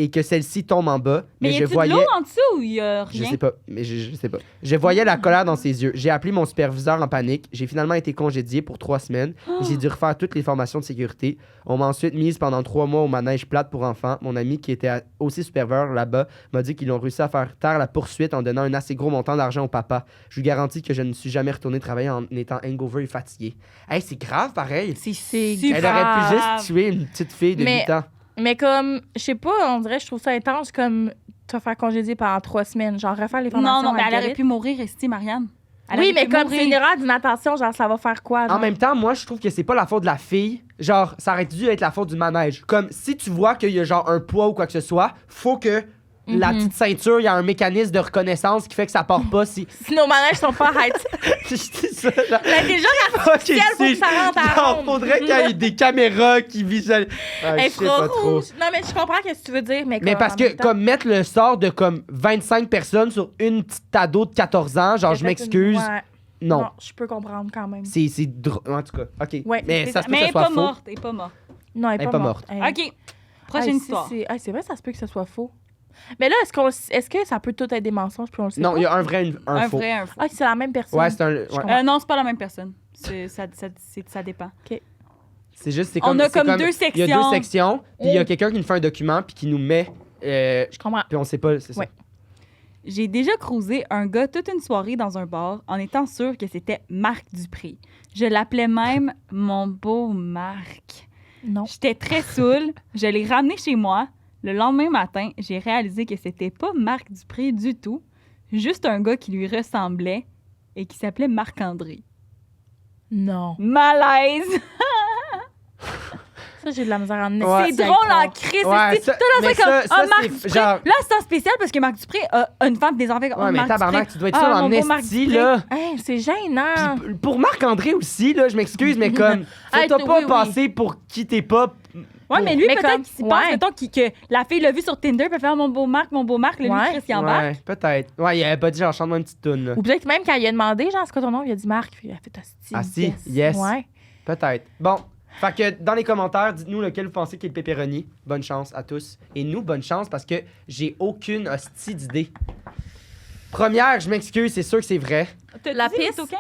que celle-ci tombe en bas. Mais y je a-tu voyais... de l'eau en dessous ou y a Je rien? sais pas, mais je sais pas. Je voyais la colère dans ses yeux. J'ai appelé mon superviseur en panique. J'ai finalement été congédié pour 3 semaines. Et j'ai dû refaire toutes les formations de sécurité. On m'a ensuite mise pendant 3 mois au manège plate pour enfants. Mon ami, qui était aussi superviseur là-bas, m'a dit qu'ils ont réussi à faire taire la poursuite en donnant un assez gros montant d'argent au papa. Je lui garantis que je ne suis jamais retourné travailler en étant hangover et fatigué. Hey, c'est grave, pareil. C'est super Elle aurait pu grave. juste tuer une petite fille de Mais- 8 ans. Mais comme, je sais pas, on dirait, je trouve ça intense comme te faire congédier pendant 3 semaines. Genre, refaire les formations. Non, mais elle aurait algorithmes. pu mourir, Esti, Marianne. Elle Oui, aurait mais pu comme mourir. c'est une erreur d'inattention, genre, ça va faire quoi? Genre? En même temps, moi, je trouve que c'est pas la faute de la fille. Genre, ça aurait dû être la faute du manège. Comme, si tu vois qu'il y a genre un poids ou quoi que ce soit, faut que la petite ceinture, il y a un mécanisme de reconnaissance qui fait que ça part pas si... Si nos manèges sont pas high. Je dis ça, genre... L'intelligence artificielle faut que ça rentre à Genre, ronde. faudrait qu'il y ait des caméras qui visualisent... Ah, je sais pas trop. infrarouge. Non, mais je comprends ce que tu veux dire, mais Mais comme, parce en que, même temps, comme mettre le sort de comme 25 personnes sur une petite ado de 14 ans, genre, je peut-être m'excuse. ouais. Non. Non, je peux comprendre quand même. C'est En tout cas, OK. Ouais, mais C'est ça se peut mais que elle ce est soit pas faux. morte, elle est pas morte. Non, elle est pas morte. Hey. OK. Prochaine Hey, histoire. C'est vrai, ça se peut que ce soit faux. Mais là, est-ce que ça peut tout être des mensonges puis on le sait Non, pas? il y a un vrai, un Un faux. vrai, un faux. Ah, c'est la même personne. Ouais, c'est un... ouais. comprends. Non, c'est pas la même personne. Ça dépend. C'est juste, c'est On comme... a c'est comme 2 Il y a sections. 2 sections, puis il y a quelqu'un qui nous fait un document, puis qui nous met... Je comprends. Puis on sait pas, c'est ça. Ouais. J'ai déjà cruisé un gars toute une soirée dans un bar en étant sûre que c'était Marc Dupré. Je l'appelais même mon beau Marc. Non. J'étais très saoule. Je l'ai ramené chez moi. Le lendemain matin, j'ai réalisé que c'était pas Marc Dupré du tout, juste un gars qui lui ressemblait et qui s'appelait Marc-André. Non. Malaise! Ça, j'ai de la misère en Ouais. C'est drôle en crise. Ouais, c'est ça- tout le mais temps comme ça, Marc c'est Dupré. genre- Là, c'est en spécial parce que Marc Dupré a une femme des enfants. Ouais, mais tabarnak, tu dois être ça mon en beau Marc esti, Dupré. là. Hey, c'est gênant. Puis pour Marc-André aussi, là, je m'excuse, mais comme, faut Hey, t'as pas oui, oui. passer pour qui t'es pas. Ouais, mais lui, Mais peut-être comme- qu'il s'y pense, ouais. mettons, que la fille l'a vu sur Tinder, puis elle fait Ah, mon beau Marc, là, lui, Ouais. Chris, il embarque. Ouais, peut-être. Ouais, il avait pas dit, genre, chante-moi une petite toune, là. Ou peut-être même quand il a demandé, genre, c'est quoi ton nom, il a dit Marc, puis il a fait hostie. Ah, si, yes. Ouais. Peut-être. Bon. Fait que dans les commentaires, dites-nous lequel vous pensez qui est le pepperoni. Bonne chance à tous. Et nous, bonne chance parce que j'ai aucune hostie d'idée. Première, je m'excuse, c'est sûr que c'est vrai. T'as La dit piste? Mytho 15?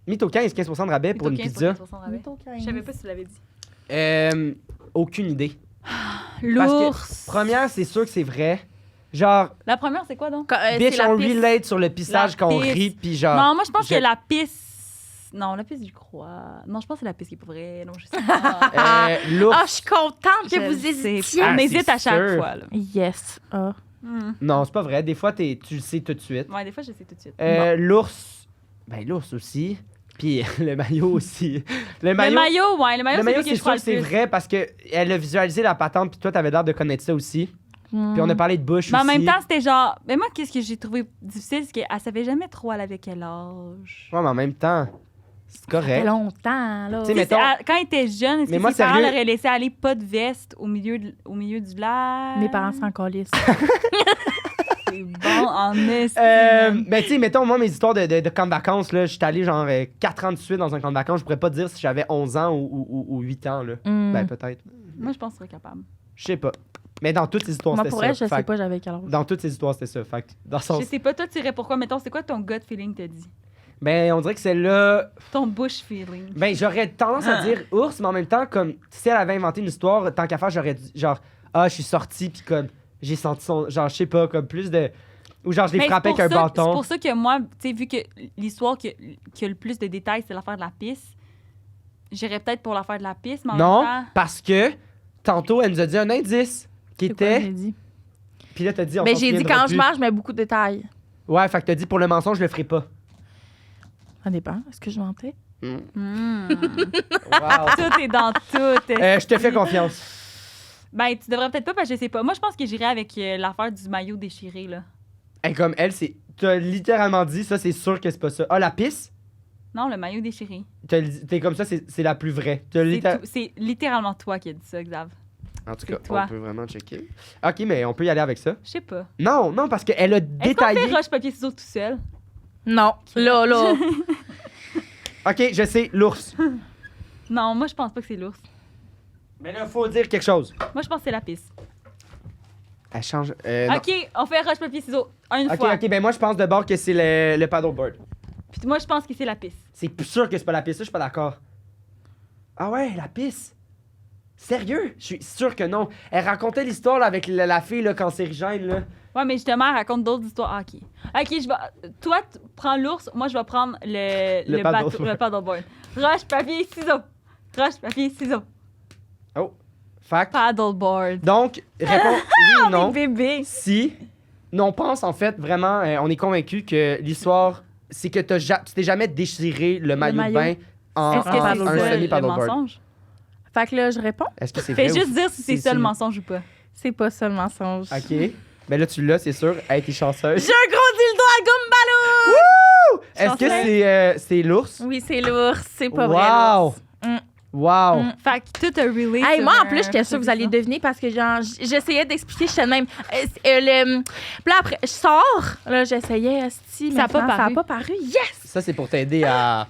Mytho 15, 15% de rabais pour une pizza. Je savais pas si tu l'avais dit. Aucune idée. L'ours. Première, c'est sûr que c'est vrai. Genre, La première, c'est quoi donc? bitch, on piste. relate sur le pissage La qu'on piste. rit, puis genre... Non, moi, je pense je- que la piste. Non, la piste, je crois. Non, je pense que c'est la piste qui est pour vrai. Non, je sais pas. L'ours... Ah, je suis contente que Je vous sais hésitiez. pas. Ah, On c'est hésite à chaque sûr. fois. Là. Yes. Ah. Non, c'est pas vrai. Des fois, tu le sais tout de suite. Ouais, des fois, je sais tout de suite. L'ours... Ben, l'ours aussi. Puis le maillot aussi. Le maillot, ouais. Le maillot, Le maillot, c'est c'est lui que je crois sûr que le c'est plus. vrai parce qu'elle a visualisé la patente, puis toi, t'avais l'air de connaître ça aussi. Puis on a parlé de Bush Mais en aussi. même temps, c'était genre. Mais moi, qu'est-ce que j'ai trouvé difficile, c'est qu'elle savait jamais trop elle avait quel âge. Ouais, mais en même temps, c'est Ça fait correct. longtemps, là. Tu sais, Tu sais, mettons- quand elle était jeune, est-ce Mais que moi, ses parents sérieux- l'auraient laissé aller pas de veste au milieu du village? Mes parents s'en colissent. C'est bon. en est. Ben, tu sais, mettons, moi, mes histoires de camp de vacances, là, j'étais allé genre 4 ans de suite dans un camp de vacances. Je pourrais pas te dire si j'avais 11 ans ou 8 ans, là. Ben, peut-être. Moi, je pense que je serais capable. Je sais pas. Mais dans toutes ces histoires, Moi, c'était pour ça. elle, je Fait sais que pas, j'avais quel âge. Dans toutes ces histoires, c'était ça. Fait que dans le sens... Je sais pas, toi, tu irais pourquoi? Mettons, c'est quoi ton gut feeling t'a dit? Ben, on dirait que celle-là... Ton bush feeling. Ben, j'aurais tendance à dire ours, mais en même temps, comme si elle avait inventé une histoire, tant qu'à faire, j'aurais dit genre, je suis sortie, puis comme, j'ai senti son. Genre, je sais pas, comme plus de. Ou genre, je l'ai Mais frappé c'est avec un pour ça- C'est bâton. pour ça que moi, tu sais, vu que l'histoire qui a le plus de détails, c'est l'affaire de la pisse, j'irais peut-être pour l'affaire de la pisse, mais en Non, même temps... parce que tantôt, elle nous a dit un indice qui C'est quoi que était. j'ai dit? Puis là, t'as dit, on Mais s'en j'ai dit souviendra quand je plus. marche, je mets beaucoup de détails. Ouais, fait que t'as dit pour le mensonge, je le ferai pas. Ça dépend. Est-ce que je mentais? Wow. Tout est dans tout. Je te fais confiance. Ben, tu devrais peut-être pas, parce que je sais pas. Moi, je pense que j'irais avec l'affaire du maillot déchiré, là. Hey, comme elle, c'est. T'as littéralement dit, ça, c'est sûr que c'est pas ça. Ah, la pisse? Non, le maillot déchiré. T'es comme ça, c'est la plus vraie. C'est littéralement toi qui as dit ça, Xav. En tout c'est cas, toi. on peut vraiment checker. Ok, mais on peut y aller avec ça. Je sais pas. Non, non, parce qu'elle a Est-ce qu'on détaillé. fait roche-papier-ciseaux tout seul? Non. Là. Ok, je sais, l'ours. Non, moi, je pense pas que c'est l'ours. Mais là, faut dire quelque chose. Moi, je pense que c'est la pisse. Elle change. Non. OK, on fait roche-papier-ciseaux une Ok, fois. ok, ben moi, je pense d'abord que c'est le paddleboard. Puis moi, je pense que c'est la pisse. C'est plus sûr que c'est pas la pisse, ça, je suis pas d'accord. Ah ouais, la pisse. Sérieux? Je suis sûr que non. Elle racontait l'histoire là, avec la fille là, cancérigène. Là. Ouais, mais justement, elle raconte d'autres histoires. Ah, OK. OK, je vais... Toi, prends l'ours. Moi, je vais prendre le paddleboard. bateau, le paddleboard. Roche-papier-ciseaux. Roche-papier-ciseaux. Oh. Fact. Paddleboard. Donc, réponds oui ou non. Des bébés. Si. Non, on pense en fait vraiment, on est convaincu que l'histoire, c'est que tu t'es jamais déchiré le maillot de maillot. bain en, Est-ce que en c'est un ça, le semi-paddleboard. mensonge? Fait que là, je réponds. Est-ce que c'est Fais vrai? juste dire si c'est ça le mensonge ou pas. C'est pas ça le mensonge. Ok. Ben là, tu l'as, c'est sûr. Hey, t'es chanceuse. J'ai un gros dildo à gomme ballon! Est-ce que c'est l'ours? Oui, c'est l'ours. C'est pas vrai. Wow! l'ours. Mm. Wow! Mm. Fait que tout a relay. Hey, sur moi, en un plus, j'étais sûre que vous alliez deviner parce que genre, j'essayais d'expliquer, j'étais de même. Puis là, après, je sors. Là, j'essayais, esti, Ça a pas maintenant, ça a paru. pas paru. Yes! Ça, c'est pour t'aider à.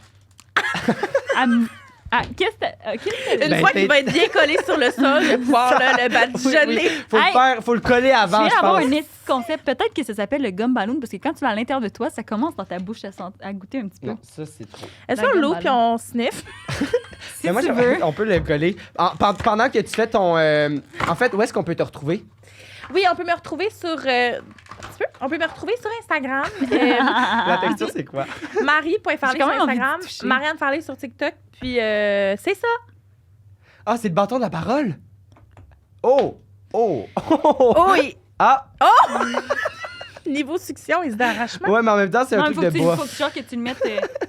Qu'est-ce que Une Ben, fois qu'il t'es- va être bien collé sur le sol, je vais pouvoir là, le badigeonner. Faut, Hey! faut le coller Je avant, viens je d'avoir pense. un petit concept. Peut-être que ça s'appelle le gum balloon parce que quand tu l'as à l'intérieur de toi, ça commence dans ta bouche à goûter un petit peu. Non, ça, c'est trop. Est-ce La qu'on gomme l'ouvre puis ballon. on sniff? Si Mais moi, tu j'aimerais- veux. on peut le coller. Pendant que tu fais ton. En fait, où est-ce qu'on peut te retrouver? Oui, on peut me retrouver sur. On peut me retrouver sur Instagram. La texture, c'est quoi? Marie.farley J'ai sur quand même envie de Instagram. toucher. Marianne Farley sur TikTok. Puis c'est ça. Ah, c'est le bâton de la parole? Oh! Oh! Oh, et Ah! niveau succion, il se dit arrachement. Ouais, mais en même temps, c'est un Non, il truc de faut bois. que genre que tu le mettes.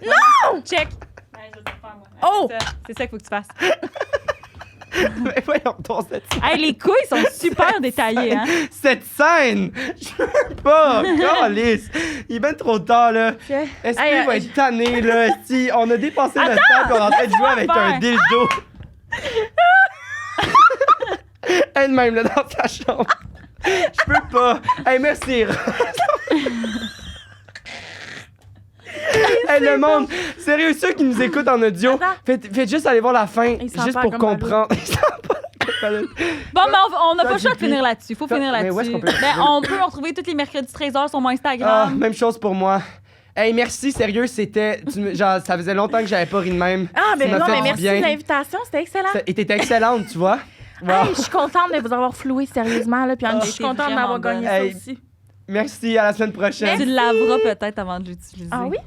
Non! Check. Ouais, je vais te le faire, moi. Oh! C'est ça qu'il faut que tu fasses. Mais voyons, Hey, les couilles sont super détaillées, hein? cette scène! Je veux pas! Calice! Il est bien trop tard, là. Ok. Est-ce Hey, qu'il va être tanné, là? Si on a dépassé notre temps, puis on est en train de jouer avec un faire. dildo. Elle-même, là, dans sa chambre. Je peux pas. Hey, merci. Hey, le monde, sérieux, ceux qui nous écoutent en audio, Attends. faites juste aller voir la fin, Il sent juste pas pour comme Balou. comprendre. Il sent pas comme Balou. Bon, mais on n'a Toi, pas le choix de JP. finir là-dessus. Faut Toi, finir mais là-dessus. où est-ce qu'on peut- Ben, on peut en retrouver tous les mercredis 13h sur mon Ah, Instagram. même chose pour moi. Hey, merci, sérieux, c'était. Genre, ça faisait longtemps que j'avais pas ri de même. Ah, mais Tu m'as non, fait mais du merci bien. de l'invitation. C'était excellent. Et t'étais excellente, tu vois. Wow. Hey, je suis contente de vous avoir floué sérieusement. Là, puis Ah, je suis t'es contente vraiment d'avoir gagné bonne. Hey. ça aussi. Merci, à la semaine prochaine. Tu le laveras peut-être avant de l'utiliser. Ah oui?